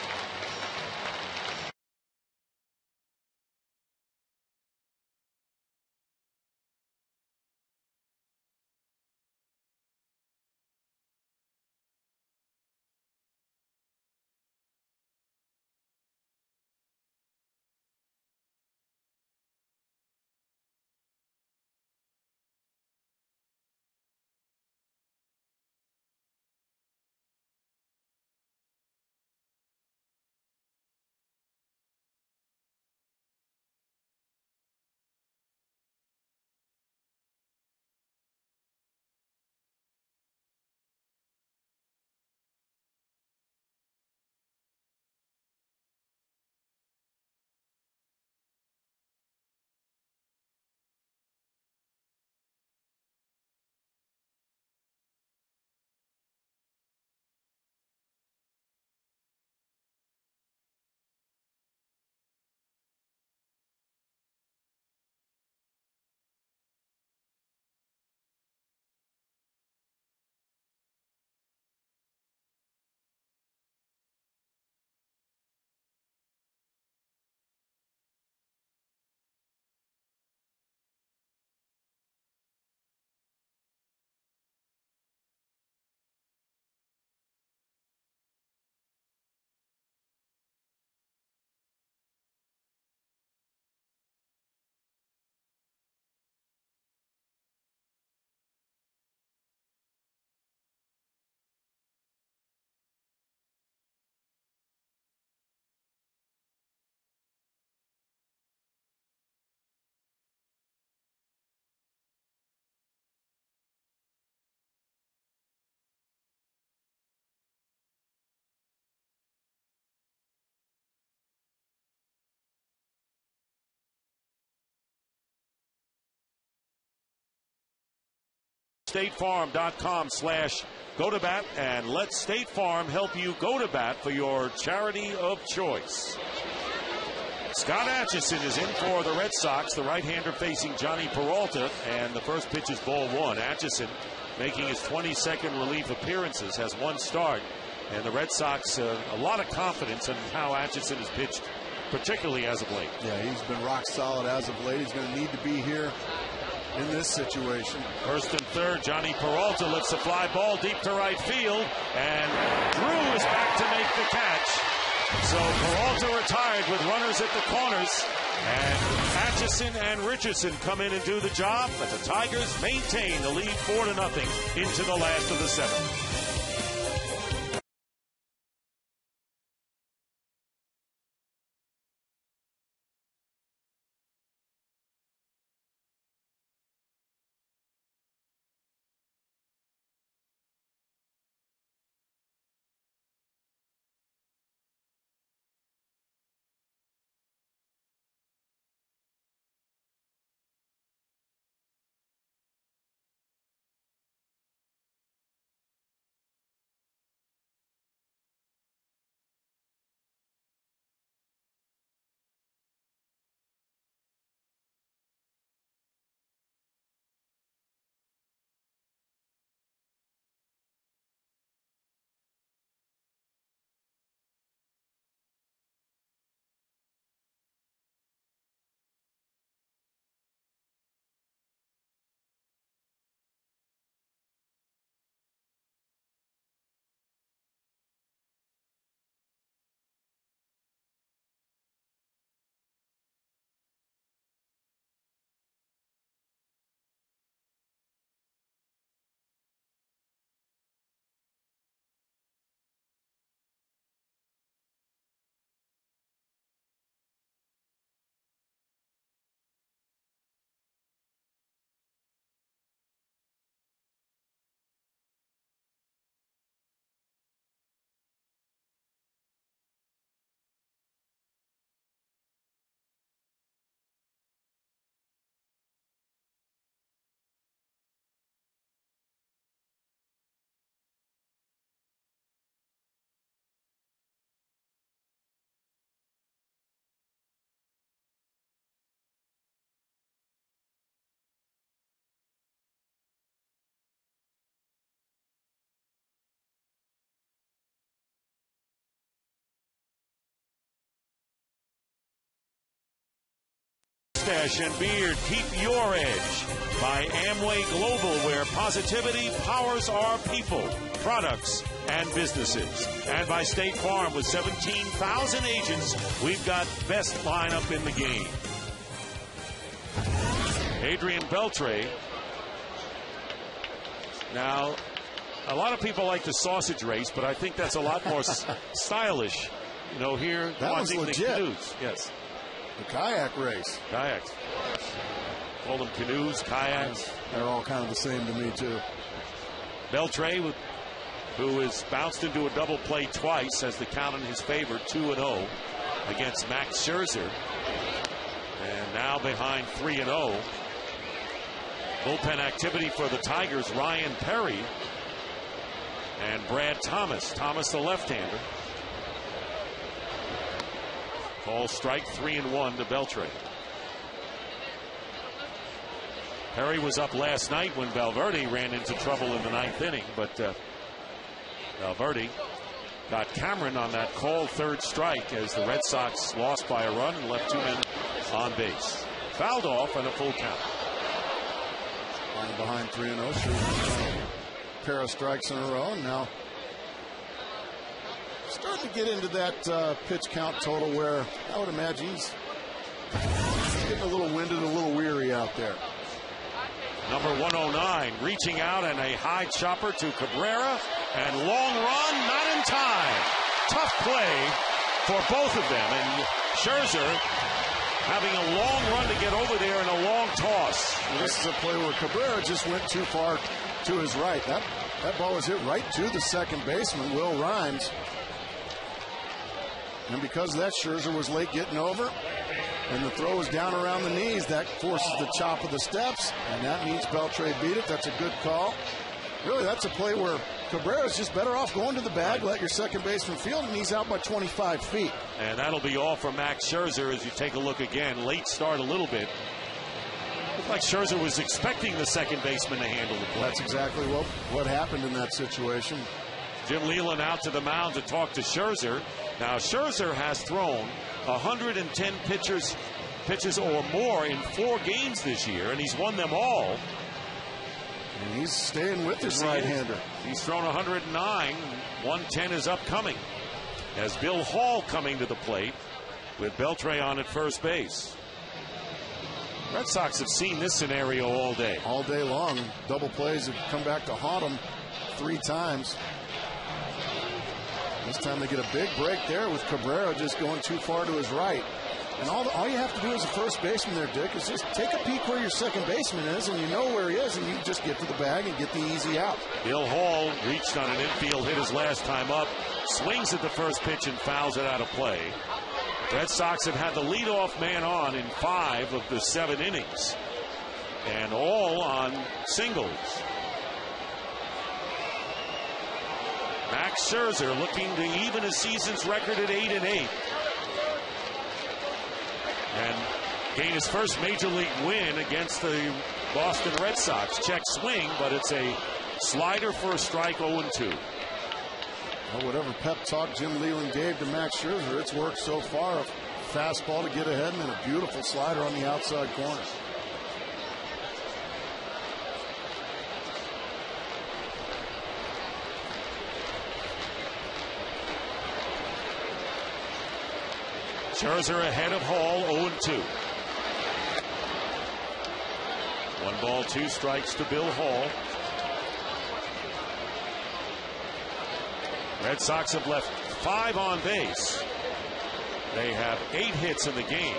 StateFarm.com/go-to-bat, and let State Farm help you go to bat for your charity of choice. Scott Atchison is in for the Red Sox, the right-hander facing Johnny Peralta, and the first pitch is ball one. Atchison, making his 22nd relief appearances, has one start, and the Red Sox, a lot of confidence in how Atchison has pitched, particularly as of late. Yeah, he's been rock solid as of late. He's going to need to be here in this situation. First and third, Johnny Peralta lifts a fly ball deep to right field, and Drew is back to make the catch. So Peralta retired with runners at the corners, and Atchison and Richardson come in and do the job, but the Tigers maintain the lead 4-0 into the last of the seventh. Mustache and beard, keep your edge. By Amway Global, where positivity powers our people, products, and businesses. And by State Farm, with 17,000 agents, we've got best lineup in the game. Adrian Beltre. Now, a lot of people like the sausage race, but I think that's a lot more stylish. You know, here, that was watching legit. the canoes. Yes. The kayak race. Kayaks. Call them canoes, kayaks. They're all kind of the same to me, too. Beltre, who has bounced into a double play twice, has the count in his favor, 2-0 against Max Scherzer. And now behind 3-0. Bullpen activity for the Tigers, Ryan Perry and Brad Thomas. Thomas, the left-hander. Ball strike, 3-1 to Beltre. Perry was up last night when Valverde ran into trouble in the ninth inning, but Valverde got Cameron on that called third strike as the Red Sox lost by a run and left two men on base. Fouled off and a full count. Behind 3-0, shooting a pair of strikes in a row, and now starting to get into that pitch count total where I would imagine he's getting a little winded, a little weary out there. Number 109 reaching out and a high chopper to Cabrera, and long run, not in time. Tough play for both of them, and Scherzer having a long run to get over there and a long toss. And this is a play where Cabrera just went too far to his right. That ball was hit right to the second baseman, Will Rhymes. And because of that, Scherzer was late getting over, and the throw was down around the knees. That forces the chop of the steps, and that means Beltre beat it. That's a good call. Really, that's a play where Cabrera's just better off going to the bag, let your second baseman field, and he's out by 25 feet. And that'll be all for Max Scherzer as you take a look again. Late start a little bit. Looked like Scherzer was expecting the second baseman to handle the play. That's exactly what happened in that situation. Jim Leyland out to the mound to talk to Scherzer. Now, Scherzer has thrown 110 pitches or more in 4 games this year, and he's won them all. And he's staying with his right-hander. He's thrown 109. 110 is upcoming. As Bill Hall coming to the plate with Beltre on at first base. Red Sox have seen this scenario all day. All day long. Double plays have come back to haunt them 3 times. This time they get a big break there with Cabrera just going too far to his right. And all you have to do as a first baseman there, Dick, is just take a peek where your second baseman is, and you know where he is, and you just get to the bag and get the easy out. Bill Hall reached on an infield hit his last time up, swings at the first pitch and fouls it out of play. Red Sox have had the leadoff man on in 5 of the 7 innings, and all on singles. Max Scherzer looking to even his season's record at 8-8. And gain his first major league win against the Boston Red Sox. Check swing, but it's a slider for a strike, 0-2. Well, whatever pep talk Jim Leyland gave to Max Scherzer, it's worked so far. A fastball to get ahead and then a beautiful slider on the outside corner. Scherzer ahead of Hall, 0-2. 1 ball, 2 strikes to Bill Hall. Red Sox have left 5 on base. They have 8 hits in the game,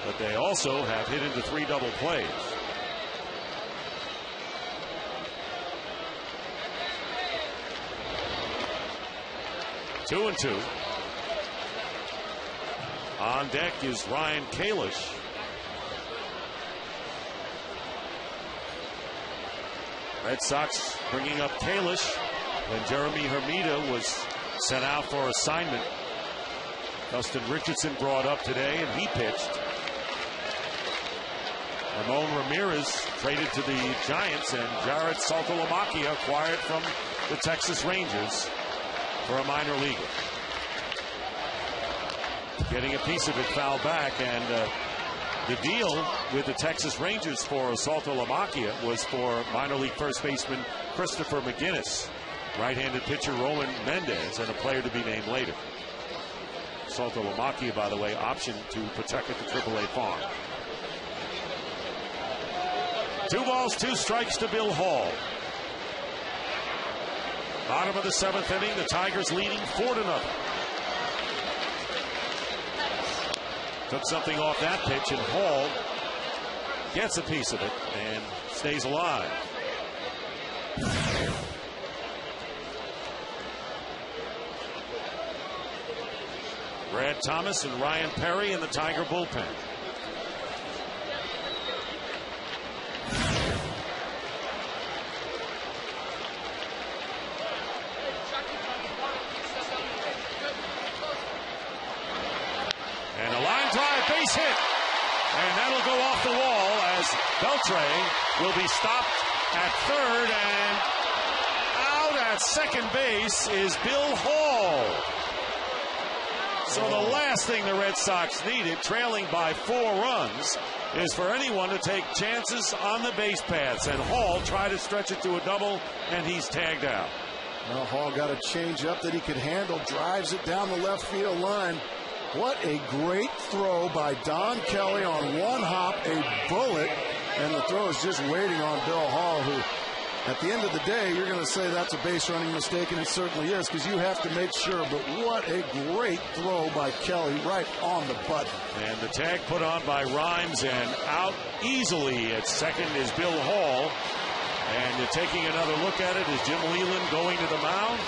but they also have hit into 3 double plays. Two and 2. On deck is Ryan Kalish. Red Sox bringing up Kalish when Jeremy Hermida was sent out for assignment. Dustin Richardson brought up today, and he pitched. Ramon Ramirez traded to the Giants, and Jared Saltalamacchia acquired from the Texas Rangers for a minor leaguer. Getting a piece of it foul back, and the deal with the Texas Rangers for Saltalamacchia was for minor league first baseman Christopher McGinnis, right-handed pitcher Roman Mendez, and a player to be named later. Saltalamacchia, by the way, optioned to Pawtucket to AAA farm. 2 balls, 2 strikes to Bill Hall. Bottom of the 7th inning, the Tigers leading 4-0. Took something off that pitch, and Hall gets a piece of it and stays alive. Brad Thomas and Ryan Perry in the Tiger bullpen. And a line drive, base hit. And that'll go off the wall as Beltre will be stopped at third, and out at second base is Bill Hall. So the last thing the Red Sox needed, trailing by 4 runs, is for anyone to take chances on the base paths. And Hall tried to stretch it to a double, and he's tagged out. Well, Hall got a change up that he could handle, drives it down the left field line. What a great throw by Don Kelly on one hop, a bullet, and the throw is just waiting on Bill Hall, who, at the end of the day, you're going to say that's a base running mistake, and it certainly is, because you have to make sure. But what a great throw by Kelly, right on the button. And the tag put on by Rhymes, and out easily at second is Bill Hall. And you're taking another look at it is Jim Leyland going to the mound.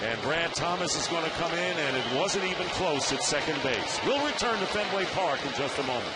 And Brad Thomas is going to come in, and it wasn't even close at second base. We'll return to Fenway Park in just a moment.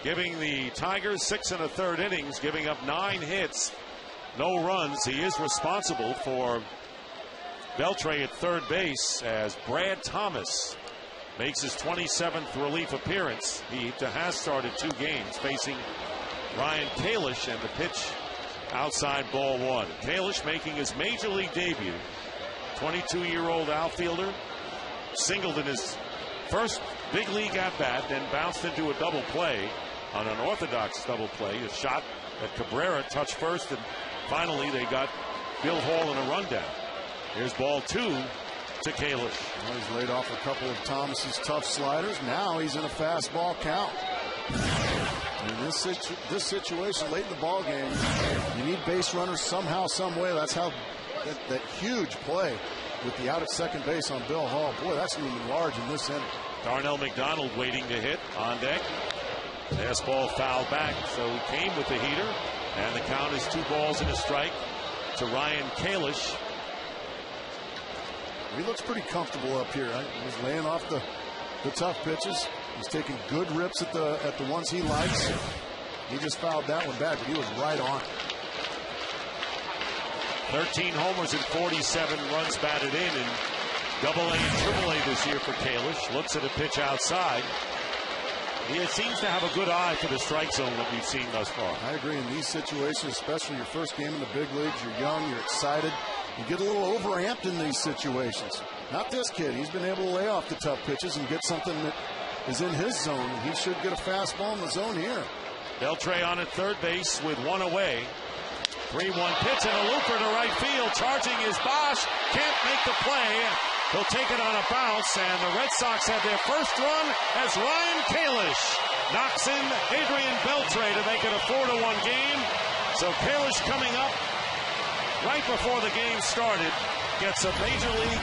giving the Tigers 6 1/3 innings, giving up 9 hits, no runs. He is responsible for Beltre at third base as Brad Thomas makes his 27th relief appearance. He has started 2 games facing Ryan Kalish, and the pitch outside ball 1. Kalish making his major league debut. 22-year-old outfielder singled in his first big league at bat, then bounced into a double play, on an orthodox double play. A shot at Cabrera touched first, and finally they got Bill Hall in a rundown. Here's ball 2 to Kalish. Well, he's laid off a couple of Thomas's tough sliders. Now he's in a fastball count. In this situation late in the ball game, you need base runners somehow, some way. That's how that huge play with the out at second base on Bill Hall. Boy, that's looming large in this inning. Darnell McDonald waiting to hit on deck. Fastball fouled back, so he came with the heater, and the count is 2 balls and a strike to Ryan Kalish. He looks pretty comfortable up here. He's laying off the tough pitches. He's taking good rips at the ones he likes. He just fouled that one back, but he was right on. 13 homers and 47 runs batted in Double-A and Triple-A this year for Kalish. Looks at a pitch outside. He seems to have a good eye for the strike zone that we've seen thus far. I agree. In these situations, especially your first game in the big leagues, you're young, you're excited. You get a little overamped in these situations. Not this kid. He's been able to lay off the tough pitches and get something that is in his zone. He should get a fastball in the zone here. Beltre on at third base with 1 away. 3-1 pitch and a looper to right field. Charging is Bosch. Can't make the play. He'll take it on a bounce, and the Red Sox have their first run as Ryan Kalish knocks in Adrian Beltre to make it a 4-1 game. So Kalish coming up right before the game started gets a major league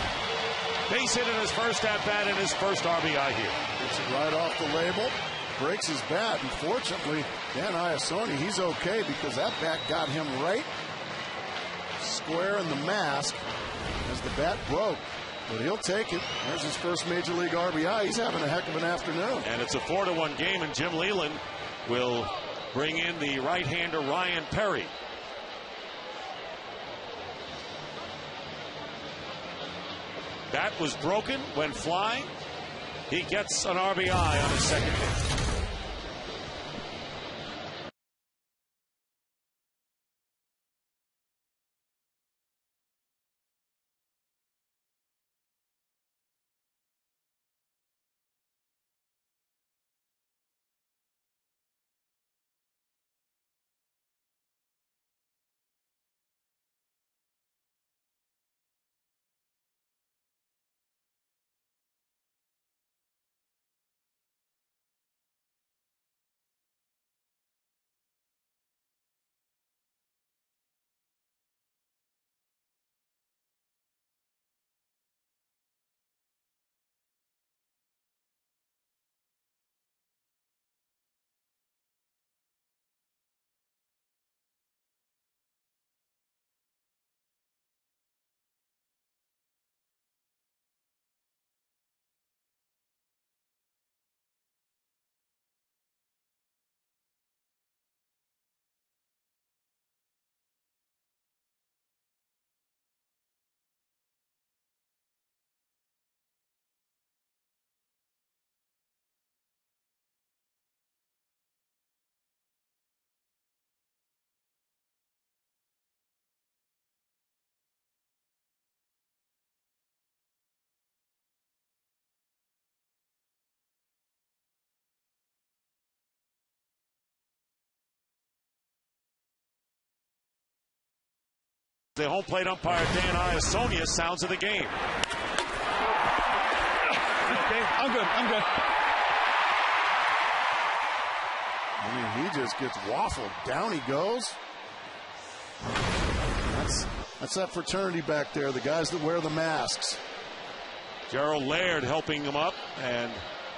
base hit in his first at-bat and his first RBI here. Gets it right off the label. Breaks his bat. Unfortunately, Dan Iasoni, he's okay because that bat got him right square in the mask as the bat broke. But he'll take it. There's his first major league RBI. He's having a heck of an afternoon. And it's a 4-1 game, and Jim Leyland will bring in the right-hander Ryan Perry. Bat was broken when flying. He gets an RBI on his second hit. The home plate umpire, Dan Iasonia, sounds of the game. Okay, I'm good. I mean, he just gets waffled. Down he goes. That's that fraternity back there, the guys that wear the masks. Gerald Laird helping him up, and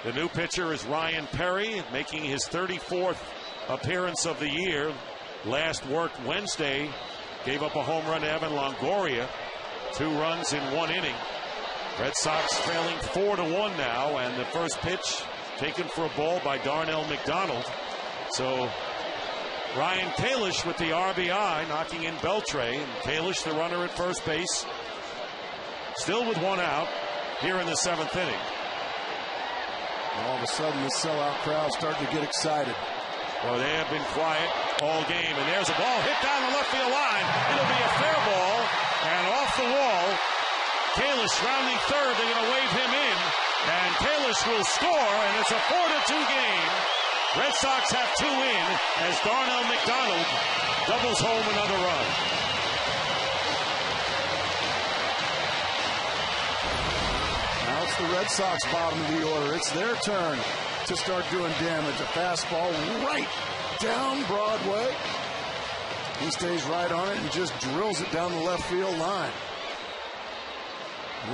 the new pitcher is Ryan Perry, making his 34th appearance of the year. Last worked Wednesday. Gave up a home run to Evan Longoria. 2 runs in 1 inning. Red Sox trailing 4-1 now, and the first pitch taken for a ball by Darnell McDonald. So Ryan Kalish with the RBI, knocking in Beltre, and Kalish, the runner at first base, still with one out here in the 7th inning. All of a sudden, this sellout crowd starting to get excited. Well, they have been quiet all game, and there's a ball hit down the left field line. It'll be a fair ball, and off the wall. Kalish rounding third. They're going to wave him in, and Kalish will score, and it's a 4-2 game. Red Sox have 2 in as Darnell McDonald doubles home another run. Now it's the Red Sox bottom of the order. It's their turn to start doing damage. A fastball right down Broadway. He stays right on it and just drills it down the left field line.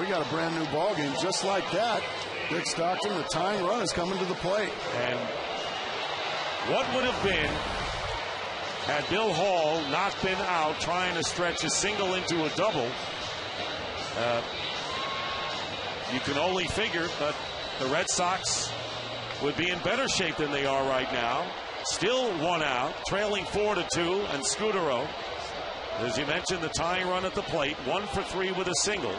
We got a brand new ball game just like that. Dick Stockton, the tying run is coming to the plate. And what would have been had Bill Hall not been out trying to stretch a single into a double? You can only figure that the Red Sox would be in better shape than they are right now. Still one out, trailing 4-2, and Scudero, as you mentioned, the tying run at the plate, 1 for 3 with a single.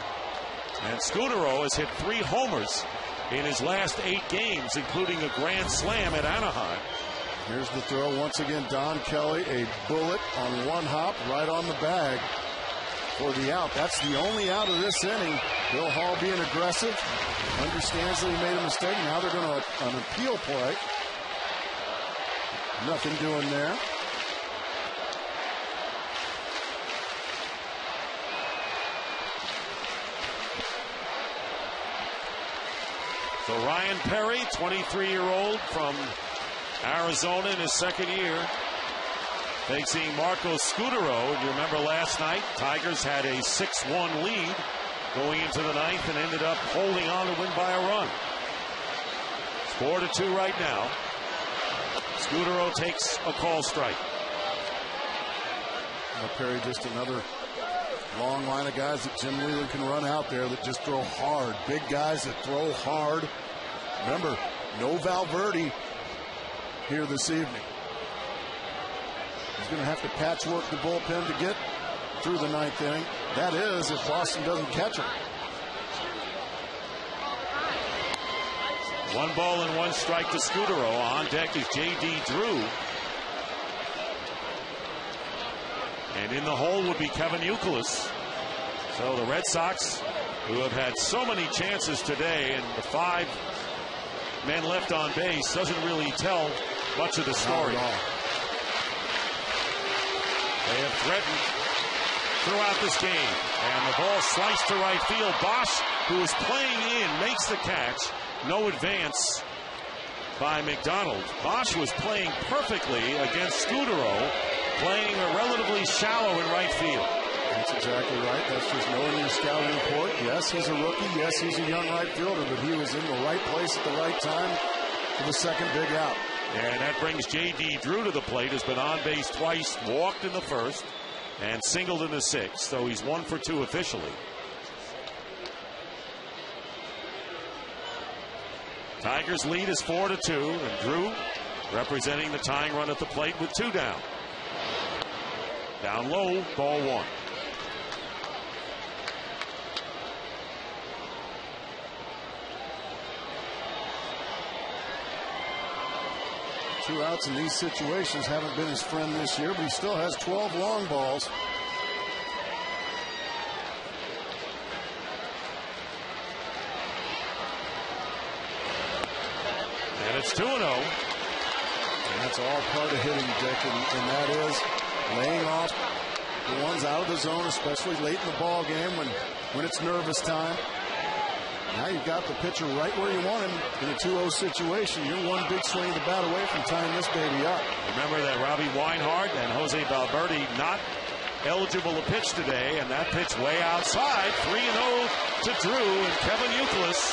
And Scudero has hit 3 homers in his last 8 games, including a grand slam at Anaheim. Here's the throw once again. Don Kelly, a bullet on one hop right on the bag for the out. That's the only out of this inning. Bill Hall being aggressive. Understands that he made a mistake. Now they're going to an appeal play. Nothing doing there. So Ryan Perry, 23-year-old from Arizona in his second year, facing Marco Scudero. And you remember last night, Tigers had a 6-1 lead going into the 9th and ended up holding on to win by a run. 4-2 right now. Scudero takes a call strike. Perry, just another long line of guys that Jim Leyland can run out there that just throw hard. Big guys that throw hard. Remember, no Valverde here this evening. He's going to have to patchwork the bullpen to get through the 9th inning. That is, if Boston doesn't catch him. 1 ball and 1 strike to Scudero. On deck is J.D. Drew. And in the hole would be Kevin Youkilis. So the Red Sox, who have had so many chances today, and the 5 men left on base doesn't really tell much of the story. They have threatened throughout this game. And the ball sliced to right field. Bosch, who is playing in, makes the catch. No advance by McDonald. Bosch was playing perfectly against Scudero, playing a relatively shallow in right field. That's exactly right. That's just knowing your scouting report. Yes, he's a rookie. Yes, he's a young right fielder, but he was in the right place at the right time for the second big out. And that brings J.D. Drew to the plate. Has been on base twice, walked in the first, and singled in the 6th. So he's 1 for 2 officially. Tigers lead is 4-2, and Drew representing the tying run at the plate with 2 down. Down low, ball 1. Two outs in these situations haven't been his friend this year, but he still has 12 long balls. And it's 2-0. And that's all part of hitting, Dick, and that is laying off the ones out of the zone, especially late in the ball game when it's nervous time. Now you've got the pitcher right where you want him in a 2-0 situation. You're one big swing of the bat away from tying this baby up. Remember that Robbie Weinhardt and Jose Valverde not eligible to pitch today, and that pitch way outside. 3-0 to Drew and Kevin Youkilis.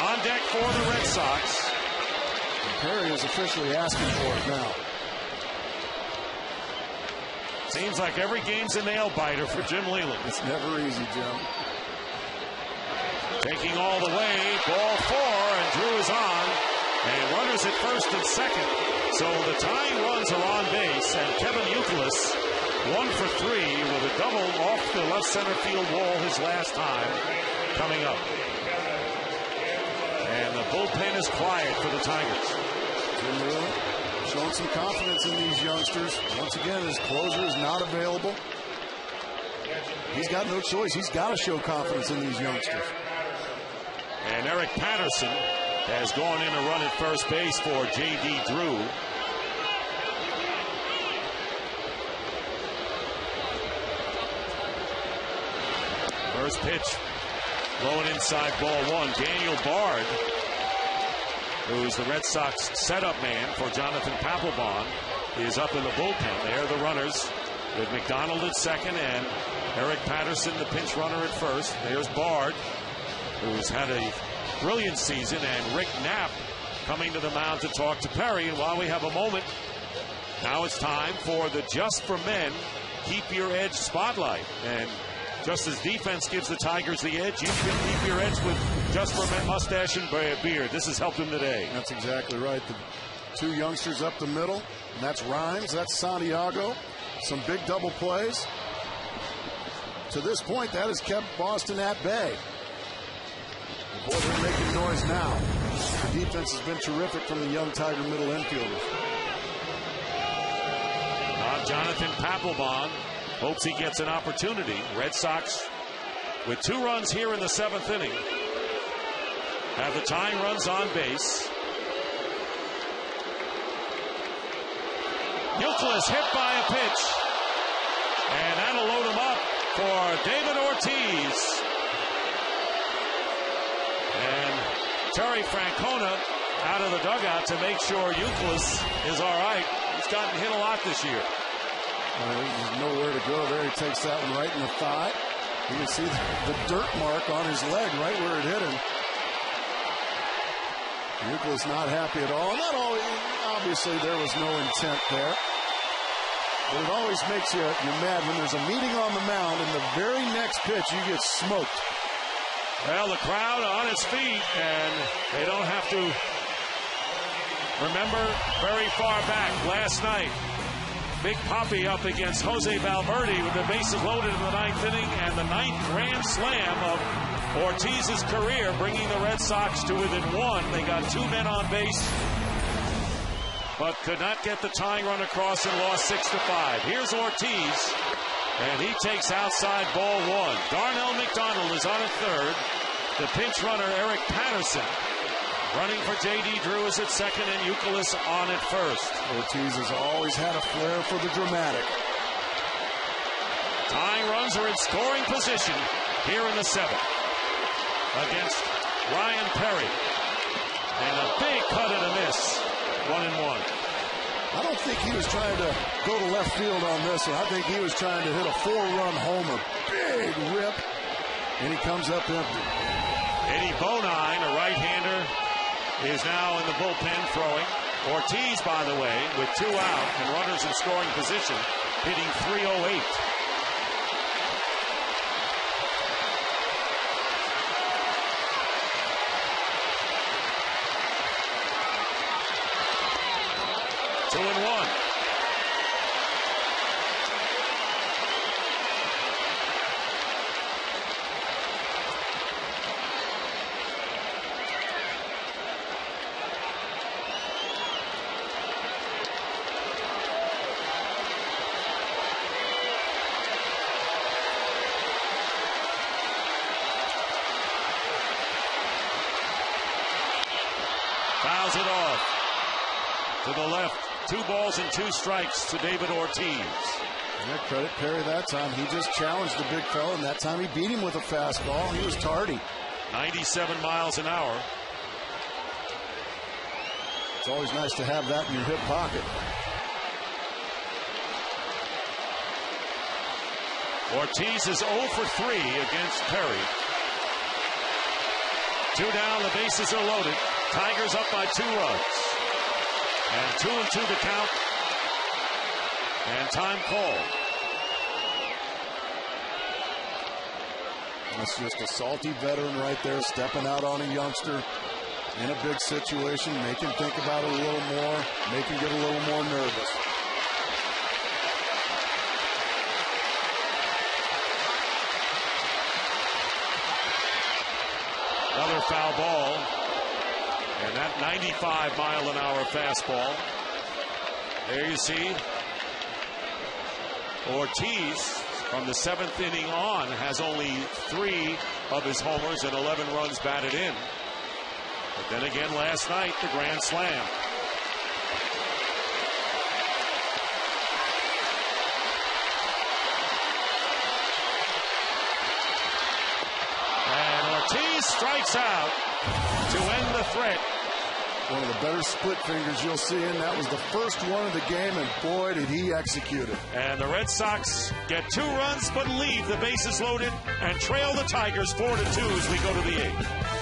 On deck for the Red Sox. And Perry is officially asking for it now. Seems like every game's a nail biter for Jim Leyland. It's never easy, Jim. Taking all the way, ball 4, and Drew is on. And runners at first and second. So the tying runs are on base, and Kevin Youkilis, 1 for 3 with a double off the left center field wall his last time, coming up. And the bullpen is quiet for the Tigers. Showing some confidence in these youngsters. Once again, his closer is not available. He's got no choice. He's got to show confidence in these youngsters. And Eric Patterson has gone in a run at first base for J.D. Drew. First pitch, low and inside, ball 1. Daniel Bard, who's the Red Sox setup man for Jonathan Papelbon, is up in the bullpen. There are the runners with McDonald at second and Eric Patterson, the pinch runner, at first. There's Bard, who's had a brilliant season, and Rick Knapp coming to the mound to talk to Perry. And while we have a moment, now it's time for the Just for Men Keep Your Edge spotlight. And just as defense gives the Tigers the edge, you can keep your edge with Just for Men mustache and beard. This has helped him today. That's exactly right. The two youngsters up the middle, and that's Rhymes, that's Santiago. Some big double plays. To this point, that has kept Boston at bay. The boys are making noise now. The defense has been terrific from the young Tiger middle infielders. Jonathan Papelbon hopes he gets an opportunity. Red Sox with 2 runs here in the 7th inning. Have the tying runs on base. Youkilis hit by a pitch. And that'll load him up for David Ortiz. And Terry Francona out of the dugout to make sure Youkilis is all right. He's gotten hit a lot this year. There's nowhere to go there. He takes that one right in the thigh. You can see the dirt mark on his leg right where it hit him. Youkilis not happy at all. Not always, obviously there was no intent there. But it always makes you mad when there's a meeting on the mound and the very next pitch you get smoked. Well, the crowd on its feet, and they don't have to remember very far back last night. Big Papi up against Jose Valverde with the bases loaded in the 9th inning, and the 9th grand slam of Ortiz's career, bringing the Red Sox to within 1. They got 2 men on base, but could not get the tying run across and lost 6-5. Here's Ortiz, and he takes outside ball 1. Darnell McDonald is on at third. The pinch runner, Eric Patterson, running for J.D. Drew, is at second, and Youkilis on at first. Ortiz has always had a flair for the dramatic. Tying runs are in scoring position here in the 7th against Ryan Perry. And a big cut and a miss. 1-1. I don't think he was trying to go to left field on this one. I think he was trying to hit a 4-run homer. Big rip. And he comes up empty. Eddie Bonine, a right-hander, is now in the bullpen throwing. Ortiz, by the way, with 2 out and runners in scoring position, hitting .308. Two and 1. Fouls it off to the left. 2 balls and 2 strikes to David Ortiz. Yeah, credit Perry that time. He just challenged the big fella, and that time he beat him with a fastball. He was tardy. 97 miles an hour. It's always nice to have that in your hip pocket. Ortiz is 0 for 3 against Perry. 2 down, the bases are loaded. Tigers up by 2 runs. And 2-2 to count. And time called. That's just a salty veteran right there, stepping out on a youngster. In a big situation, make him think about it a little more, make him get a little more nervous. Another foul ball. And that 95-mile-an-hour fastball. There you see Ortiz from the 7th inning on has only 3 of his homers and 11 runs batted in. But then again last night, the grand slam. And Ortiz strikes out to end the threat. One of the better split fingers you'll see, and that was the first one of the game, and boy, did he execute it. And the Red Sox get 2 runs, but leave the bases loaded and trail the Tigers 4-2 as we go to the 8th.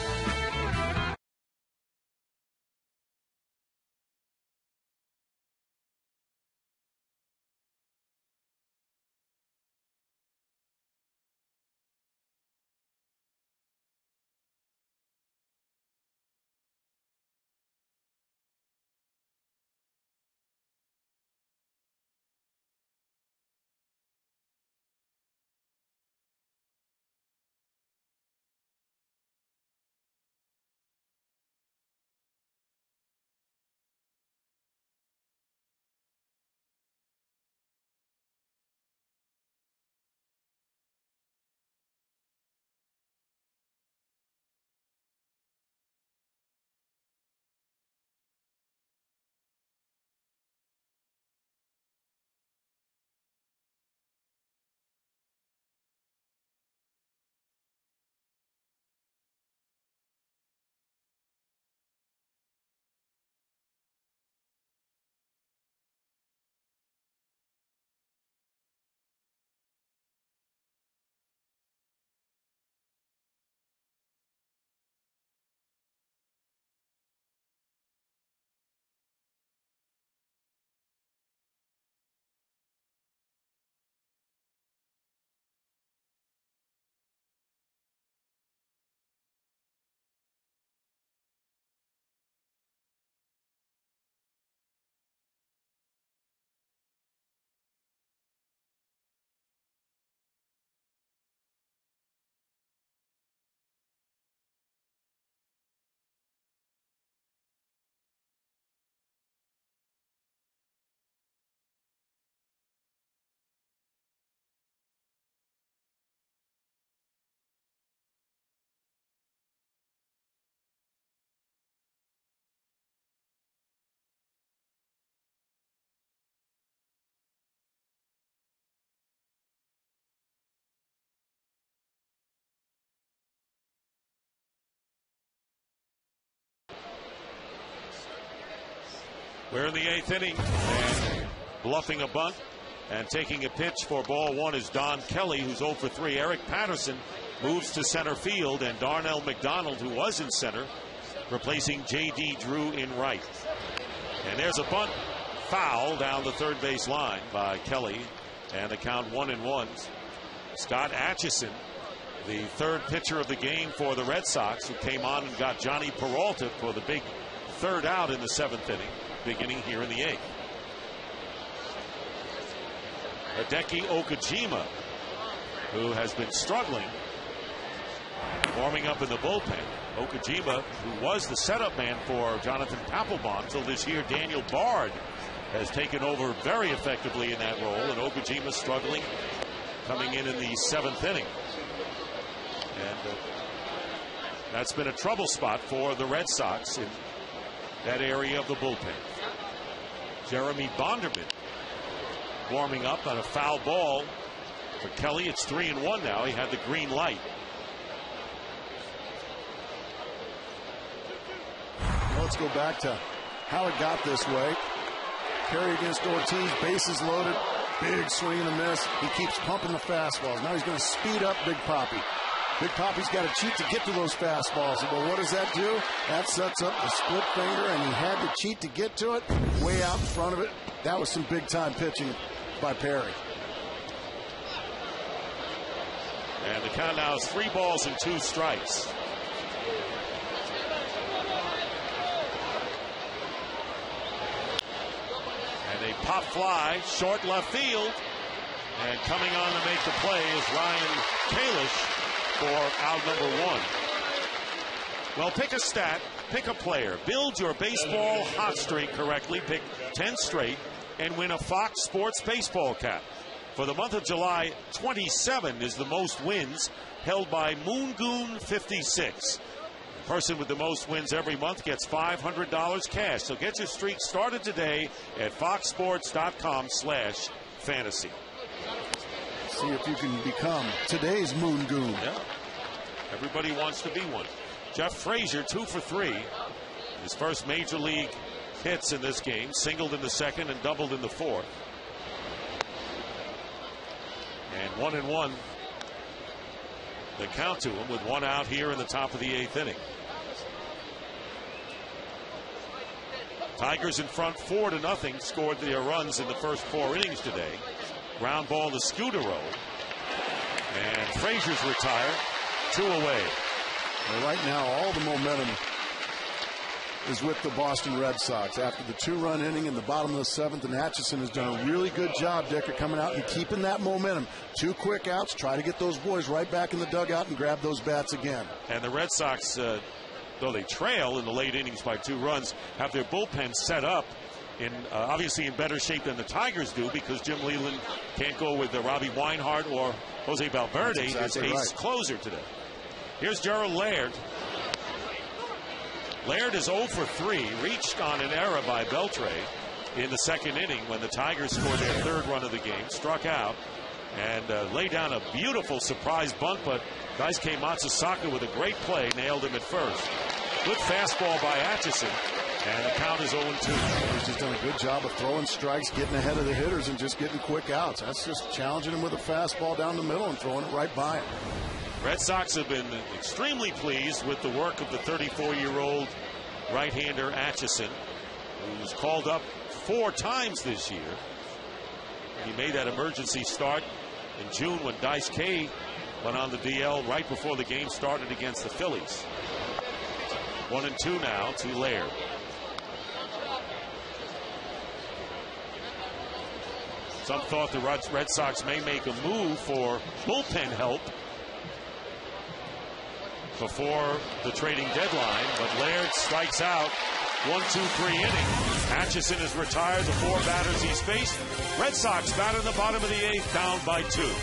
We're in the 8th inning, and bluffing a bunt and taking a pitch for ball 1 is Don Kelly, who's 0 for 3. Eric Patterson moves to center field, and Darnell McDonald, who was in center, replacing J.D. Drew in right. And there's a bunt foul down the third base line by Kelly, and the count 1-1. Scott Atchison, the third pitcher of the game for the Red Sox, who came on and got Johnny Peralta for the big third out in the 7th inning, beginning here in the 8th. Hideki Okajima, who has been struggling, warming up in the bullpen. Okajima, who was the setup man for Jonathan Papelbon until this year, Daniel Bard has taken over very effectively in that role, and Okajima struggling coming in the 7th inning. And that's been a trouble spot for the Red Sox in that area of the bullpen. Jeremy Bonderman warming up on a foul ball for Kelly. It's 3-1 now. He had the green light. Let's go back to how it got this way. Carry against Ortiz, bases loaded, big swing and a miss. He keeps pumping the fastballs. Now he's going to speed up Big Papi. Big Papi's got to cheat to get to those fastballs. But what does that do? That sets up the split finger, and he had to cheat to get to it. Way out in front of it. That was some big-time pitching by Perry. And the count now is 3 balls and 2 strikes. And a pop fly, short left field. And coming on to make the play is Ryan Kalish for out number 1. Well, pick a stat, pick a player, build your baseball hot streak correctly, pick 10 straight, and win a Fox Sports baseball cap. For the month of July, 27 is the most wins, held by Moongoon 56. The person with the most wins every month gets $500 cash. So get your streak started today at foxsports.com/fantasy. See if you can become today's Moongoon. Yeah. Everybody wants to be one. Jeff Frazier, 2 for 3. His first major league hits in this game, singled in the second and doubled in the fourth. And 1-1 the count to him with 1 out here in the top of the 8th inning. Tigers in front 4-0, scored their runs in the first 4 innings today. Ground ball to Scudero. And Frazier's retired, 2 away. Well, right now, all the momentum is with the Boston Red Sox. After the 2-run inning in the bottom of the 7th, and Atchison has done a really good job, Dicker, coming out and keeping that momentum. 2 quick outs, try to get those boys right back in the dugout and grab those bats again. And the Red Sox, though they trail in the late innings by 2 runs, have their bullpen set up in obviously in better shape than the Tigers do, because Jim Leland can't go with Robbie Weinhardt or Jose Valverde, exactly his ace right. closer today. Here's Gerald Laird. Laird is 0 for 3, reached on an error by Beltre in the second inning when the Tigers scored their 3rd run of the game, struck out, and laid down a beautiful surprise bunt, but Daisuke Matsusaka with a great play nailed him at first. Good fastball by Atchison, and the count is 0-2. He's just done a good job of throwing strikes, getting ahead of the hitters, and just getting quick outs. That's just challenging him with a fastball down the middle and throwing it right by him. Red Sox have been extremely pleased with the work of the 34-year-old right-hander Atchison, who's called up 4 times this year. He made that emergency start in June when Daisuke went on the DL right before the game started against the Phillies. 1-2 now to Laird. Some thought the Red Sox may make a move for bullpen help before the trading deadline, but Laird strikes out. 1-2-3 inning. Atchison is retired. The 4 batters he's faced. Red Sox bat in the bottom of the 8th, down by 2.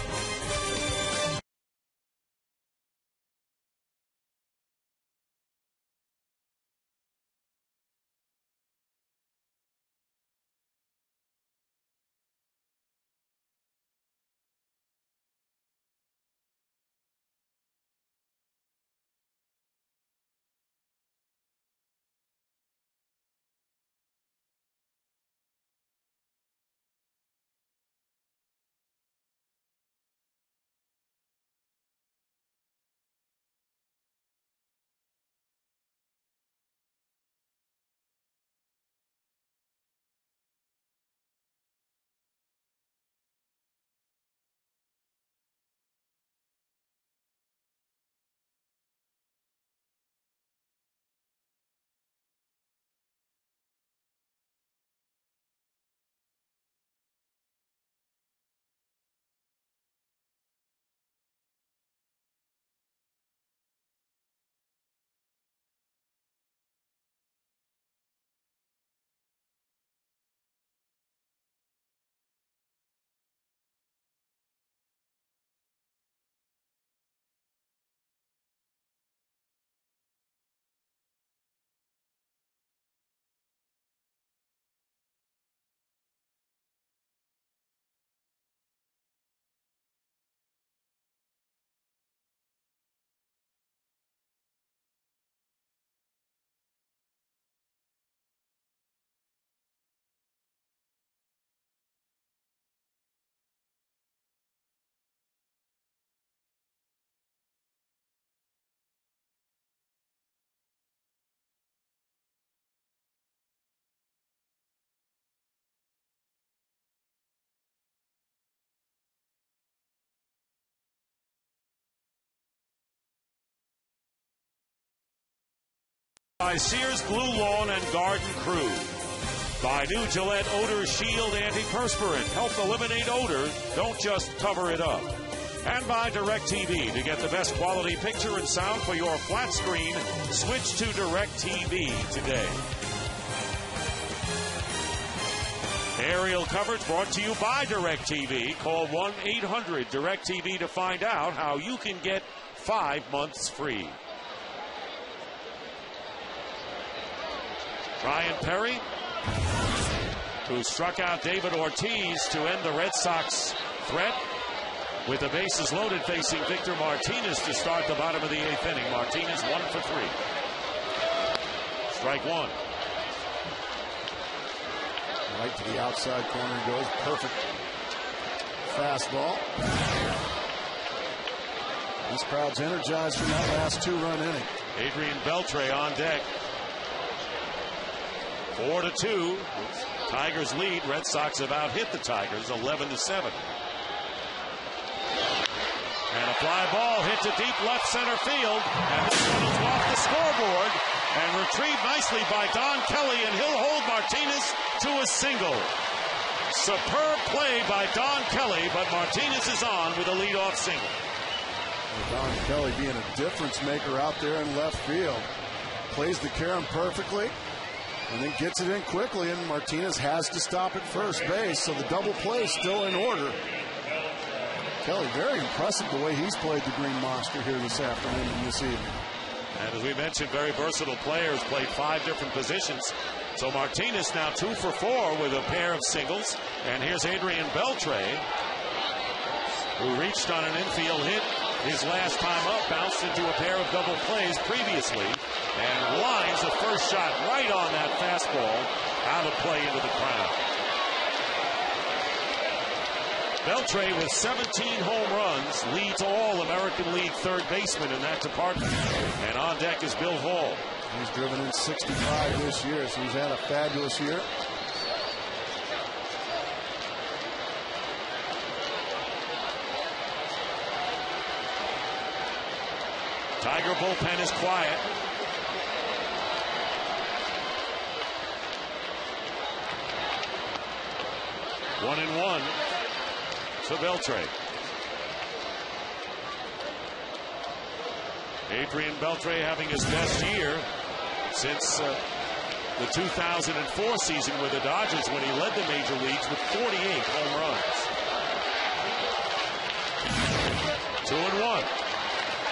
By Sears Blue Lawn and Garden Crew. By new Gillette Odor Shield Antiperspirant. Help eliminate odor. Don't just cover it up. And by DirecTV. To get the best quality picture and sound for your flat screen, switch to DirecTV today. Aerial coverage brought to you by DirecTV. Call 1-800-DirecTV to find out how you can get 5 months free. Ryan Perry, who struck out David Ortiz to end the Red Sox threat, with the bases loaded, facing Victor Martinez to start the bottom of the 8th inning. Martinez 1 for 3. Strike one. Right to the outside corner goes. Perfect fastball. This crowd's energized from that last 2-run inning. Adrian Beltre on deck. 4-2. Tigers lead. Red Sox have out-hit the Tigers 11-7. And a fly ball hit to deep left center field. And this one is off the scoreboard and retrieved nicely by Don Kelly, and he'll hold Martinez to a single. Superb play by Don Kelly, but Martinez is on with a leadoff single. Don Kelly being a difference maker out there in left field. Plays the carom perfectly and then gets it in quickly, and Martinez has to stop at first base, so the double play is still in order. Kelly, very impressive the way he's played the Green Monster here this afternoon and this evening. And as we mentioned, very versatile players, played 5 different positions. So Martinez now 2 for 4 with a pair of singles. And here's Adrian Beltre, who reached on an infield hit his last time up, bounced into a pair of double plays previously, and lines the first shot right on that fastball out of play into the crowd. Beltre with 17 home runs leads all American League third basemen in that department. And on deck is Bill Hall. He's driven in 65 this year, so he's had a fabulous year. Tiger bullpen is quiet. One and one to Beltre. Adrian Beltre having his best year since the 2004 season with the Dodgers, when he led the major leagues with 48 home runs. 2-1.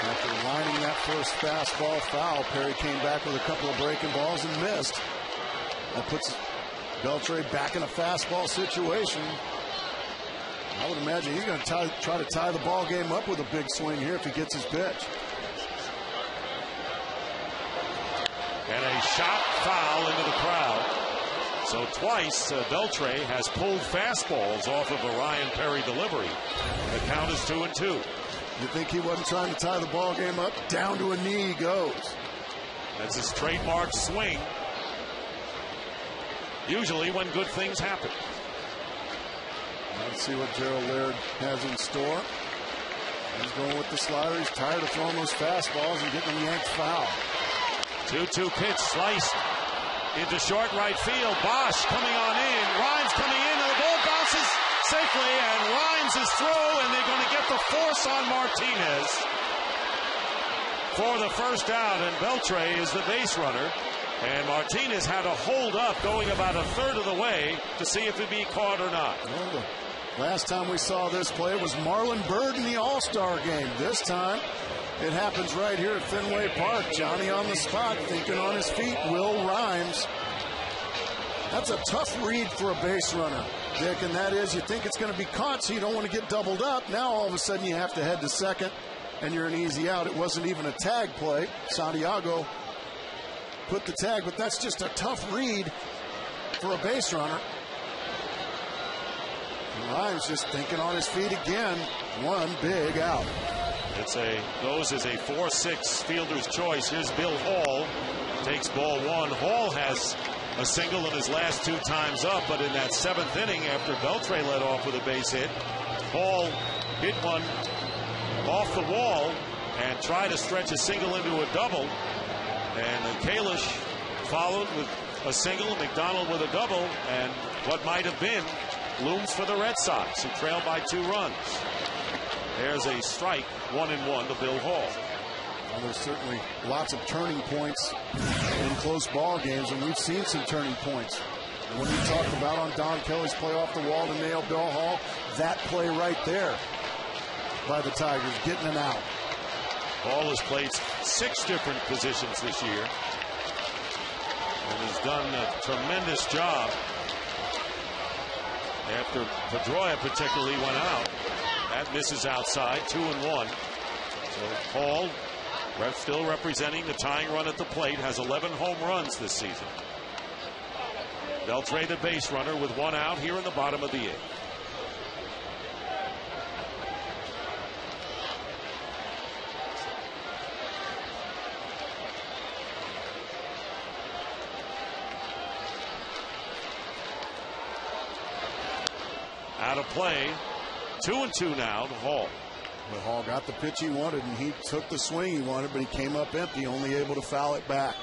After lining that first fastball foul, Perry came back with a couple of breaking balls and missed. That puts Beltre back in a fastball situation. I would imagine he's going to try to tie the ball game up with a big swing here if he gets his pitch. And a shot foul into the crowd. So twice Beltre has pulled fastballs off of a Ryan Perry delivery. The count is 2-2. You think he wasn't trying to tie the ball game up? Down to a knee he goes. That's his trademark swing. Usually when good things happen. Let's see what Gerald Laird has in store. He's going with the slider. He's tired of throwing those fastballs and getting them yanked foul. 2-2 pitch sliced into short right field. Bosch coming on in. Rhymes coming in, and the ball bounces safely, and Rhymes is through, and they're going to get the force on Martinez for the first out, and Beltre is the base runner. And Martinez had to hold up going about a third of the way to see if it'd be caught or not. Well, the last time we saw this play was Marlon Byrd in the All-Star game. This time it happens right here at Fenway Park. Johnny on the spot, thinking on his feet. Will Rhymes. That's a tough read for a base runner, Dick, and that is you think it's going to be caught, so you don't want to get doubled up. Now all of a sudden you have to head to second, and you're an easy out. It wasn't even a tag play. Santiago put the tag, but that's just a tough read for a base runner. And Ryan's just thinking on his feet again. One big out. Goes as a 4-6 fielder's choice. Here's Bill Hall. Takes ball one. Hall has a single in his last 2 times up, but in that 7th inning after Beltre led off with a base hit, Hall hit one off the wall and tried to stretch a single into a double. And Kalish followed with a single, McDonald with a double, and what might have been looms for the Red Sox, who trail by 2 runs. There's a strike, 1-1 to Bill Hall. Well, there's certainly lots of turning points in close ball games, and we've seen some turning points. And when we talked about on Don Kelly's play off the wall to nail Bill Hall, that play right there by the Tigers, getting an out. Hall has played 6 different positions this year and has done a tremendous job. After Pedroia particularly went out, that misses outside, 2-1. So Hall, still representing the tying run at the plate, has 11 home runs this season. They'll trade a base runner with 1 out here in the bottom of the 8th. Out of play, 2-2 now to Hall. But Hall got the pitch he wanted, and he took the swing he wanted, but he came up empty, only able to foul it back.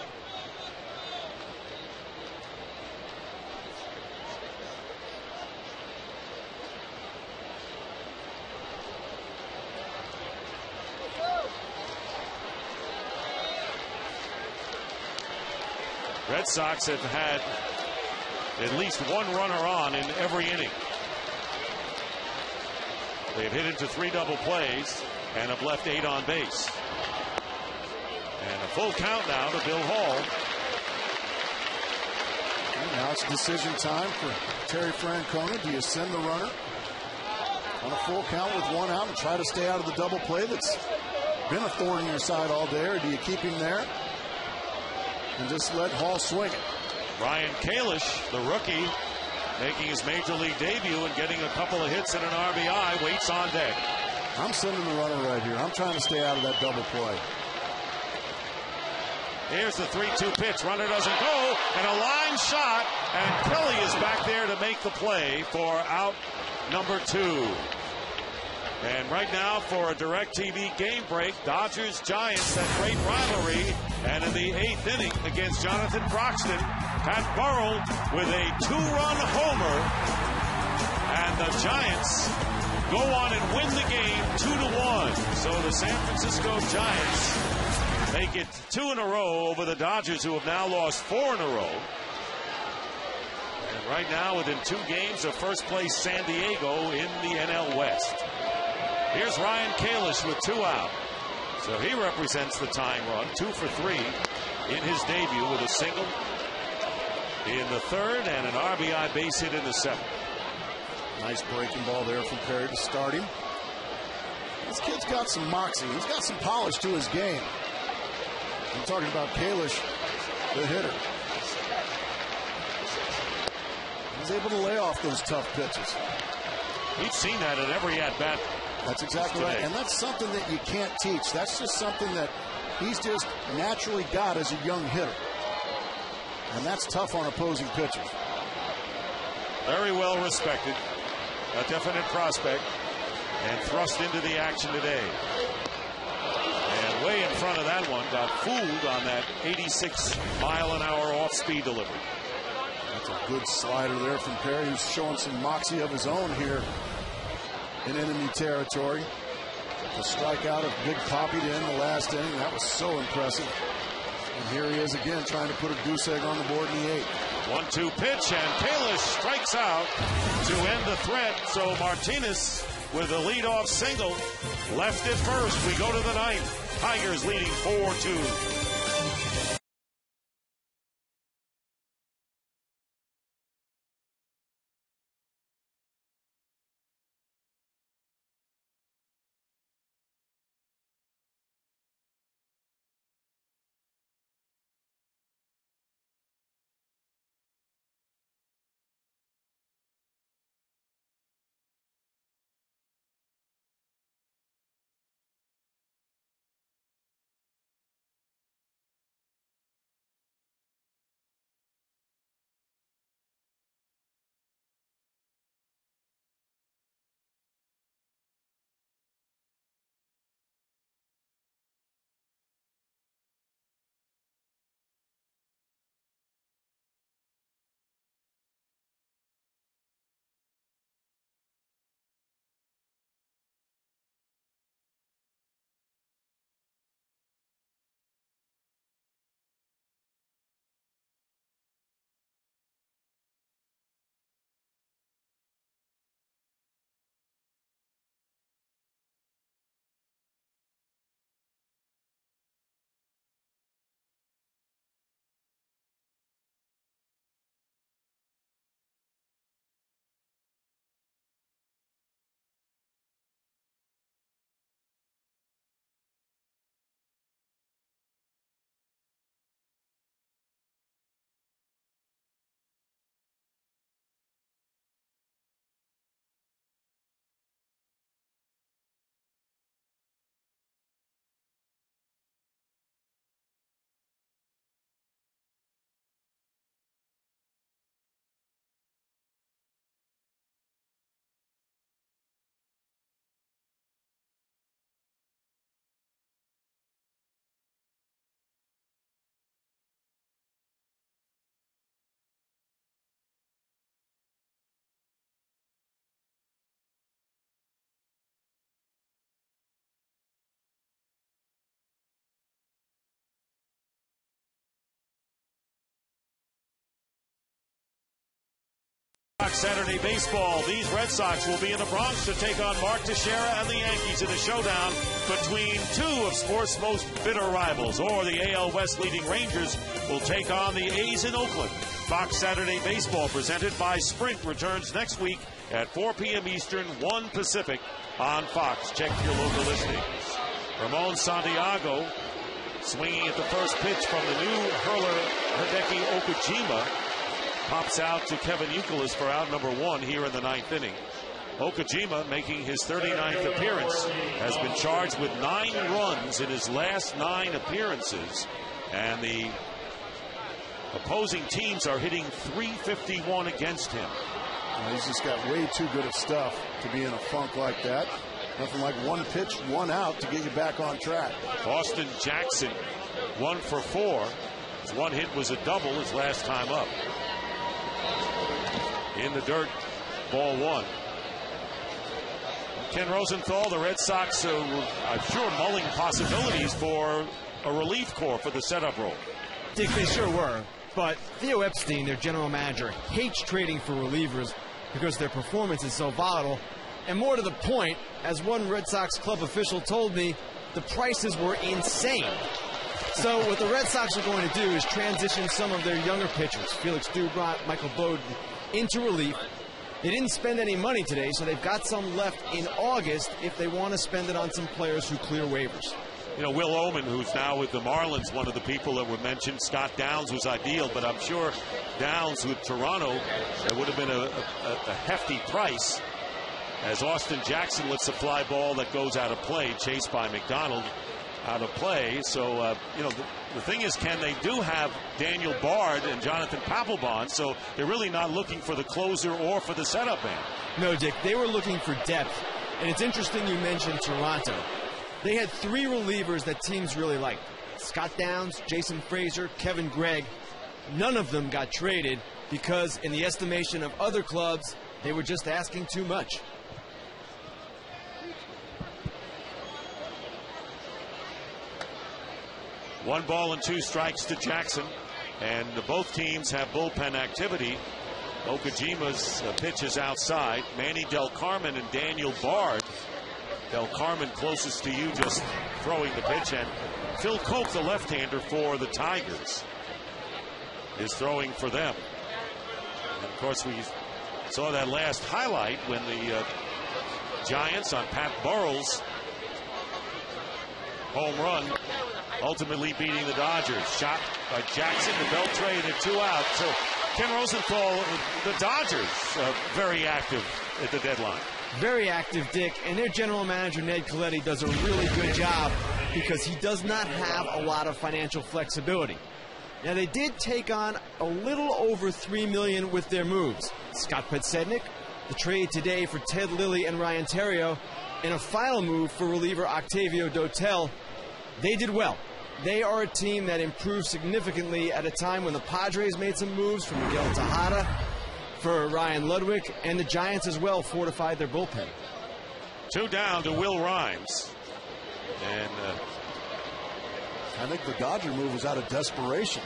Red Sox have had at least 1 runner on in every inning. They've hit into 3 double plays and have left 8 on base. And a full count now to Bill Hall. And now it's decision time for Terry Francona. Do you send the runner on a full count with 1 out and try to stay out of the double play that's been a thorn in your side all day, or do you keep him there and just let Hall swing it? Ryan Kalish, the rookie, making his major league debut and getting a couple of hits and an RBI, waits on deck. I'm sending the runner right here. I'm trying to stay out of that double play. Here's the 3-2 pitch. Runner doesn't go, and a line shot, and Kelly is back there to make the play for out number 2. And right now for a DirecTV game break, Dodgers-Giants, that great rivalry. And in the 8th inning against Jonathan Broxton, Pat Burrell with a 2-run homer. And the Giants go on and win the game 2-1. So the San Francisco Giants make it 2 in a row over the Dodgers, who have now lost 4 in a row. And right now within 2 games of first place San Diego in the NL West. Here's Ryan Kalish with 2 out. So he represents the tying run, 2 for 3 in his debut with a single in the 3rd and an RBI base hit in the 7th. Nice breaking ball there from Perry to start him. This kid's got some moxie. He's got some polish to his game. I'm talking about Kalish, the hitter. He's able to lay off those tough pitches. We've seen that at every at-bat. That's exactly right. And that's something that you can't teach. That's just something that he's just naturally got as a young hitter. And that's tough on opposing pitchers. Very well respected. A definite prospect. And thrust into the action today. And way in front of that one, got fooled on that 86-mile-an-hour off-speed delivery. That's a good slider there from Perry, who's showing some moxie of his own here in enemy territory. The strikeout of Big Papi to end the last inning, that was so impressive. And here he is again trying to put a goose egg on the board in the 8th. 1-2 pitch, and Kalish strikes out to end the threat. So Martinez with a leadoff single left at first. We go to the 9th. Tigers leading 4-2. Fox Saturday Baseball. These Red Sox will be in the Bronx to take on Mark Teixeira and the Yankees in a showdown between two of sports' most bitter rivals. Or the AL West leading Rangers will take on the A's in Oakland. Fox Saturday Baseball, presented by Sprint, returns next week at 4 p.m. Eastern, 1 Pacific on Fox. Check your local listings. Ramon Santiago swinging at the first pitch from the new hurler Hideki Okajima. Pops out to Kevin Youkilis for out number 1 here in the 9th inning. Okajima, making his 39th appearance, has been charged with 9 runs in his last 9 appearances. And the opposing teams are hitting .351 against him. He's just got way too good of stuff to be in a funk like that. Nothing like 1 pitch, 1 out to get you back on track. Austin Jackson, 1 for 4. His 1 hit was a double his last time up. In the dirt, ball 1. Ken Rosenthal, the Red Sox, I'm sure mulling possibilities for a relief corps for the setup role. Dick, they sure were. But Theo Epstein, their general manager, hates trading for relievers because their performance is so volatile. And more to the point, as one Red Sox club official told me, the prices were insane. So what the Red Sox are going to do is transition some of their younger pitchers, Felix Dubront, Michael Bowden, into relief. They didn't spend any money today, so they've got some left in August if they want to spend it on some players who clear waivers. You know, Will Oman, who's now with the Marlins, one of the people that were mentioned. Scott Downs was ideal, but I'm sure Downs with Toronto, it would have been a hefty price, as Austin Jackson lets the fly ball that goes out of play, chased by McDonald out of play. So, you know, the thing is, Ken, they do have Daniel Bard and Jonathan Papelbon, so they're really not looking for the closer or for the setup man. No, Dick, they were looking for depth. And it's interesting you mentioned Toronto. They had 3 relievers that teams really liked. Scott Downs, Jason Frazier, Kevin Gregg. None of them got traded because, in the estimation of other clubs, they were just asking too much. One ball and 2 strikes to Jackson, and both teams have bullpen activity. Okajima's pitch is outside. Manny Del Carmen and Daniel Bard. Del Carmen closest to you, just throwing the pitch, and Phil Koch, the left-hander for the Tigers, is throwing for them. And of course, we saw that last highlight when the Giants on Pat Burrell's home run ultimately beating the Dodgers. Shot by Jackson to Beltre, and a 2 out. So Ken Rosenthal, the Dodgers, very active at the deadline. Very active, Dick, and their general manager, Ned Colletti, does a really good job because he does not have a lot of financial flexibility. Now, they did take on a little over $3 million with their moves. Scott Podsednik, the trade today for Ted Lilly and Ryan Theriot, and a final move for reliever Octavio Dotel. They did well. They are a team that improved significantly at a time when the Padres made some moves for Miguel Tejada, for Ryan Ludwig, and the Giants as well fortified their bullpen. 2 down to Will Rhymes. And I think the Dodger move was out of desperation.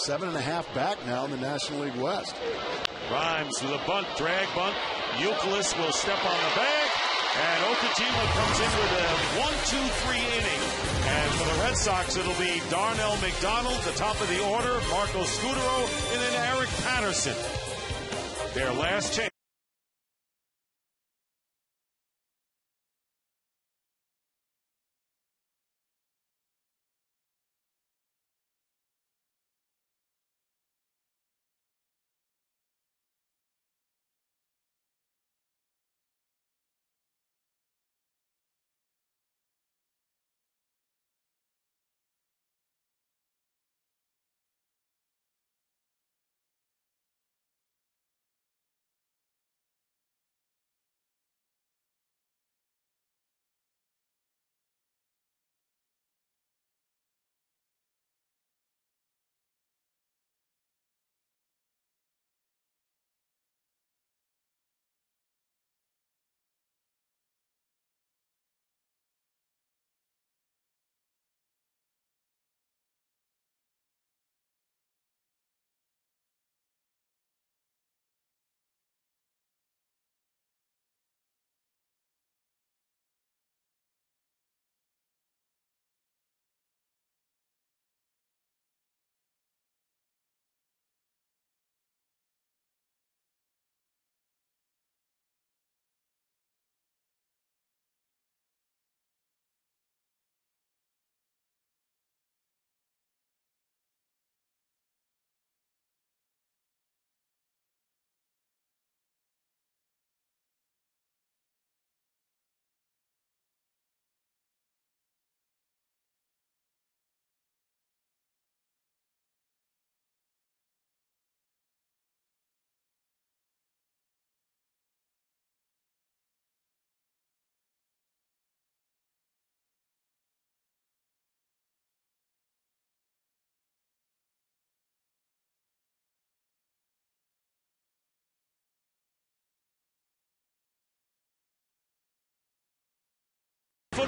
7.5 back now in the National League West. Rhymes with a bunt, drag bunt. Youkilis will step on the bag, and Okajima comes in with a 1-2-3 inning. And for the Red Sox, it'll be Darnell McDonald, the top of the order, Marco Scudero, and then Eric Patterson. Their last chance.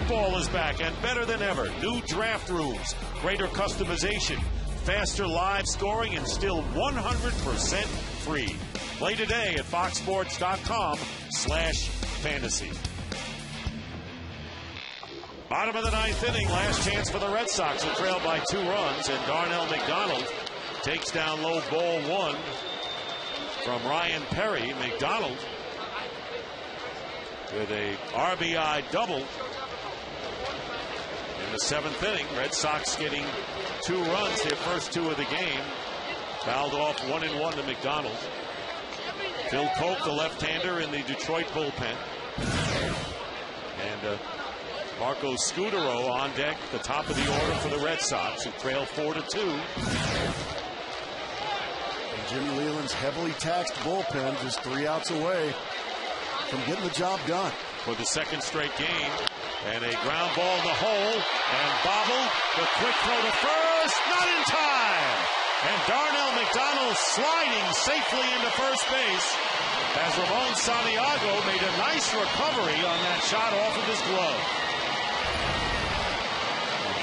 football is back and better than ever. New draft rooms, greater customization, faster live scoring, and still 100% free. Play today at foxsports.com/fantasy. Bottom of the ninth inning, last chance for the Red Sox, who trailed by 2 runs, and Darnell McDonald takes down low ball 1 from Ryan Perry. McDonald with a RBI double in the 7th inning. Red Sox getting 2 runs, their first 2 of the game. Fouled off 1-1 to McDonald. Phil Koch, the left-hander in the Detroit bullpen. And Marco Scutaro on deck, the top of the order for the Red Sox, who trail 4-2. And Jimmy Leland's heavily taxed bullpen just 3 outs away from getting the job done. For the second straight game. And a ground ball in the hole. And Bobble, the quick throw to first, not in time. And Darnell McDonald sliding safely into first base as Ramon Santiago made a nice recovery on that shot off of his glove.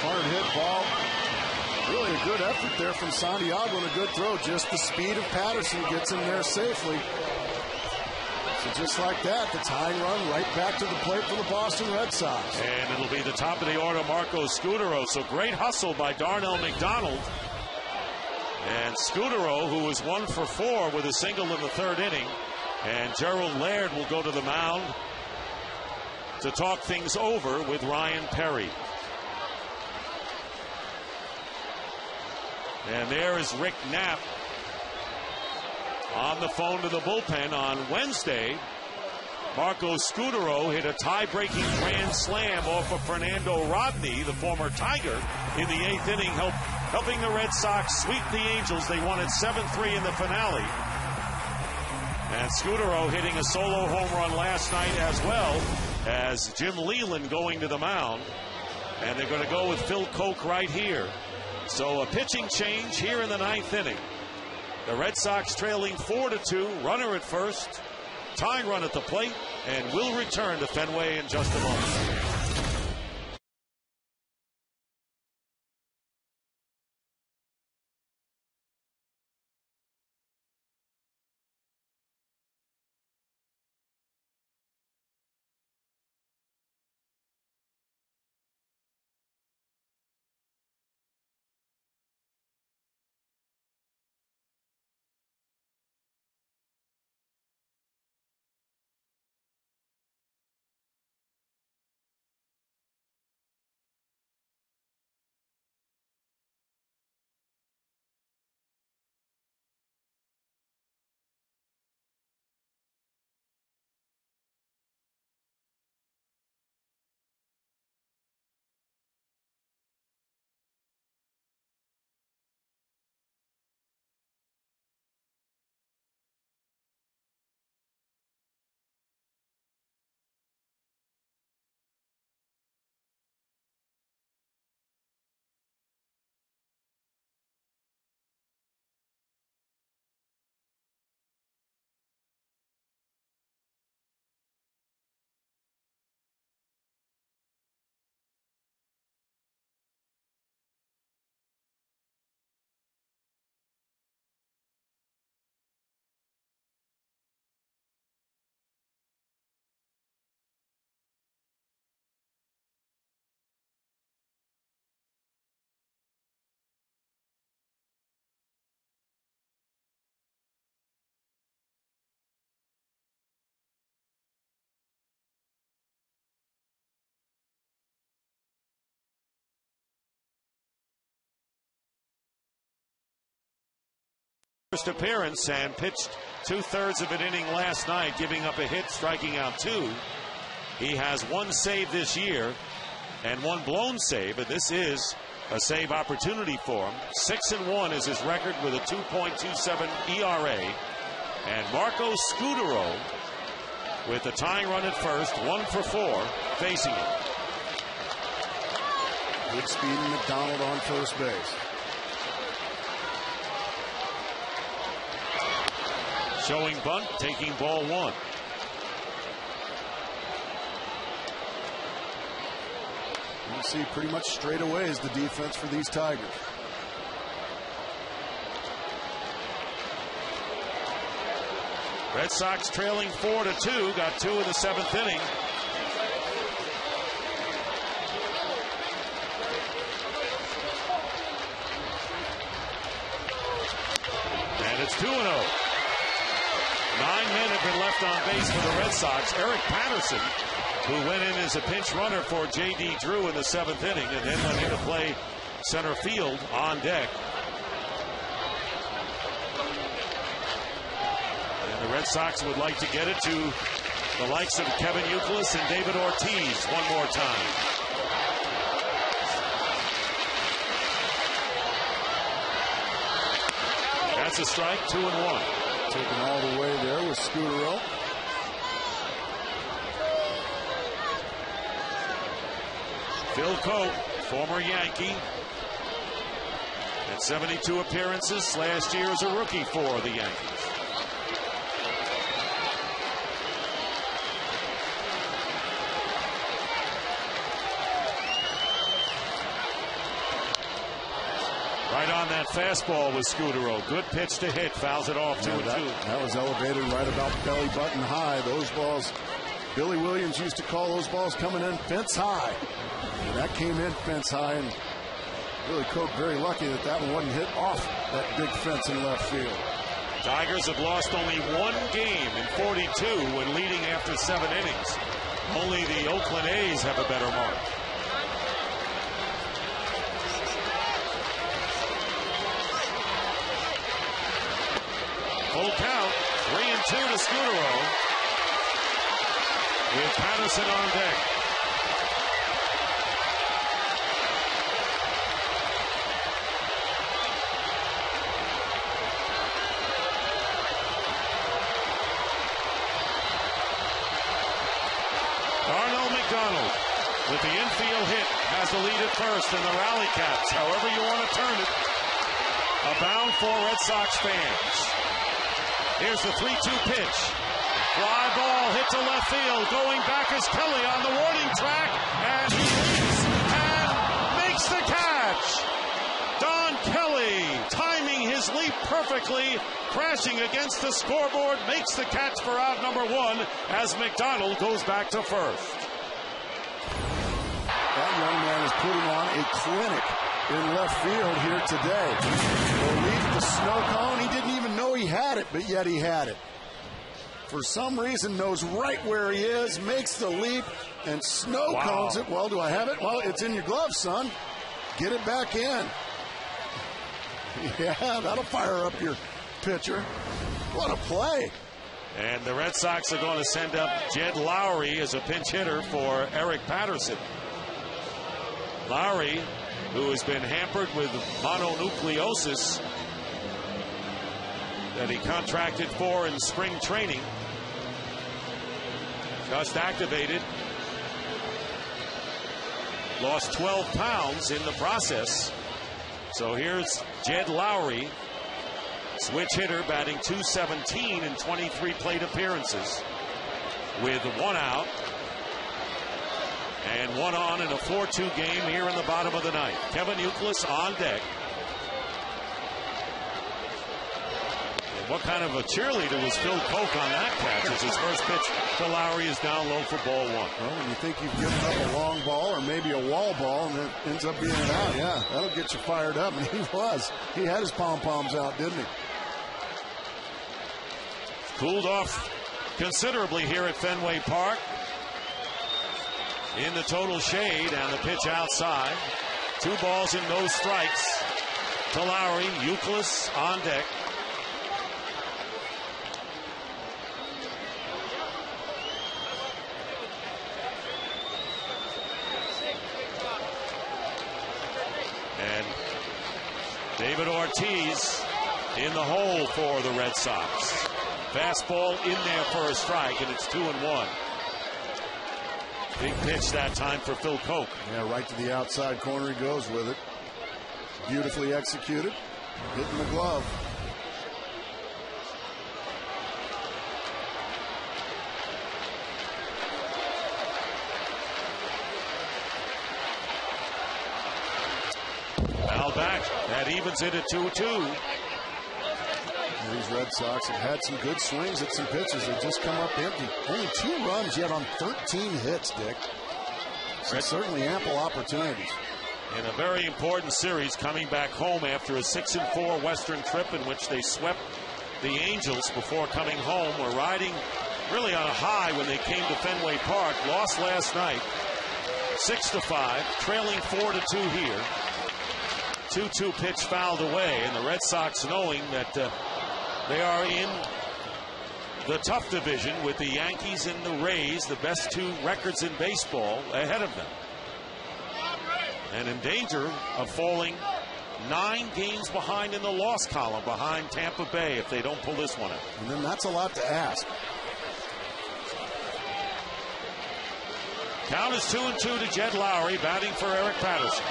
Hard hit ball. Really a good effort there from Santiago and a good throw. Just the speed of Patterson gets him there safely. So just like that, the tying run right back to the plate for the Boston Red Sox. And it'll be the top of the order, Marco Scutaro. So great hustle by Darnell McDonald. And Scutaro, who was 1 for 4 with a single in the 3rd inning. And Gerald Laird will go to the mound to talk things over with Ryan Perry. And there is Rick Knapp on the phone to the bullpen. On Wednesday, Marco Scutaro hit a tie-breaking grand slam off of Fernando Rodney, the former Tiger, in the 8th inning, helping the Red Sox sweep the Angels. They won it 7-3 in the finale. And Scutaro hitting a solo home run last night, as well as Jim Leland going to the mound. And they're going to go with Phil Koch right here. So a pitching change here in the 9th inning. The Red Sox trailing 4-2, runner at first, tying run at the plate, and will return to Fenway in just a moment. First appearance and pitched 2/3 of an inning last night, giving up a hit, striking out 2. He has 1 save this year and 1 blown save, but this is a save opportunity for him. 6-1 is his record with a 2.27 ERA. And Marco Scutaro with the tying run at first, 1 for 4, facing him. Good speed in McDonald on first base. Showing bunt, taking ball 1. You see pretty much straight away is the defense for these Tigers. Red Sox trailing 4-2, got 2 in the 7th inning. And it's 2-0. 9 men have been left on base for the Red Sox. Eric Patterson, who went in as a pinch runner for J.D. Drew in the 7th inning and then went in to play center field on deck. And the Red Sox would like to get it to the likes of Kevin Youkilis and David Ortiz one more time. That's a strike, 2-1. Taken all the way there with Scudero. Phil Cope, former Yankee, at 72 appearances last year as a rookie for the Yankees. Right on that fastball with Scudero. Good pitch to hit. Fouls it off 2-2. That was elevated right about belly button high. Those balls, Billy Williams used to call those balls coming in fence high. And that came in fence high, and Billy Cope very lucky that that one wasn't hit off that big fence in left field. Tigers have lost only 1 game in 42 when leading after 7 innings. Only the Oakland A's have a better mark. Full count, 3-2 to Scudero with Patterson on deck. Darnell McDonald with the infield hit has the lead at first, and the Rally Caps, however you want to turn it, abound for Red Sox fans. Here's the 3-2 pitch. Fly ball hit to left field. Going back is Kelly on the warning track. And he leaps and makes the catch. Don Kelly timing his leap perfectly. Crashing against the scoreboard. Makes the catch for out number 1 as McDonald goes back to first. That young man is putting on a clinic in left field here today. Relief the snow cone. He didn't even know he had it, but yet he had it. For some reason, knows right where he is, makes the leap, and snow cones it. Well, do I have it? Well, it's in your glove, son. Get it back in. Yeah, that'll fire up your pitcher. What a play. And the Red Sox are going to send up Jed Lowry as a pinch hitter for Eric Patterson. Lowry, who has been hampered with mononucleosis that he contracted for in spring training, just activated, lost 12 pounds in the process. So here's Jed Lowry, switch hitter, batting .217 in 23 plate appearances with 1 out and 1 on in a 4-2 game here in the bottom of the ninth. Kevin Youkilis on deck. And what kind of a cheerleader was Phil Coke on that catch as his first pitch to Lowry is down low for ball 1. Well, when you think you've given up a long ball or maybe a wall ball and it ends up being an out, yeah, that'll get you fired up. And he was. He had his pom-poms out, didn't he? Cooled off considerably here at Fenway Park. In the total shade and the pitch outside. 2 balls and no strikes to Lowry. Youkilis on deck. And David Ortiz in the hole for the Red Sox. Fastball in there for a strike, and it's 2-1. Big pitch that time for Phil Coke. Yeah, right to the outside corner he goes with it. Beautifully executed. Hitting the glove. back. That evens it at 2-2. These Red Sox have had some good swings at some pitches that just come up empty. Only 2 runs yet on 13 hits, Dick. So certainly ample opportunities. In a very important series, coming back home after a 6-4 Western trip in which they swept the Angels before coming home. Were riding really on a high when they came to Fenway Park. Lost last night 6-5, trailing 4-2 here. 2-2 pitch fouled away, and the Red Sox, knowing that they are in the tough division with the Yankees and the Rays, the best 2 records in baseball, ahead of them, and in danger of falling 9 games behind in the loss column behind Tampa Bay if they don't pull this one out. And then that's a lot to ask. Count is 2-2 to Jed Lowry, batting for Eric Patterson.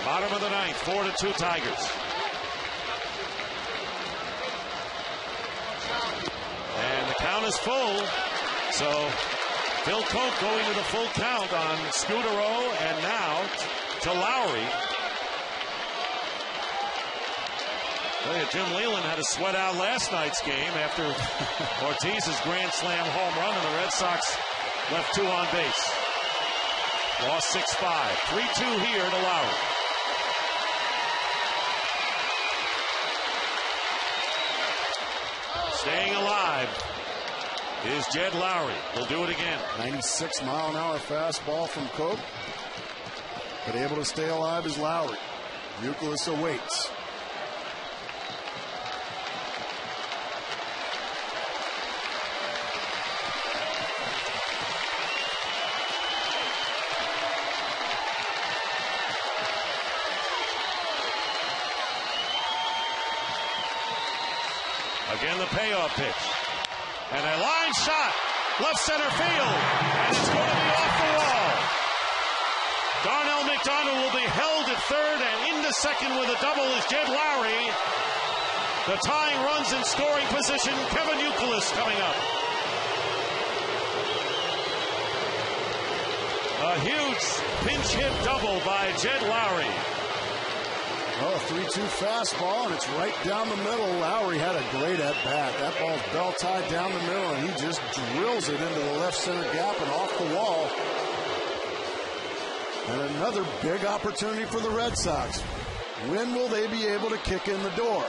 Bottom of the 9th, 4-2 Tigers. And the count is full, so Phil Coke going to the full count on Scudero, and now to Lowry. Jim Leland had to sweat out last night's game after Ortiz's grand slam home run, and the Red Sox left 2 on base. Lost 6-5. 3-2 here to Lowry. Staying alive is Jed Lowry. He'll do it again. 96-mile-an-hour fastball from Cope. But able to stay alive is Lowry. Youkilis awaits. Again, the payoff pitch. And a line shot. Left center field. And it's going to be off the wall. Darnell McDonald will be held at third, and into second with a double is Jed Lowry. The tying runs in scoring position. Kevin Youkilis coming up. A huge pinch hit double by Jed Lowry. Oh, 3-2 fastball, and it's right down the middle. Lowry had a great at-bat. That ball's bell-tied down the middle, and he just drills it into the left center gap and off the wall. And another big opportunity for the Red Sox. When will they be able to kick in the door?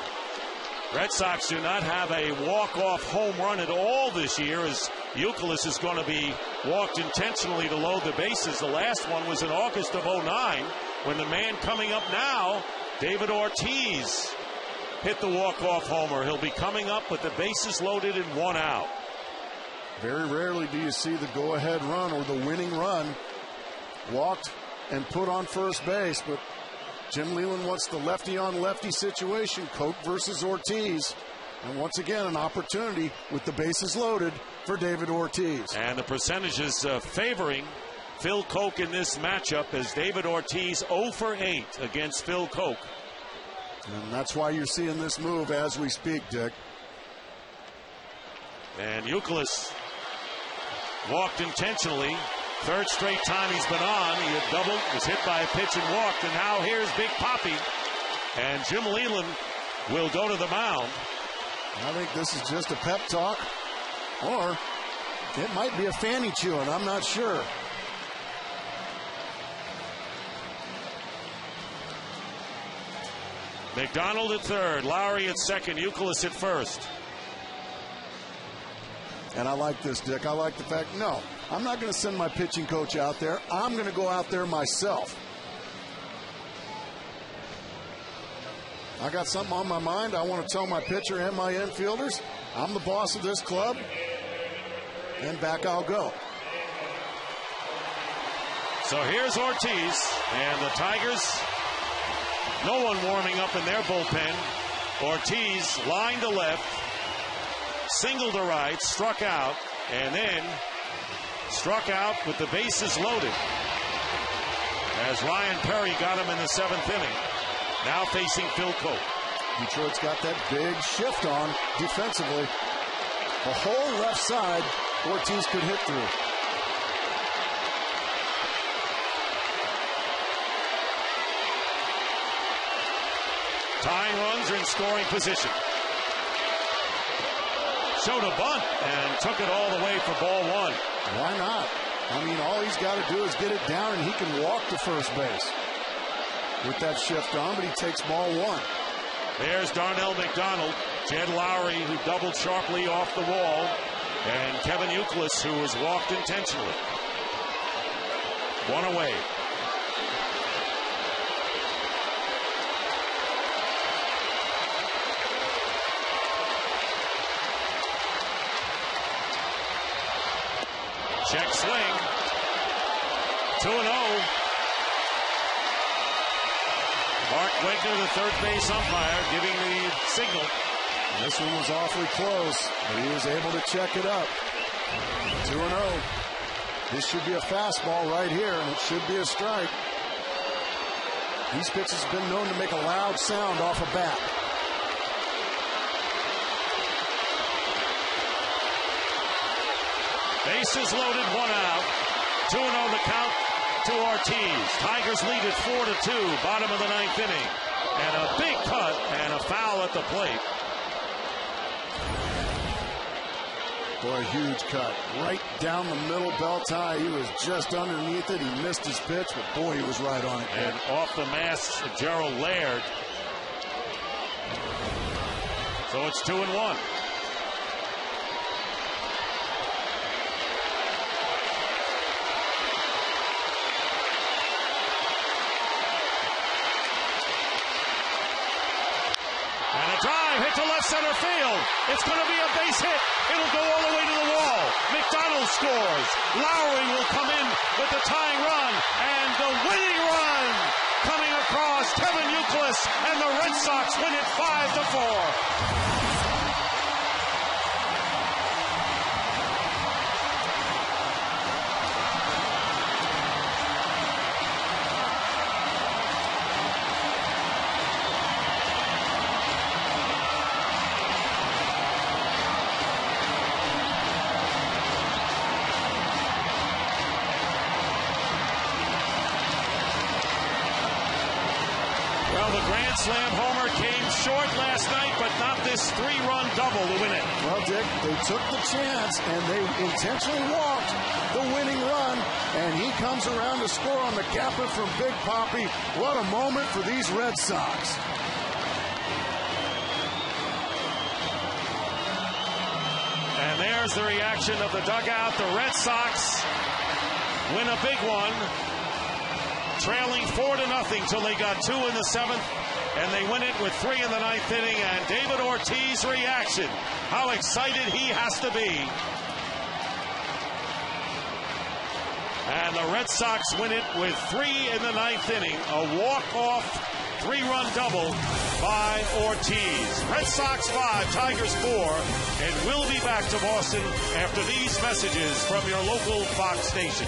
Red Sox do not have a walk-off home run at all this year, as Youkilis is going to be walked intentionally to load the bases. The last one was in August of '09, when the man coming up now, David Ortiz, hit the walk-off homer. He'll be coming up with the bases loaded and 1 out. Very rarely do you see the go-ahead run or the winning run walked and put on first base, but Jim Leland wants the lefty-on-lefty situation, Coke versus Ortiz. And once again, an opportunity with the bases loaded for David Ortiz. And the percentages favoring Phil Coke in this matchup, as David Ortiz 0 for 8 against Phil Coke. And that's why you're seeing this move as we speak, Dick. And Youkilis walked intentionally. Third straight time he's been on. He had doubled, was hit by a pitch and walked. And now here's Big Papi. And Jim Leland will go to the mound. I think this is just a pep talk, or it might be a fanny chewing. I'm not sure. McDonald at third, Lowry at second, Youkilis at first. And I like this, Dick. I like the fact, no, I'm not going to send my pitching coach out there. I'm going to go out there myself. I got something on my mind. I want to tell my pitcher and my infielders, I'm the boss of this club, and back I'll go. So here's Ortiz, and the Tigers, no one warming up in their bullpen. Ortiz line to left, single to right, struck out, and then struck out with the bases loaded, as Ryan Perry got him in the 7th inning. Now facing Phil Coke. Detroit's got that big shift on defensively. The whole left side, Ortiz could hit through. Tying runs are in scoring position. Showed a bunt and took it all the way for ball one. Why not? I mean, all he's got to do is get it down, and he can walk to first base with that shift on, but he takes ball one. There's Darnell McDonald, Jed Lowry, who doubled sharply off the wall, and Kevin Youkilis, who was walked intentionally. One away. Check swing. 2-0. Mark Wegner, the third base umpire, giving the signal. This one was awfully close, but he was able to check it up. 2-0. This should be a fastball right here, and it should be a strike. These pitches have been known to make a loud sound off a bat. Bases loaded, one out. 2-0 the count to Ortiz. Tigers lead it 4-2, bottom of the ninth inning. And a big cut and a foul at the plate. Boy, a huge cut. Right down the middle, belt high. He was just underneath it. He missed his pitch, but boy, he was right on it. And off the mask of Gerald Laird. So it's 2-1. Hit to left center field. It's going to be a base hit. It'll go all the way to the wall. McDonald scores. Lowry will come in with the tying run. And the winning run coming across. Kevin Youkilis, and the Red Sox win it 5-4. Slam homer came short last night, but not this three-run double to win it. Well, Dick, they took the chance, and they intentionally walked the winning run, and he comes around to score on the capper from Big Papi. What a moment for these Red Sox. And there's the reaction of the dugout. The Red Sox win a big one, trailing 4-0 till they got 2 in the 7th. And they win it with 3 in the 9th inning. And David Ortiz's reaction, how excited he has to be. And the Red Sox win it with 3 in the 9th inning. A walk-off 3-run double by Ortiz. Red Sox 5, Tigers 4. And we'll be back to Boston after these messages from your local Fox station.